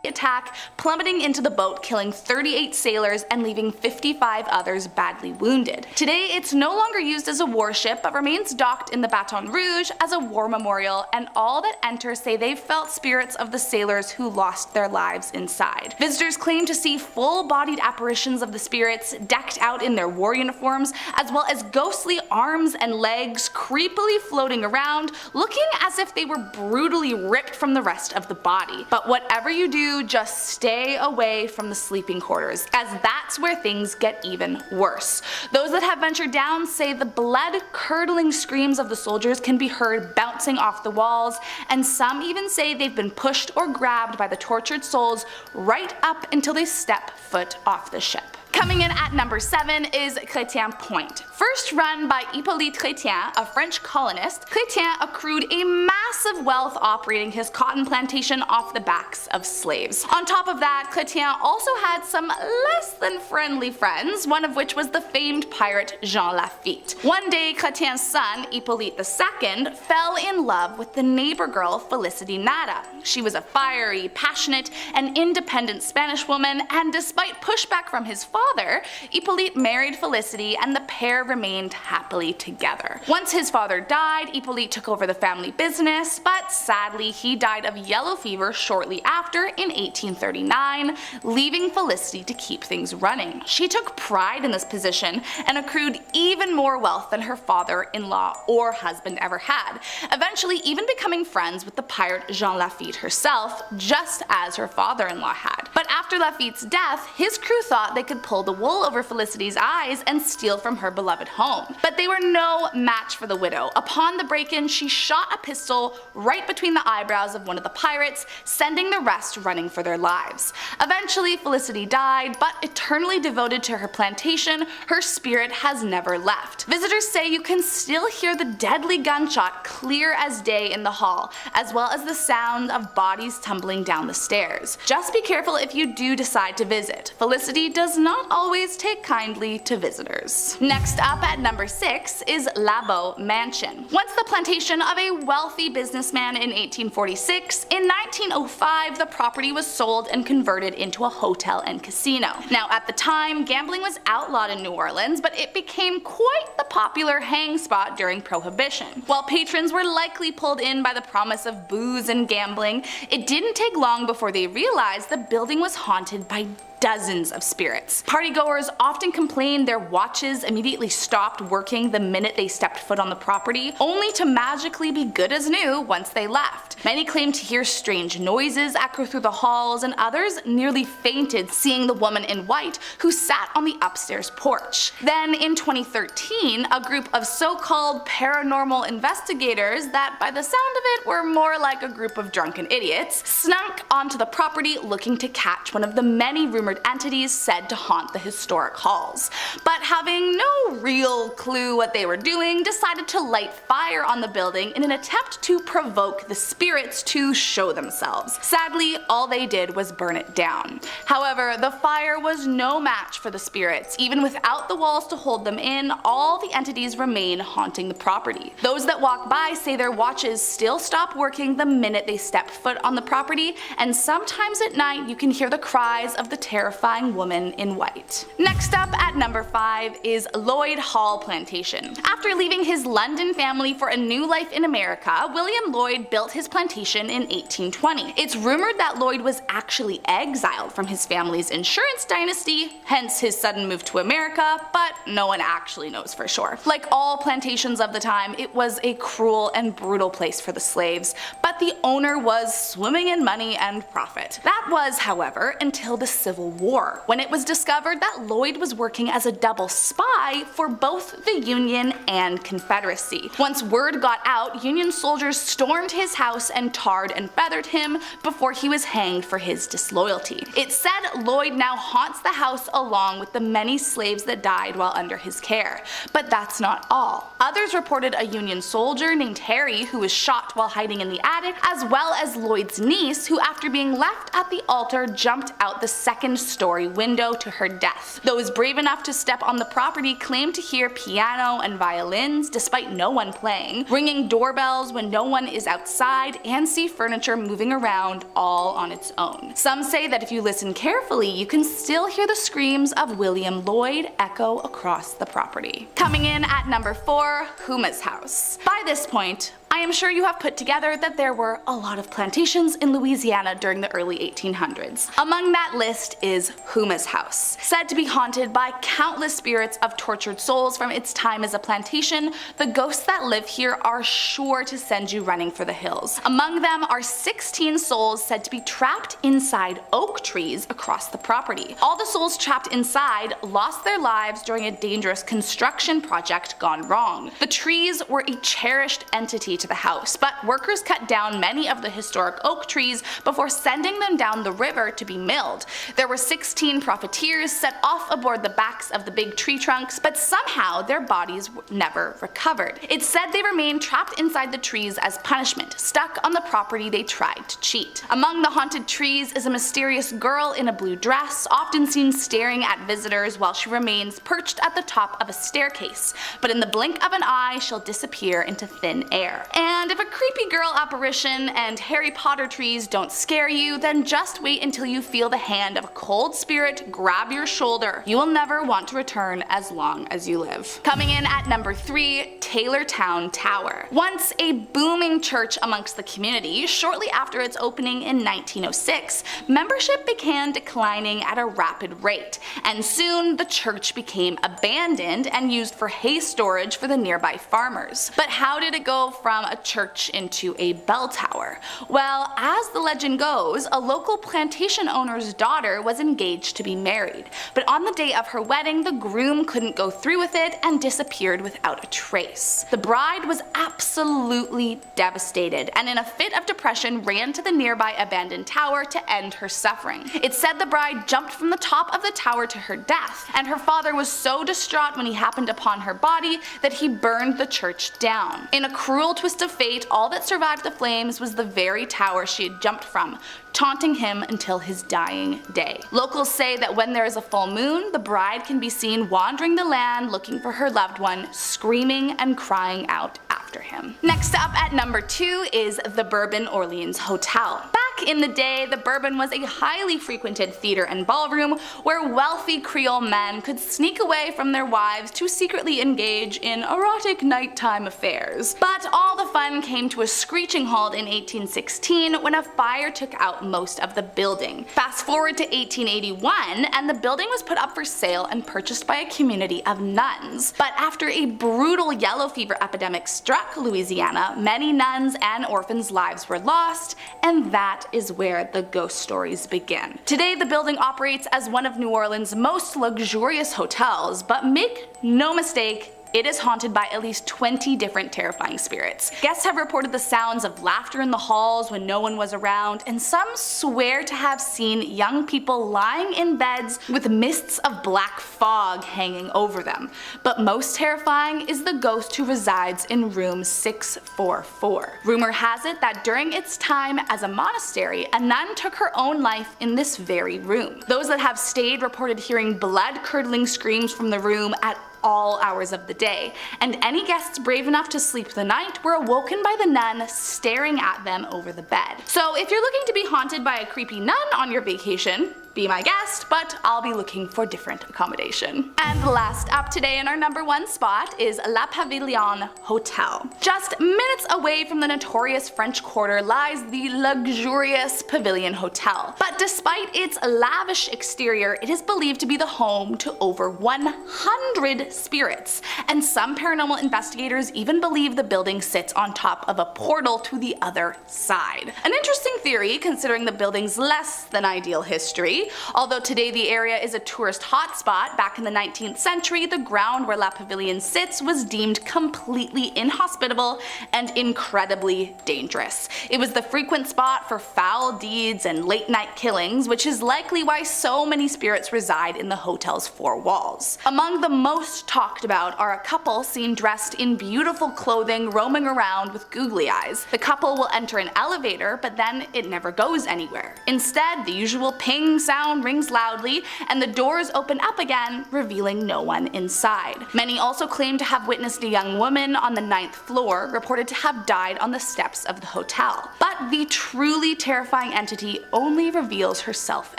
S2: attack, plummeting into the boat, killing 38 sailors and leaving 55 others badly wounded. Today it's no longer used as a warship, but remains docked in the Baton Rouge as a war memorial, and all that enter say they've felt spirits of the sailors who lost their lives inside. Visitors claim to see full-bodied apparitions of the spirits decked out in their war uniforms, as well as ghostly arms and legs creepily floating around, looking as if they were brutally ripped from the rest of the body. But whatever you do, just stay away from the sleeping quarters, as that's where things get even worse. Those that have ventured down say the blood-curdling screams of the soldiers can be heard bouncing off the walls, and some even say they've been pushed or grabbed by the tortured souls right up until they step foot off the ship. Coming in at number 7 is Chrétien Point. First run by Hippolyte Chrétien, a French colonist, Chrétien accrued a massive wealth operating his cotton plantation off the backs of slaves. On top of that, Chrétien also had some less than friendly friends, one of which was the famed pirate Jean Lafitte. One day, Chrétien's son, Hippolyte II, fell in love with the neighbor girl Felicity Nada. She was a fiery, passionate, and independent Spanish woman, and despite pushback from his father, Hippolyte married Felicity and the pair remained happily together. Once his father died, Hippolyte took over the family business, but sadly he died of yellow fever shortly after in 1839, leaving Felicity to keep things running. She took pride in this position and accrued even more wealth than her father-in-law or husband ever had, eventually even becoming friends with the pirate Jean Lafitte herself, just as her father-in-law had. But after Lafitte's death, his crew thought they could pull the wool over Felicity's eyes and steal from her beloved home. But they were no match for the widow. Upon the break-in, she shot a pistol right between the eyebrows of one of the pirates, sending the rest running for their lives. Eventually, Felicity died, but eternally devoted to her plantation, her spirit has never left. Visitors say you can still hear the deadly gunshot clear as day in the hall, as well as the sound of bodies tumbling down the stairs. Just be careful if you do decide to visit. Felicity does not always take kindly to visitors. Next up at number 6 is Labo Mansion. Once the plantation of a wealthy businessman in 1846, in 1905 the property was sold and converted into a hotel and casino. Now at the time, gambling was outlawed in New Orleans, but it became quite the popular hang spot during Prohibition. While patrons were likely pulled in by the promise of booze and gambling, it didn't take long before they realized the building was haunted by dozens of spirits. Partygoers often complained their watches immediately stopped working the minute they stepped foot on the property, only to magically be good as new once they left. Many claimed to hear strange noises echo through the halls, and others nearly fainted seeing the woman in white who sat on the upstairs porch. Then in 2013, a group of so-called paranormal investigators that by the sound of it were more like a group of drunken idiots, snuck onto the property looking to catch one of the many rumored
S3: rumored entities said to haunt the historic halls. But having no real clue what they were doing, decided to light fire on the building in an attempt to provoke the spirits to show themselves. Sadly, all they did was burn it down. However, the fire was no match for the spirits. Even without the walls to hold them in, all the entities remain haunting the property. Those that walk by say their watches still stop working the minute they step foot on the property, and sometimes at night you can hear the cries of the terrifying woman in white. Next up at number 5 is Lloyd Hall Plantation. After leaving his London family for a new life in America, William Lloyd built his plantation in 1820. It's rumored that Lloyd was actually exiled from his family's insurance dynasty, hence his sudden move to America, but no one actually knows for sure. Like all plantations of the time, it was a cruel and brutal place for the slaves, but the owner was swimming in money and profit. That was, however, until the Civil War, when it was discovered that Lloyd was working as a double spy for both the Union and Confederacy. Once word got out, Union soldiers stormed his house and tarred and feathered him before he was hanged for his disloyalty. It's said Lloyd now haunts the house along with the many slaves that died while under his care. But that's not all. Others reported a Union soldier named Harry who was shot while hiding in the attic, as well as Lloyd's niece who, after being left at the altar, jumped out the second-story window to her death. Those brave enough to step on the property claimed to hear piano and violins despite no one playing, ringing doorbells when no one is outside, and see furniture moving around all on its own. Some say that if you listen carefully, you can still hear the screams of William Lloyd echo across the property. Coming in at number 4, Hooma's house. By this point, I am sure you have put together that there were a lot of plantations in Louisiana during the early 1800s. Among that list is Hooma's house. Said to be haunted by countless spirits of tortured souls from its time as a plantation, the ghosts that live here are sure to send you running for the hills. Among them are 16 souls said to be trapped inside oak trees across the property. All the souls trapped inside lost their lives during a dangerous construction project gone wrong. The trees were a cherished entity to the house, but workers cut down many of the historic oak trees before sending them down the river to be milled. There were 16 profiteers set off aboard the backs of the big tree trunks, but somehow their bodies never recovered. It's said they remained trapped inside the trees as punishment, stuck on the property they tried to cheat. Among the haunted trees is a mysterious girl in a blue dress, often seen staring at visitors while she remains perched at the top of a staircase, but in the blink of an eye she'll disappear into thin air. And if a creepy girl apparition and Harry Potter trees don't scare you, then just wait until you feel the hand of a cold spirit grab your shoulder. You will never want to return as long as you live. Coming in at number 3, Taylortown Tower. Once a booming church amongst the community, shortly after its opening in 1906, membership began declining at a rapid rate, and soon the church became abandoned and used for hay storage for the nearby farmers. But how did it go from a church into a bell tower? Well, as the legend goes, a local plantation owner's daughter was engaged to be married, but on the day of her wedding, the groom couldn't go through with it and disappeared without a trace. The bride was absolutely devastated, and in a fit of depression ran to the nearby abandoned tower to end her suffering. It's said the bride jumped from the top of the tower to her death, and her father was so distraught when he happened upon her body that he burned the church down. In a cruel twist of fate, all that survived the flames was the very tower she had jumped from, taunting him until his dying day. Locals say that when there is a full moon, the bride can be seen wandering the land looking for her loved one, screaming and crying out after him. Next up at number 2 is the Bourbon Orleans Hotel. Back in the day, the Bourbon was a highly frequented theater and ballroom where wealthy Creole men could sneak away from their wives to secretly engage in erotic nighttime affairs. But all the fun came to a screeching halt in 1816 when a fire took out most of the building. Fast forward to 1881 and the building was put up for sale and purchased by a community of nuns. But after a brutal yellow fever epidemic struck Louisiana, many nuns and orphans' lives were lost, and that is where the ghost stories begin. Today the building operates as one of New Orleans' most luxurious hotels, but make no mistake, It is haunted by at least 20 different terrifying spirits. Guests have reported the sounds of laughter in the halls when no one was around, and some swear to have seen young people lying in beds with mists of black fog hanging over them. But most terrifying is the ghost who resides in room 644. Rumor has it that during its time as a monastery, a nun took her own life in this very room. Those that have stayed reported hearing blood-curdling screams from the room at all hours of the day, and any guests brave enough to sleep the night were awoken by the nun staring at them over the bed. So if you're looking to be haunted by a creepy nun on your vacation, be my guest, but I'll be looking for different accommodation. And last up today in our number 1 spot is La Pavilion Hotel. Just minutes away from the notorious French Quarter lies the luxurious Pavilion Hotel. But despite its lavish exterior, it is believed to be the home to over 100 spirits, and some paranormal investigators even believe the building sits on top of a portal to the other side. An interesting theory considering the building's less than ideal history. Although today the area is a tourist hotspot, back in the 19th century, the ground where La Pavilion sits was deemed completely inhospitable and incredibly dangerous. It was the frequent spot for foul deeds and late-night killings, which is likely why so many spirits reside in the hotel's 4 walls. Among the most talked about are a couple seen dressed in beautiful clothing roaming around with googly eyes. The couple will enter an elevator, but then it never goes anywhere. Instead, the usual ping sound rings loudly, and the doors open up again, revealing no one inside. Many also claim to have witnessed a young woman on the 9th floor, reported to have died on the steps of the hotel. But the truly terrifying entity only reveals herself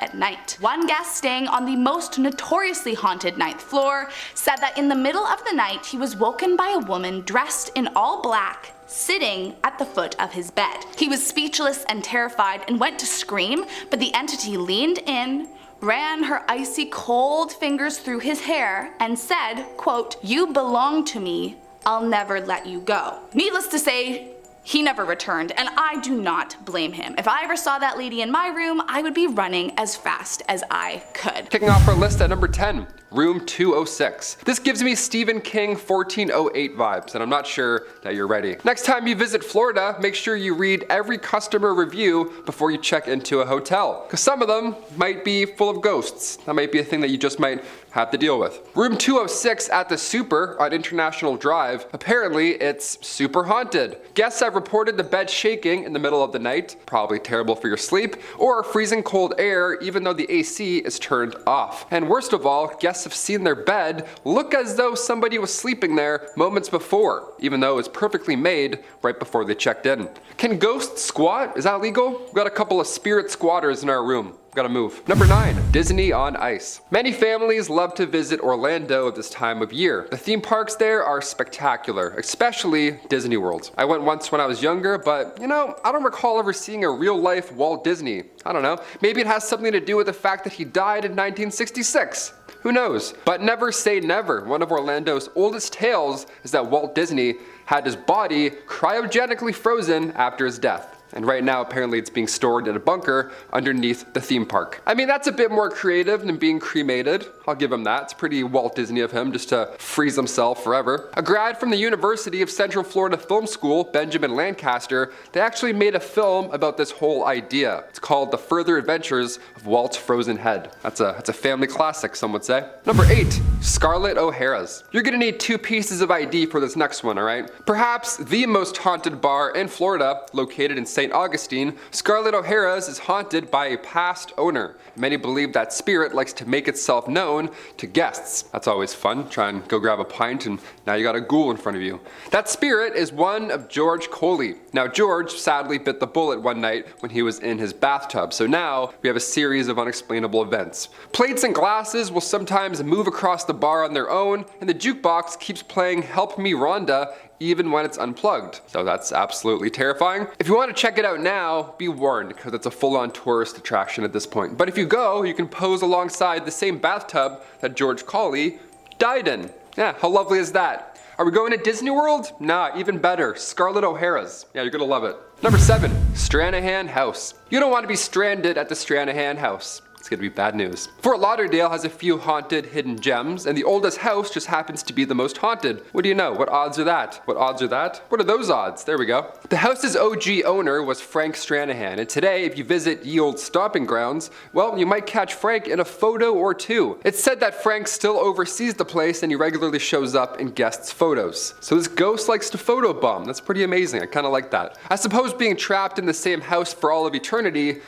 S3: at night. One guest staying on the most notoriously haunted 9th floor said that in the middle of the night he was woken by a woman dressed in all black, sitting at the foot of his bed. He was speechless and terrified and went to scream, but the entity leaned in, ran her icy cold fingers through his hair, and said, quote, "You belong to me, I'll never let you go." Needless to say, he never returned, and I do not blame him. If I ever saw that lady in my room, I would be running as fast as I could.
S6: Kicking off our list at number 10, room 206. This gives me Stephen King 1408 vibes, and I'm not sure that you're ready. Next time you visit Florida, make sure you read every customer review before you check into a hotel, because some of them might be full of ghosts. That might be a thing that you just might have to deal with. Room 206 at the Super on International Drive, apparently it's super haunted. Guests have reported the bed shaking in the middle of the night, probably terrible for your sleep, or freezing cold air even though the AC is turned off. And worst of all, guests have seen their bed look as though somebody was sleeping there moments before, even though it was perfectly made right before they checked in. Can ghosts squat? Is that legal? We've got a couple of spirit squatters in our room. Gotta move. Number 9, Disney on Ice. Many families love to visit Orlando at this time of year. The theme parks there are spectacular, especially Disney World. I went once when I was younger, but you know, I don't recall ever seeing a real life Walt Disney. I don't know, maybe it has something to do with the fact that he died in 1966. Who knows? But never say never. One of Orlando's oldest tales is that Walt Disney had his body cryogenically frozen after his death. And right now, apparently it's being stored in a bunker underneath the theme park. I mean, that's a bit more creative than being cremated. I'll give him that. It's pretty Walt Disney of him just to freeze himself forever. A grad from the University of Central Florida Film School, Benjamin Lancaster, they actually made a film about this whole idea. It's called The Further Adventures of Walt's Frozen Head. That's a family classic, some would say. Number 8, Scarlett O'Hara's. You're gonna need 2 pieces of ID for this next one, alright? Perhaps the most haunted bar in Florida, located in St. Augustine, Scarlett O'Hara's is haunted by a past owner. Many believe that spirit likes to make itself known to guests. That's always fun. Try and go grab a pint and now you got a ghoul in front of you. That spirit is one of George Coley. Now George sadly bit the bullet one night when he was in his bathtub, so now we have a series of unexplainable events. Plates and glasses will sometimes move across the bar on their own, and the jukebox keeps playing Help Me Rhonda even when it's unplugged. So that's absolutely terrifying. If you want to check it out now, be warned, because it's a full-on tourist attraction at this point. But if you go, you can pose alongside the same bathtub that George Coley died in. Yeah, how lovely is that? Are we going to Disney World? Nah, even better, Scarlett O'Hara's. Yeah, you're gonna love it. Number 7, Stranahan House. You don't want to be stranded at the Stranahan House. It's gonna be bad news. Fort Lauderdale has a few haunted hidden gems, and the oldest house just happens to be the most haunted. What do you know? What odds are that? What odds are that? What are those odds? There we go. The house's OG owner was Frank Stranahan, and today, if you visit ye old stomping grounds, well, you might catch Frank in a photo or two. It's said that Frank still oversees the place and he regularly shows up in guests' photos. So this ghost likes to photobomb. That's pretty amazing. I kind of like that. I suppose being trapped in the same house for all of eternity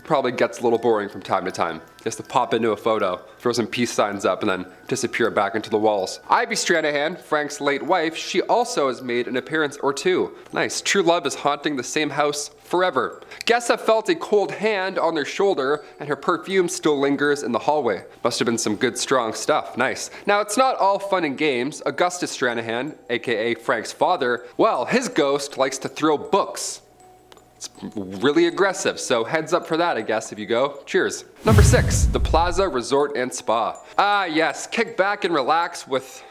S6: probably gets a little boring from time to time. Just to pop into a photo, throw some peace signs up, and then disappear back into the walls. Ivy Stranahan, Frank's late wife, she also has made an appearance or two. Nice. True love is haunting the same house forever. Guests have felt a cold hand on their shoulder, and her perfume still lingers in the hallway. Must have been some good, strong stuff. Nice. Now, it's not all fun and games. Augustus Stranahan, aka Frank's father, well, his ghost likes to throw books. It's really aggressive, so heads up for that, I guess, if you go. Cheers. Number 6, the Plaza Resort and Spa. Ah, yes, kick back and relax with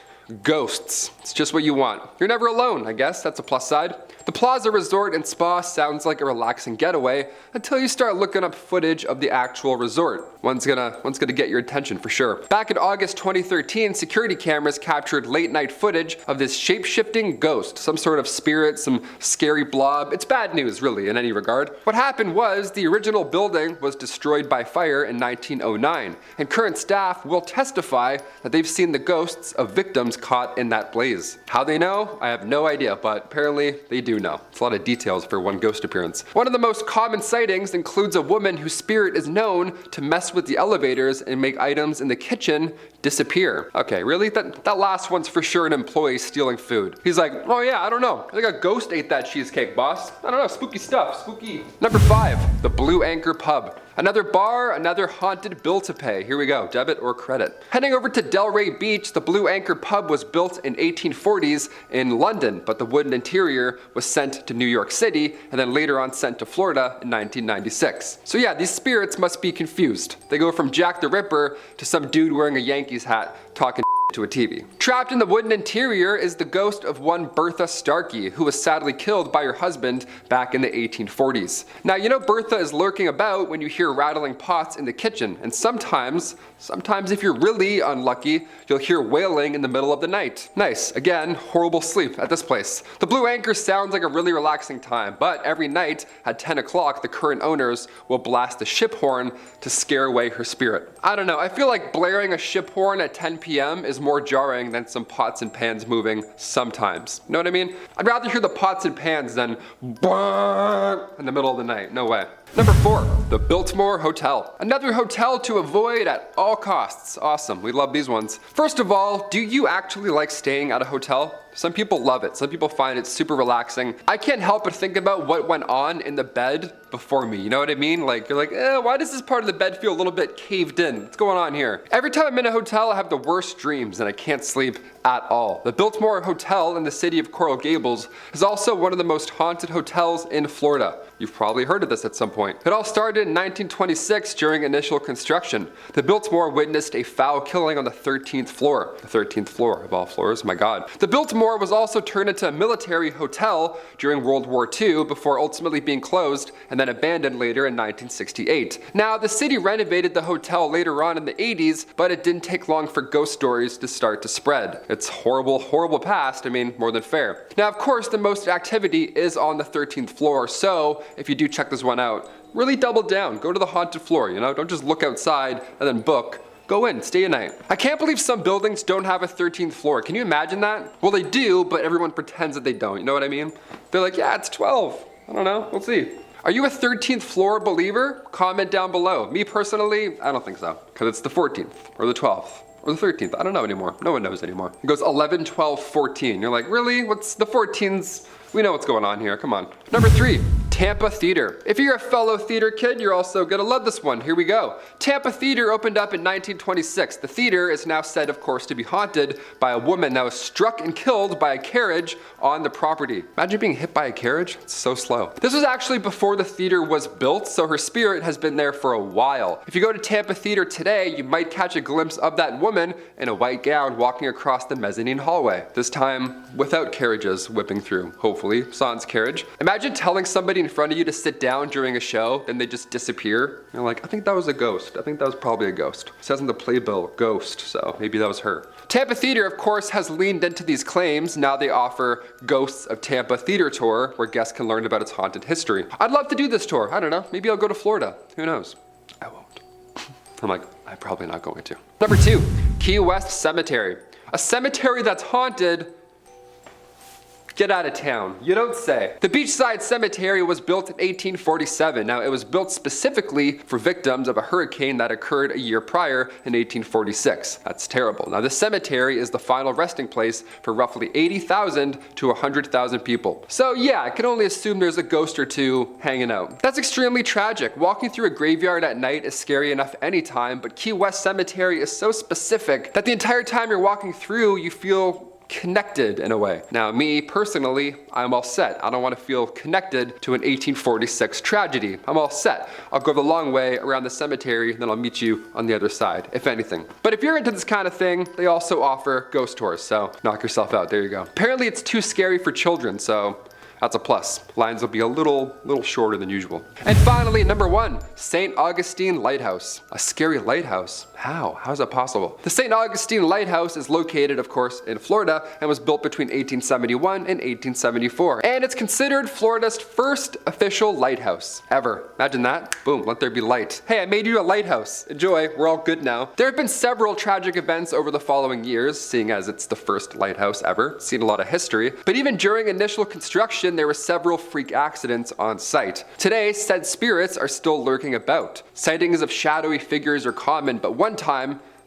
S6: ghosts. It's just what you want. You're never alone, I guess. That's a plus side. The Plaza Resort and Spa sounds like a relaxing getaway until you start looking up footage of the actual resort. One's gonna get your attention for sure. Back in August 2013, security cameras captured late night footage of this shape-shifting ghost, some sort of spirit, some scary blob. It's bad news, really, in any regard. What happened was the original building was destroyed by fire in 1909, and current staff will testify that they've seen the ghosts of victims caught in that blaze. How they know? I have no idea, but apparently they do know. It's a lot of details for one ghost appearance. One of the most common sightings includes a woman whose spirit is known to mess with the elevators and make items in the kitchen disappear. Okay, really? That last one's for sure an employee stealing food. He's like, oh yeah, I don't know. I think a ghost ate that cheesecake, boss. I don't know, spooky stuff, spooky. Number 5, the Blue Anchor Pub. Another bar, another haunted bill to pay. Here we go, debit or credit. Heading over to Delray Beach, the Blue Anchor Pub was built in 1840s in London, but the wooden interior was sent to New York City and then later on sent to Florida in 1996. So yeah, these spirits must be confused. They go from Jack the Ripper to some dude wearing a Yankees hat talking to a TV. Trapped in the wooden interior is the ghost of one Bertha Starkey, who was sadly killed by her husband back in the 1840s. Now, you know Bertha is lurking about when you hear rattling pots in the kitchen, and sometimes if you're really unlucky, you'll hear wailing in the middle of the night. Nice. Again, horrible sleep at this place. The Blue Anchor sounds like a really relaxing time, but every night at 10 o'clock, the current owners will blast a ship horn to scare away her spirit. I don't know, I feel like blaring a ship horn at 10 p.m. is more jarring than some pots and pans moving sometimes. You know what I mean? I'd rather hear the pots and pans than BOOM in the middle of the night. No way. Number 4, the Biltmore Hotel. Another hotel to avoid at all costs. Awesome, we love these ones. First of all, do you actually like staying at a hotel? Some people love it. Some people find it super relaxing. I can't help but think about what went on in the bed before me. You know what I mean? Like, you're like, why does this part of the bed feel a little bit caved in? What's going on here? Every time I'm in a hotel, I have the worst dreams and I can't sleep at all. The Biltmore Hotel in the city of Coral Gables is also one of the most haunted hotels in Florida. You've probably heard of this at some point. It all started in 1926 during initial construction. The Biltmore witnessed a foul killing on the 13th floor. The 13th floor of all floors, my God. The Biltmore was also turned into a military hotel during World War II before ultimately being closed and then abandoned later in 1968. Now, the city renovated the hotel later on in the 80s, but it didn't take long for ghost stories to start to spread. It's horrible, horrible past, I mean, more than fair. Now, of course, the most activity is on the 13th floor, so if you do check this one out, really double down, go to the haunted floor, you know, don't just look outside and then book. Go in, stay a night. I can't believe some buildings don't have a 13th floor. Can you imagine that? Well, they do, but everyone pretends that they don't, you know what I mean? They're like, yeah, it's 12. I don't know, we'll see. Are you a 13th floor believer? Comment down below. Me personally, I don't think so, because it's the 14th or the 12th. Or the 13th, I don't know anymore. No one knows anymore. It goes 11, 12, 14. You're like, really? What's the 14s? We know what's going on here, come on. Number 3, Tampa Theater. If you're a fellow theater kid, you're also gonna love this one. Here we go. Tampa Theater opened up in 1926. The theater is now said, of course, to be haunted by a woman that was struck and killed by a carriage on the property. Imagine being hit by a carriage, it's so slow. This was actually before the theater was built, so her spirit has been there for a while. If you go to Tampa Theater today, you might catch a glimpse of that woman in a white gown walking across the mezzanine hallway. This time without carriages whipping through, hopefully, sans carriage. Imagine telling somebody in front of you to sit down during a show, then they just disappear. You're like, I think that was a ghost. I think that was probably a ghost. It says in the playbill, ghost, so maybe that was her. Tampa Theater, of course, has leaned into these claims. Now they offer Ghosts of Tampa Theater Tour, where guests can learn about its haunted history. I'd love to do this tour. I don't know. Maybe I'll go to Florida. Who knows? I won't. I'm like, I'm probably not going to. Number 2, Key West Cemetery. A cemetery that's haunted. Get out of town. You don't say. The Beachside Cemetery was built in 1847. Now, it was built specifically for victims of a hurricane that occurred a year prior in 1846. That's terrible. Now, the cemetery is the final resting place for roughly 80,000 to 100,000 people. So yeah, I can only assume there's a ghost or two hanging out. That's extremely tragic. Walking through a graveyard at night is scary enough anytime, but Key West Cemetery is so specific that the entire time you're walking through, you feel connected in a way. Now, me personally, I'm all set. I don't want to feel connected to an 1846 tragedy. I'm all set. I'll go the long way around the cemetery, then I'll meet you on the other side, if anything. But if you're into this kind of thing, they also offer ghost tours, so knock yourself out. There you go. Apparently, it's too scary for children, so that's a plus. Lines will be a little shorter than usual. And finally, number 1, St. Augustine Lighthouse. A scary lighthouse. How? How is that possible? The St. Augustine Lighthouse is located, of course, in Florida and was built between 1871 and 1874. And it's considered Florida's first official lighthouse ever. Imagine that. Boom, let there be light. Hey, I made you a lighthouse. Enjoy, we're all good now. There have been several tragic events over the following years, seeing as it's the first lighthouse ever. Seen a lot of history. But even during initial construction, there were several freak accidents on site. Today, said spirits are still lurking about. Sightings of shadowy figures are common, but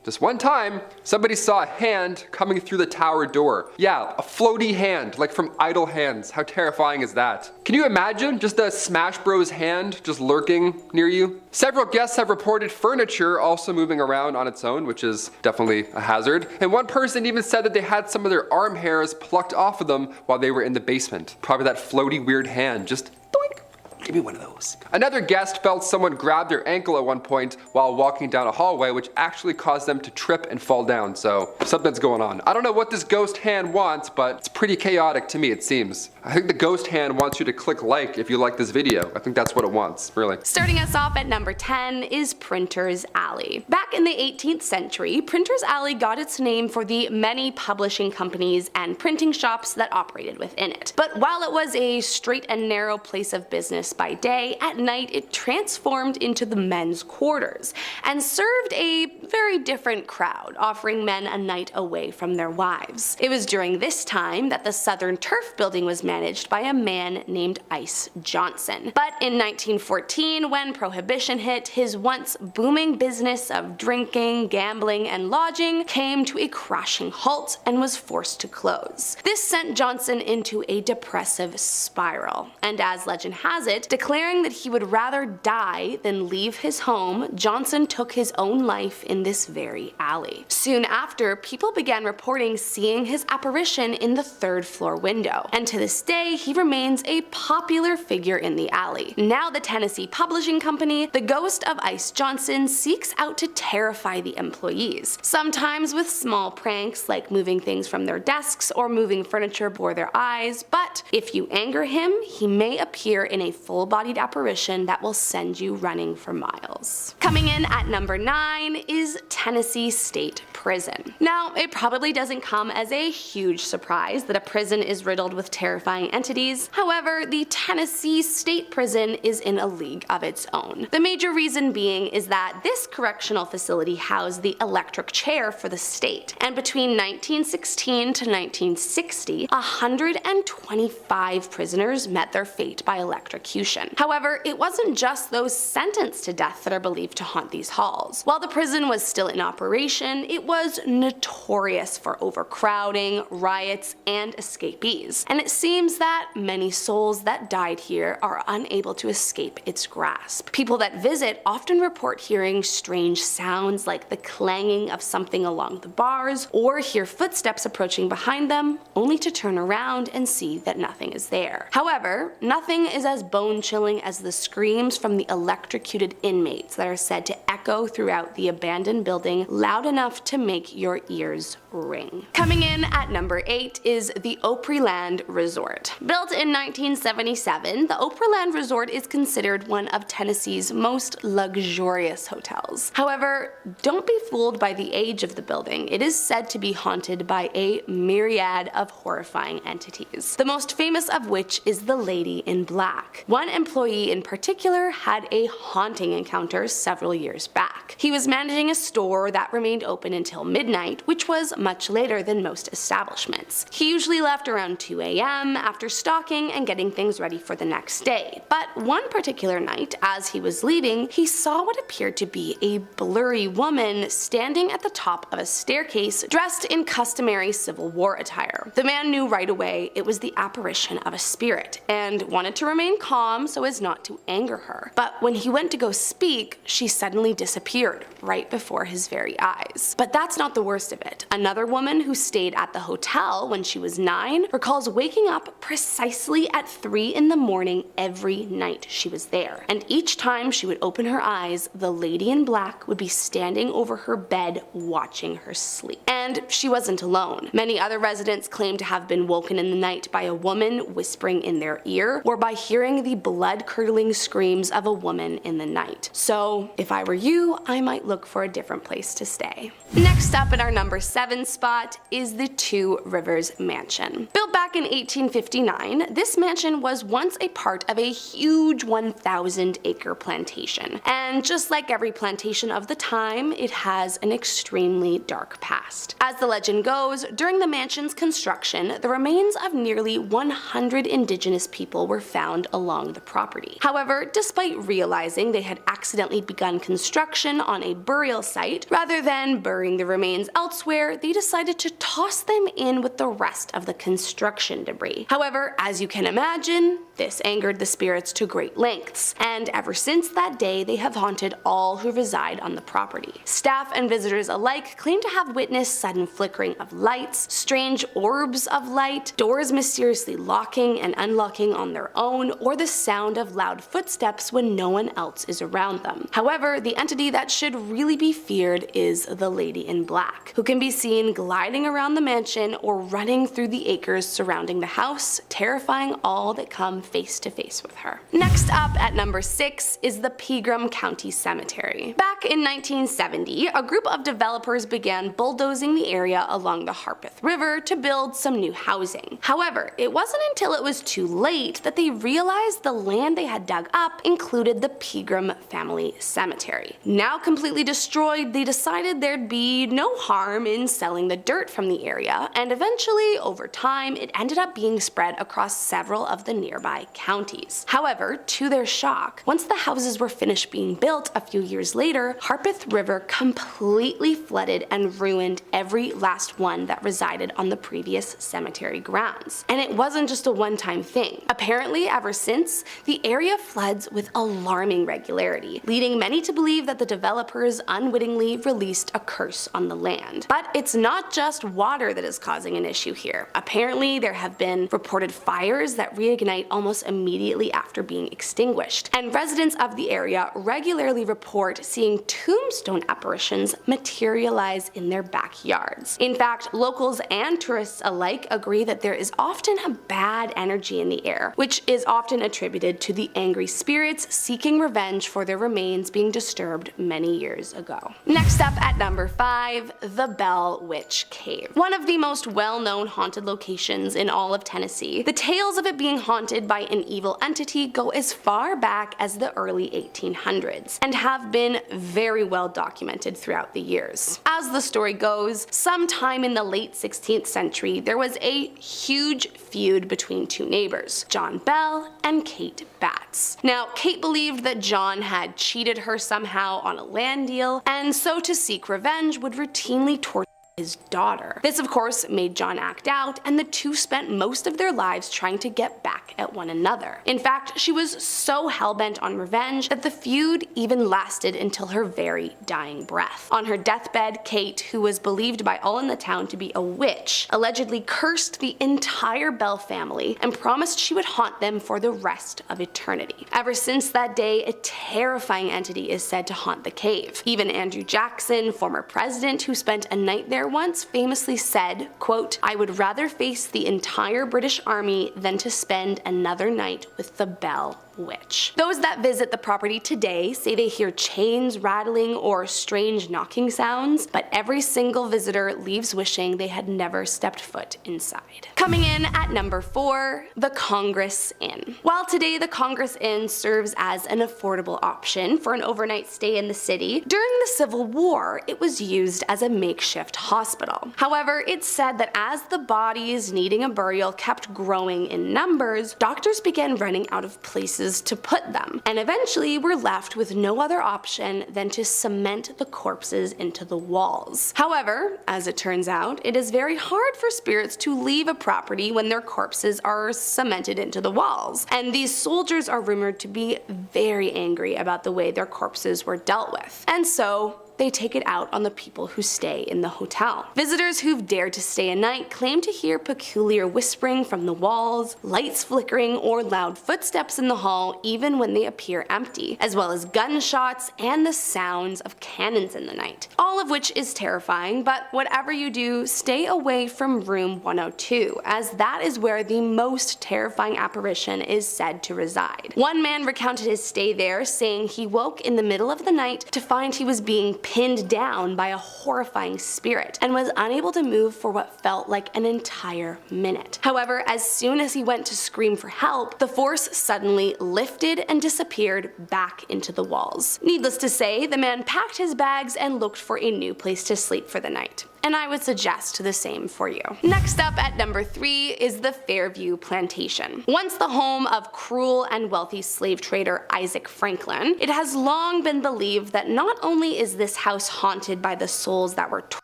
S6: just one time, somebody saw a hand coming through the tower door. Yeah, a floaty hand, like from Idle Hands. How terrifying is that? Can you imagine just a Smash Bros hand just lurking near you? Several guests have reported furniture also moving around on its own, which is definitely a hazard. And one person even said that they had some of their arm hairs plucked off of them while they were in the basement. Probably that floaty weird hand just doink. Give me one of those. Another guest felt someone grab their ankle at one point while walking down a hallway, which actually caused them to trip and fall down, so something's going on. I don't know what this ghost hand wants, but it's pretty chaotic to me, it seems. I think the ghost hand wants you to click like if you like this video. I think that's what it wants, really.
S3: Starting us off at number 10 is Printer's Alley. Back in the 18th century, Printer's Alley got its name for the many publishing companies and printing shops that operated within it. But while it was a straight and narrow place of business by day, at night it transformed into the men's quarters and served a very different crowd, offering men a night away from their wives. It was during this time that the Southern Turf building was managed by a man named Ice Johnson. But in 1914, when Prohibition hit, his once booming business of drinking, gambling, and lodging came to a crashing halt and was forced to close. This sent Johnson into a depressive spiral, and as legend has it, declaring that he would rather die than leave his home, Johnson took his own life in this very alley. Soon after, people began reporting seeing his apparition in the 3rd floor window, and to this day he remains a popular figure in the alley. Now the Tennessee Publishing Company, the ghost of Ice Johnson seeks out to terrify the employees, sometimes with small pranks like moving things from their desks or moving furniture before their eyes, but if you anger him, he may appear in a full-bodied apparition that will send you running for miles. Coming in at number 9 is Tennessee State Prison. Now, it probably doesn't come as a huge surprise that a prison is riddled with terrifying entities. However, the Tennessee State Prison is in a league of its own. The major reason being is that this correctional facility housed the electric chair for the state, and between 1916 to 1960, 125 prisoners met their fate by electrocution. However, it wasn't just those sentenced to death that are believed to haunt these halls. While the prison was still in operation, it was notorious for overcrowding, riots, and escapees, and it seems that many souls that died here are unable to escape its grasp. People that visit often report hearing strange sounds like the clanging of something along the bars, or hear footsteps approaching behind them, only to turn around and see that nothing is there. However, nothing is as bone-chilling as the screams from the electrocuted inmates that are said to echo throughout the abandoned building loud enough to make your ears ring. Coming in at number 8 is the Opryland Resort. Built in 1977, the Opryland Resort is considered one of Tennessee's most luxurious hotels. However, don't be fooled by the age of the building. It is said to be haunted by a myriad of horrifying entities, the most famous of which is the Lady in Black. One employee in particular had a haunting encounter several years back. He was managing a store that remained open until midnight, which was much later than most establishments. He usually left around 2 a.m. after stocking and getting things ready for the next day. But one particular night, as he was leaving, he saw what appeared to be a blurry woman standing at the top of a staircase dressed in customary Civil War attire. The man knew right away it was the apparition of a spirit and wanted to remain calm so as not to anger her. But when he went to go speak, she suddenly disappeared right before his very eyes. But that's not the worst of it. Another woman who stayed at the hotel when she was 9 recalls waking up precisely at 3 in the morning every night she was there. And each time she would open her eyes, the Lady in Black would be standing over her bed watching her sleep. And she wasn't alone. Many other residents claim to have been woken in the night by a woman whispering in their ear or by hearing the blood-curdling screams of a woman in the night. So if I were you, I might look for a different place to stay. Next up at our number 7 spot is the Two Rivers Mansion. Built back in 1859, this mansion was once a part of a huge 1,000-acre plantation. And just like every plantation of the time, it has an extremely dark past. As the legend goes, during the mansion's construction, the remains of nearly 100 indigenous people were found along the property. However, despite realizing they had accidentally begun construction on a burial site, rather than burying the remains elsewhere, they decided to toss them in with the rest of the construction debris. However, as you can imagine, this angered the spirits to great lengths, and ever since that day they have haunted all who reside on the property. Staff and visitors alike claim to have witnessed sudden flickering of lights, strange orbs of light, doors mysteriously locking and unlocking on their own, or the sound of loud footsteps when no one else is around them. However, the entity that should really be feared is the Lady in Black, who can be seen gliding around the mansion or running through the acres surrounding the house, terrifying all that come face to face with her. Next up at number 6 is the Pegram County Cemetery. Back in 1970, a group of developers began bulldozing the area along the Harpeth River to build some new housing. However, it wasn't until it was too late that they realized the land they had dug up included the Pegram family cemetery. Now completely destroyed, they decided there'd be no harm in selling the dirt from the area, and eventually, over time, it ended up being spread across several of the nearby counties. However, to their shock, once the houses were finished being built a few years later, Harpeth River completely flooded and ruined every last one that resided on the previous cemetery grounds. And it wasn't just a one-time thing. Apparently, ever since, the area floods with alarming regularity, leading many to believe that the developers unwittingly released a curse on the land. But it's not just water that is causing an issue here. Apparently, there have been reported fires that reignite almost immediately after being extinguished, and residents of the area regularly report seeing tombstone apparitions materialize in their backyards. In fact, locals and tourists alike agree that there is often a bad energy in the air, which is often attributed to the angry spirits seeking revenge for their remains being disturbed many years ago. Next up at number 5, the Bell Witch Cave. One of the most well-known haunted locations in all of Tennessee, the tales of it being haunted by an evil entity go as far back as the early 1800s and have been very well documented throughout the years. As the story goes, sometime in the late 16th century, there was a huge feud between two neighbors, John Bell and Kate Batts. Now, Kate believed that John had cheated her somehow on a land deal, and so to seek revenge would routinely torture his daughter. This of course made John act out, and the two spent most of their lives trying to get back at one another. In fact, she was so hell-bent on revenge that the feud even lasted until her very dying breath. On her deathbed, Kate, who was believed by all in the town to be a witch, allegedly cursed the entire Bell family and promised she would haunt them for the rest of eternity. Ever since that day, a terrifying entity is said to haunt the cave. Even Andrew Jackson, former president who spent a night there once, famously said, quote, "I would rather face the entire British Army than to spend another night with the Bell Witch." Those that visit the property today say they hear chains rattling or strange knocking sounds, but every single visitor leaves wishing they had never stepped foot inside. Coming in at number 4, the Congress Inn. While today the Congress Inn serves as an affordable option for an overnight stay in the city, during the Civil War it was used as a makeshift hospital. However, it's said that as the bodies needing a burial kept growing in numbers, doctors began running out of places to put them, and eventually were left with no other option than to cement the corpses into the walls. However, as it turns out, it is very hard for spirits to leave a property when their corpses are cemented into the walls, and these soldiers are rumored to be very angry about the way their corpses were dealt with. And so, they take it out on the people who stay in the hotel. Visitors who've dared to stay a night claim to hear peculiar whispering from the walls, lights flickering, or loud footsteps in the hall even when they appear empty, as well as gunshots and the sounds of cannons in the night. All of which is terrifying, but whatever you do, stay away from room 102, as that is where the most terrifying apparition is said to reside. One man recounted his stay there, saying he woke in the middle of the night to find he was being pinned down by a horrifying spirit and was unable to move for what felt like an entire minute. However, as soon as he went to scream for help, the force suddenly lifted and disappeared back into the walls. Needless to say, the man packed his bags and looked for a new place to sleep for the night. And I would suggest the same for you. Next up at number 3 is the Fairview Plantation. Once the home of cruel and wealthy slave trader Isaac Franklin, it has long been believed that not only is this house haunted by the souls that were tortured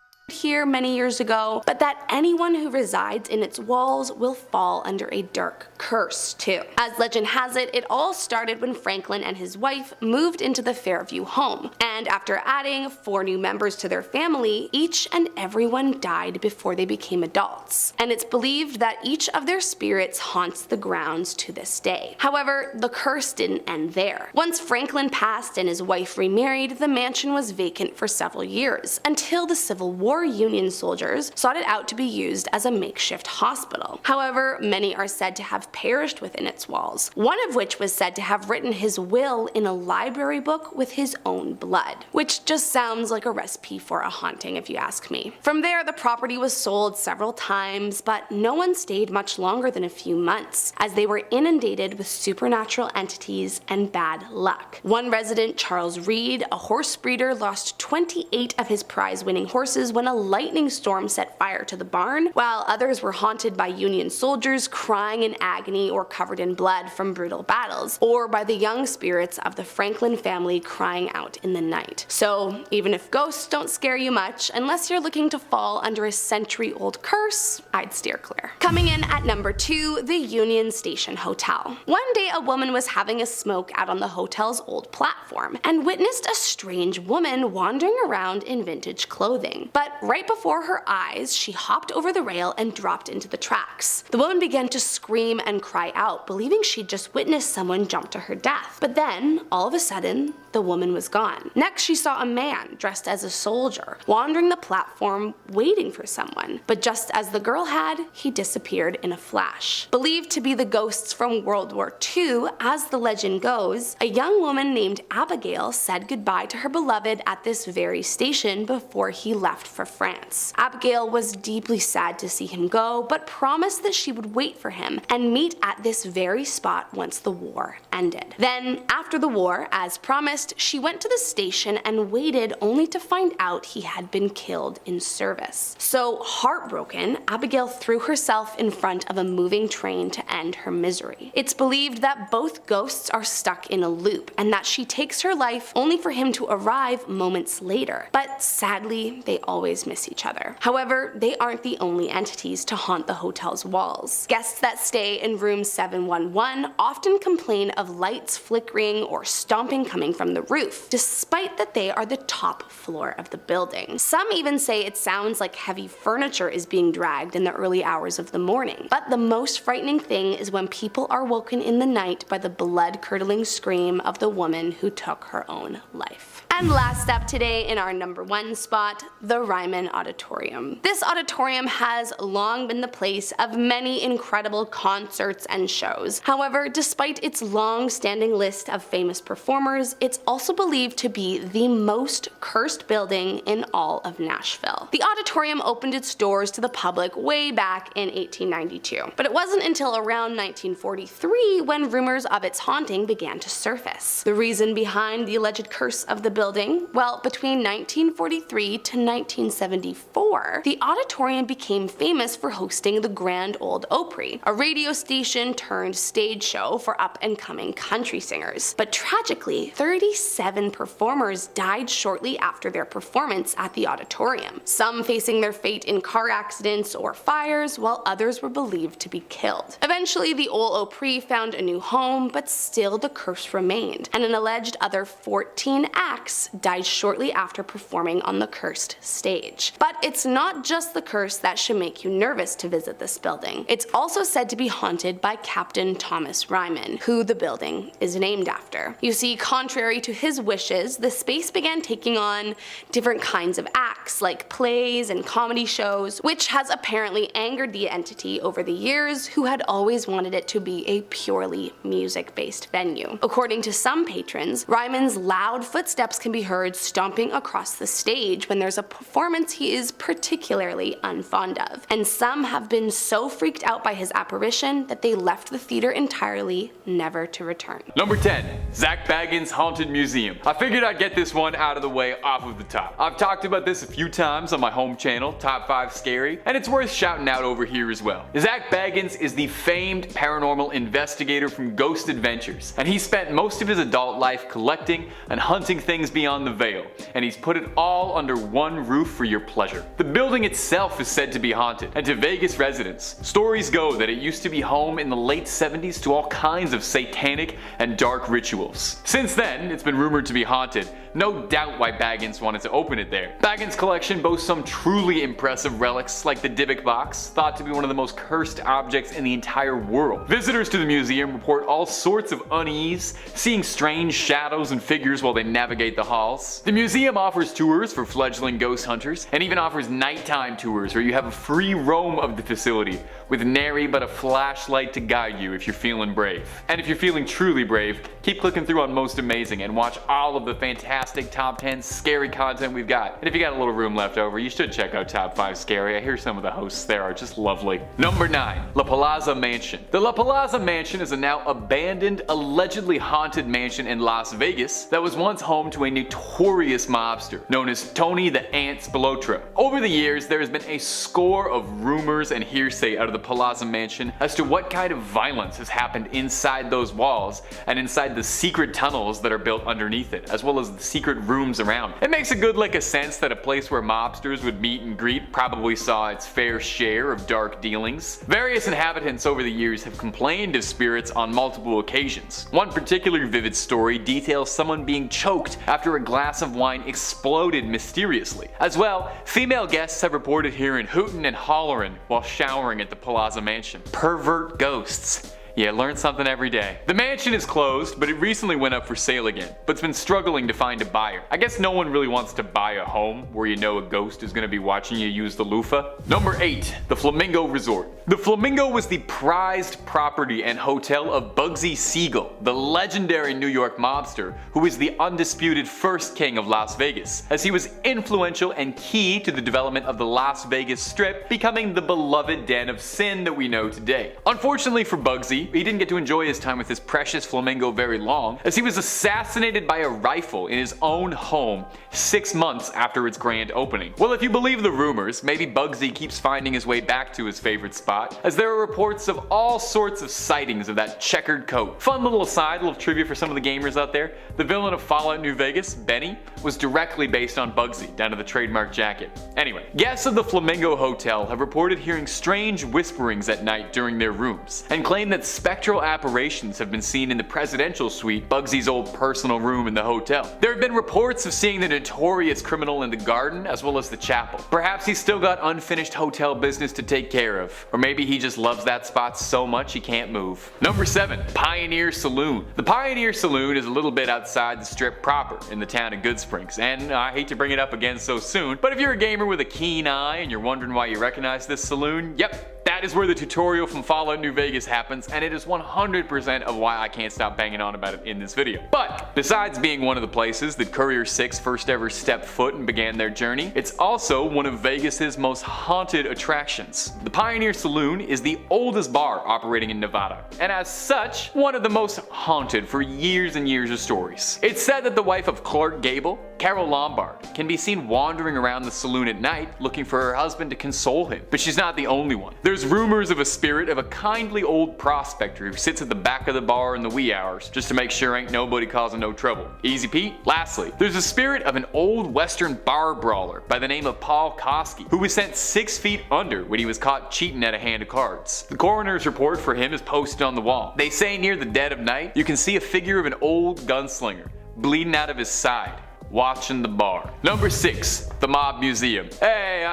S3: here many years ago, but that anyone who resides in its walls will fall under a dark curse too. As legend has it, it all started when Franklin and his wife moved into the Fairview home, and after adding 4 new members to their family, each and everyone died before they became adults, and it's believed that each of their spirits haunts the grounds to this day. However, the curse didn't end there. Once Franklin passed and his wife remarried, the mansion was vacant for several years, until the Civil War Union soldiers sought it out to be used as a makeshift hospital. However, many are said to have perished within its walls, one of which was said to have written his will in a library book with his own blood, which just sounds like a recipe for a haunting if you ask me. From there, the property was sold several times, but no one stayed much longer than a few months, as they were inundated with supernatural entities and bad luck. One resident, Charles Reed, a horse breeder, lost 28 of his prize-winning horses when a lightning storm set fire to the barn, while others were haunted by Union soldiers crying in agony or covered in blood from brutal battles, or by the young spirits of the Franklin family crying out in the night. So even if ghosts don't scare you much, unless you're looking to fall under a century-old curse, I'd steer clear. Coming in at number 2, the Union Station Hotel. One day a woman was having a smoke out on the hotel's old platform and witnessed a strange woman wandering around in vintage clothing. But right before her eyes, she hopped over the rail and dropped into the tracks. The woman began to scream and cry out, believing she'd just witnessed someone jump to her death. But then, all of a sudden, the woman was gone. Next, she saw a man dressed as a soldier wandering the platform waiting for someone. But just as the girl had, he disappeared in a flash. Believed to be the ghosts from World War II, as the legend goes, a young woman named Abigail said goodbye to her beloved at this very station before he left for France. Abigail was deeply sad to see him go, but promised that she would wait for him and meet at this very spot once the war ended. Then, after the war, as promised, promised, she went to the station and waited only to find out he had been killed in service. So, heartbroken, Abigail threw herself in front of a moving train to end her misery. It's believed that both ghosts are stuck in a loop, and that she takes her life only for him to arrive moments later. But sadly, they always miss each other. However, they aren't the only entities to haunt the hotel's walls. Guests that stay in room 711 often complain of lights flickering or stomping coming from the roof, despite that they are the top floor of the building. Some even say it sounds like heavy furniture is being dragged in the early hours of the morning. But the most frightening thing is when people are woken in the night by the blood-curdling scream of the woman who took her own life. And last up today in our number 1 spot, the Ryman Auditorium. This auditorium has long been the place of many incredible concerts and shows. However, despite its long-standing list of famous performers, it's also believed to be the most cursed building in all of Nashville. The auditorium opened its doors to the public way back in 1892, but it wasn't until around 1943 when rumors of its haunting began to surface. The reason behind the alleged curse of the building? Well, between 1943 to 1974, the auditorium became famous for hosting the Grand Ole Opry, a radio station turned stage show for up-and-coming country singers. But tragically, 37 performers died shortly after their performance at the auditorium, some facing their fate in car accidents or fires, while others were believed to be killed. Eventually, the Ole Opry found a new home, but still the curse remained, and an alleged other 14 acts died shortly after performing on the cursed stage. But it's not just the curse that should make you nervous to visit this building. It's also said to be haunted by Captain Thomas Ryman, who the building is named after. You see, contrary to his wishes, the space began taking on different kinds of acts, like plays and comedy shows, which has apparently angered the entity over the years, who had always wanted it to be a purely music-based venue. According to some patrons, Ryman's loud footsteps can be heard stomping across the stage when there's a performance he is particularly unfond of, and some have been so freaked out by his apparition that they left the theater entirely, never to return.
S7: Number 10. Zach Bagans' Haunted Museum. I figured I'd get this one out of the way off of the top. I've talked about this a few times on my home channel, Top 5 Scary, and it's worth shouting out over here as well. Zach Bagans is the famed paranormal investigator from Ghost Adventures, and he spent most of his adult life collecting and hunting things beyond the veil, and he's put it all under one roof for your pleasure. The building itself is said to be haunted, and to Vegas residents, stories go that it used to be home in the late 70s to all kinds of satanic and dark rituals. Since then, it's been rumored to be haunted, no doubt why Baggins wanted to open it there. Baggins' collection boasts some truly impressive relics like the Dybbuk box, thought to be one of the most cursed objects in the entire world. Visitors to the museum report all sorts of unease, seeing strange shadows and figures while they navigate the halls. The museum offers tours for fledgling ghost hunters, and even offers nighttime tours where you have a free roam of the facility, with nary but a flashlight to guide you if you're feeling brave. And if you're feeling truly brave, keep clicking through on Most Amazing and watch all of the fantastic top 10 scary content we've got. And if you got a little room left over, you should check out Top 5 Scary. I hear some of the hosts there are just lovely. Number 9. La Plaza Mansion. The La Plaza Mansion is a now abandoned, allegedly haunted mansion in Las Vegas that was once home to a notorious mobster known as Tony the Ant Spilotra. Over the years, there has been a score of rumors and hearsay out of the Plaza Mansion as to what kind of violence has happened inside those walls and inside the secret tunnels that are built underneath it, as well as the secret rooms around. It makes a good sense that a place where mobsters would meet and greet probably saw its fair share of dark dealings. Various inhabitants over the years have complained of spirits on multiple occasions. One particular vivid story details someone being choked after a glass of wine exploded mysteriously. As well, female guests have reported hearing hooting and hollering while showering at the Plaza Mansion. Pervert ghosts. Yeah, learn something every day. The mansion is closed, but it recently went up for sale again, but it's been struggling to find a buyer. I guess no one really wants to buy a home where you know a ghost is going to be watching you use the loofah. Number 8. The Flamingo Resort. The Flamingo was the prized property and hotel of Bugsy Siegel, the legendary New York mobster who was the undisputed first king of Las Vegas, as he was influential and key to the development of the Las Vegas Strip, becoming the beloved den of sin that we know today. Unfortunately for Bugsy, see, he didn't get to enjoy his time with his precious flamingo very long, as he was assassinated by a rifle in his own home 6 months after its grand opening. Well, if you believe the rumors, maybe Bugsy keeps finding his way back to his favorite spot, as there are reports of all sorts of sightings of that checkered coat. Fun little aside, little trivia for some of the gamers out there, the villain of Fallout New Vegas, Benny, was directly based on Bugsy, down to the trademark jacket. Anyway, guests of the Flamingo Hotel have reported hearing strange whisperings at night during their rooms, and claim that spectral apparitions have been seen in the presidential suite, Bugsy's old personal room in the hotel. There have been reports of seeing the notorious criminal in the garden as well as the chapel. Perhaps he's still got unfinished hotel business to take care of, or maybe he just loves that spot so much he can't move. Number 7. Pioneer Saloon. The Pioneer Saloon is a little bit outside the strip proper in the town of Goodsprings, and I hate to bring it up again so soon, but if you're a gamer with a keen eye and you're wondering why you recognize this saloon, yep, that is where the tutorial from Fallout New Vegas happens, and it is 100% of why I can't stop banging on about it in this video. But besides being one of the places that Courier 6 first ever stepped foot and began their journey, it's also one of Vegas's most haunted attractions. The Pioneer Saloon is the oldest bar operating in Nevada, and as such, one of the most haunted for years and years of stories. It's said that the wife of Clark Gable, Carol Lombard, can be seen wandering around the saloon at night looking for her husband to console him, but she's not the only one. There's rumors of a spirit of a kindly old prospector who sits at the back of the bar in the wee hours just to make sure ain't nobody causing no trouble. Easy Pete? Lastly, there's a spirit of an old western bar brawler by the name of Paul Koski, who was sent 6 feet under when he was caught cheating at a hand of cards. The coroner's report for him is posted on the wall. They say near the dead of night, you can see a figure of an old gunslinger bleeding out of his side, watching the bar. Number 6. The Mob Museum. Hey,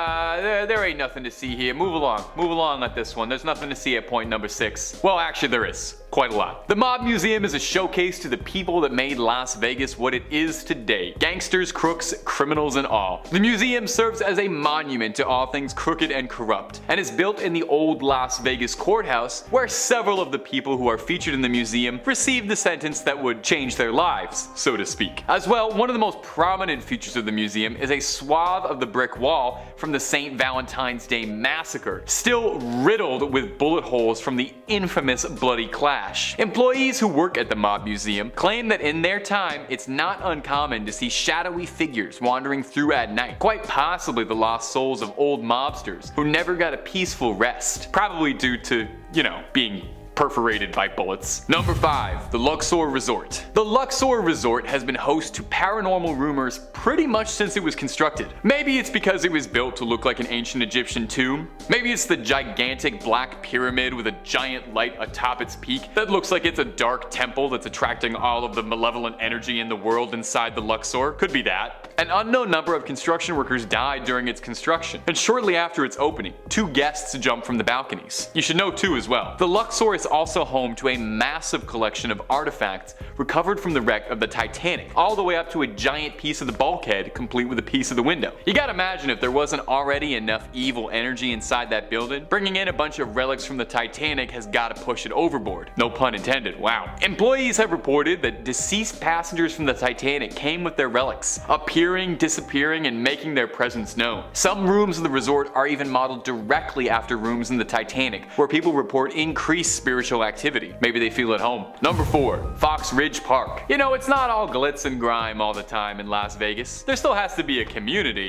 S7: there ain't nothing to see here. Move along at this one. There's nothing to see at point number 6. Well, actually there is. Quite a lot. The Mob Museum is a showcase to the people that made Las Vegas what it is today. Gangsters, crooks, criminals, and all. The museum serves as a monument to all things crooked and corrupt, and is built in the old Las Vegas courthouse, where several of the people who are featured in the museum received the sentence that would change their lives, so to speak. As well, one of the most prominent features of the museum is a swath of the brick wall from the St. Valentine's Day Massacre, still riddled with bullet holes from the infamous Bloody Clash. Employees who work at the Mob Museum claim that in their time, it's not uncommon to see shadowy figures wandering through at night, quite possibly the lost souls of old mobsters who never got a peaceful rest, probably due to, being perforated by bullets. Number 5. The Luxor Resort. The Luxor Resort has been host to paranormal rumors pretty much since it was constructed. Maybe it's because it was built to look like an ancient Egyptian tomb. Maybe it's the gigantic black pyramid with a giant light atop its peak that looks like it's a dark temple that's attracting all of the malevolent energy in the world inside the Luxor. Could be that. An unknown number of construction workers died during its construction, and shortly after its opening, 2 guests jumped from the balconies. You should know 2 as well. The Luxor is also home to a massive collection of artifacts recovered from the wreck of the Titanic, all the way up to a giant piece of the bulkhead complete with a piece of the window. You gotta imagine if there wasn't already enough evil energy inside that building, bringing in a bunch of relics from the Titanic has gotta push it overboard. No pun intended, wow. Employees have reported that deceased passengers from the Titanic came with their relics, appearing, disappearing, and making their presence known. Some rooms in the resort are even modeled directly after rooms in the Titanic, where people report increased spiritual activity. Maybe they feel at home. Number 4. Fox Ridge Park. It's not all glitz and grime all the time in Las Vegas. There still has to be a community,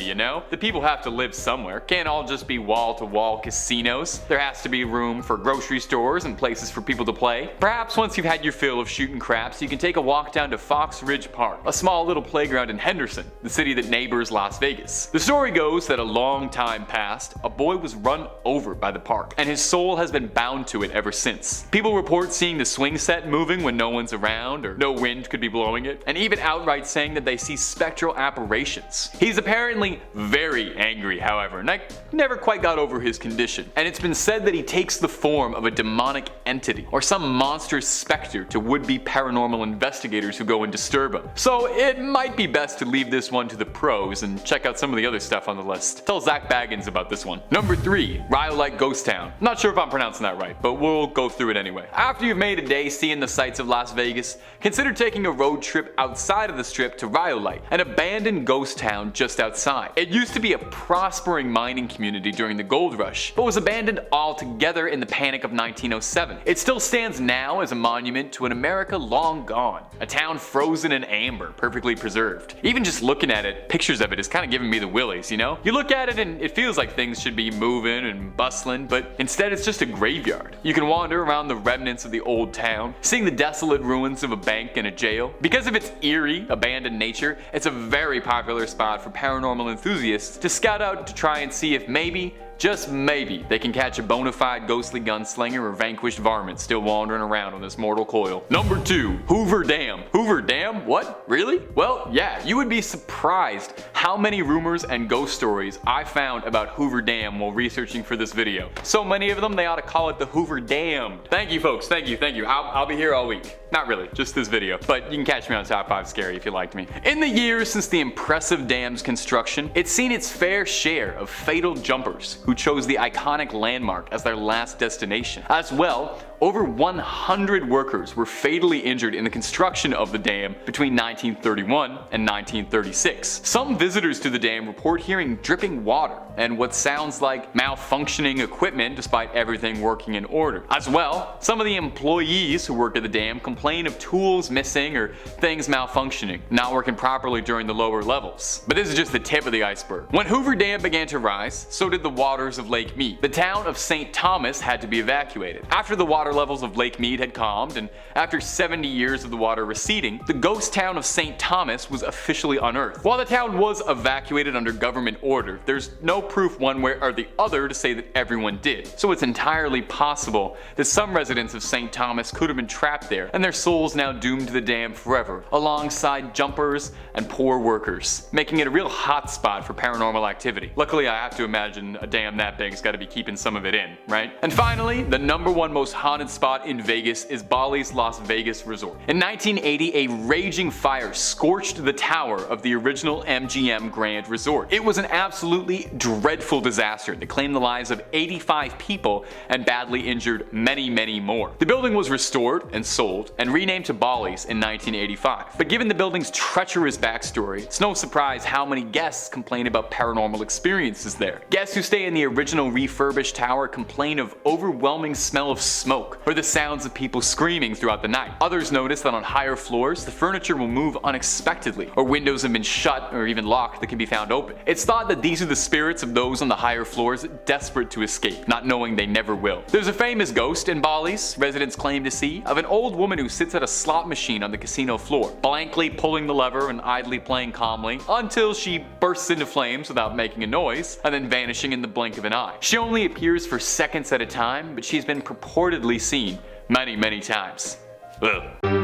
S7: The people have to live somewhere. Can't all just be wall-to-wall casinos. There has to be room for grocery stores and places for people to play. Perhaps once you've had your fill of shooting craps, you can take a walk down to Fox Ridge Park, a small little playground in Henderson, the city that neighbors Las Vegas. The story goes that a long time past, a boy was run over by the park, and his soul has been bound to it ever since. People report seeing the swing set moving when no one's around or no wind could be blowing it, and even outright saying that they see spectral apparitions. He's apparently very angry, however, and I never quite got over his condition, and it's been said that he takes the form of a demonic entity or some monstrous specter to would-be paranormal investigators who go and disturb him. So it might be best to leave this one one to the pros and check out some of the other stuff on the list. Tell Zach Baggins about this one. Number 3, Rhyolite Ghost Town. Not sure if I'm pronouncing that right, but we'll go through it anyway. After you've made a day seeing the sights of Las Vegas, consider taking a road trip outside of the strip to Rhyolite, an abandoned ghost town just outside. It used to be a prospering mining community during the gold rush, but was abandoned altogether in the panic of 1907. It still stands now as a monument to an America long gone, a town frozen in amber, perfectly preserved. Even just looking at it, pictures of it is kind of giving me the willies, you know? You look at it and it feels like things should be moving and bustling, but instead it's just a graveyard. You can wander around the remnants of the old town, seeing the desolate ruins of a bank and a jail. Because of its eerie, abandoned nature, it's a very popular spot for paranormal enthusiasts to scout out to try and see if maybe, just maybe, they can catch a bona fide ghostly gunslinger or vanquished varmint still wandering around on this mortal coil. Number 2, Hoover Dam. Hoover Dam? What? Really? Well, yeah, you would be surprised how many rumors and ghost stories I found about Hoover Dam while researching for this video. So many of them, they ought to call it the Hoover Dam. Thank you folks, thank you. I'll be here all week. Not really, just this video, but you can catch me on Top 5 Scary if you liked me. In the years since the impressive dam's construction, it's seen its fair share of fatal jumpers who chose the iconic landmark as their last destination. As well, over 100 workers were fatally injured in the construction of the dam between 1931 and 1936. Some visitors to the dam report hearing dripping water and what sounds like malfunctioning equipment despite everything working in order. As well, some of the employees who work at the dam complain of tools missing or things malfunctioning, not working properly during the lower levels. But this is just the tip of the iceberg. When Hoover Dam began to rise, so did the waters of Lake Mead. The town of St. Thomas had to be evacuated. After the water levels of Lake Mead had calmed, and after 70 years of the water receding, the ghost town of St. Thomas was officially unearthed. While the town was evacuated under government order, there's no proof one way or the other to say that everyone did. So it's entirely possible that some residents of St. Thomas could have been trapped there, and their souls now doomed to the dam forever, alongside jumpers and poor workers, making it a real hot spot for paranormal activity. Luckily, I have to imagine a dam that big's gotta be keeping some of it in, right? And finally, the #1 most haunted spot in Vegas is Bally's Las Vegas Resort. In 1980, a raging fire scorched the tower of the original MGM Grand Resort. It was an absolutely dreadful disaster that claimed the lives of 85 people and badly injured many, many more. The building was restored and sold and renamed to Bally's in 1985. But given the building's treacherous backstory, it's no surprise how many guests complain about paranormal experiences there. Guests who stay in the original refurbished tower complain of overwhelming smell of smoke or the sounds of people screaming throughout the night. Others notice that on higher floors, the furniture will move unexpectedly, or windows have been shut or even locked that can be found open. It's thought that these are the spirits of those on the higher floors desperate to escape, not knowing they never will. There's a famous ghost in Bally's, residents claim to see, of an old woman who sits at a slot machine on the casino floor, blankly pulling the lever and idly playing calmly until she bursts into flames without making a noise, and then vanishing in the blink of an eye. She only appears for seconds at a time, but she's been purportedly seen many, many times. Ugh.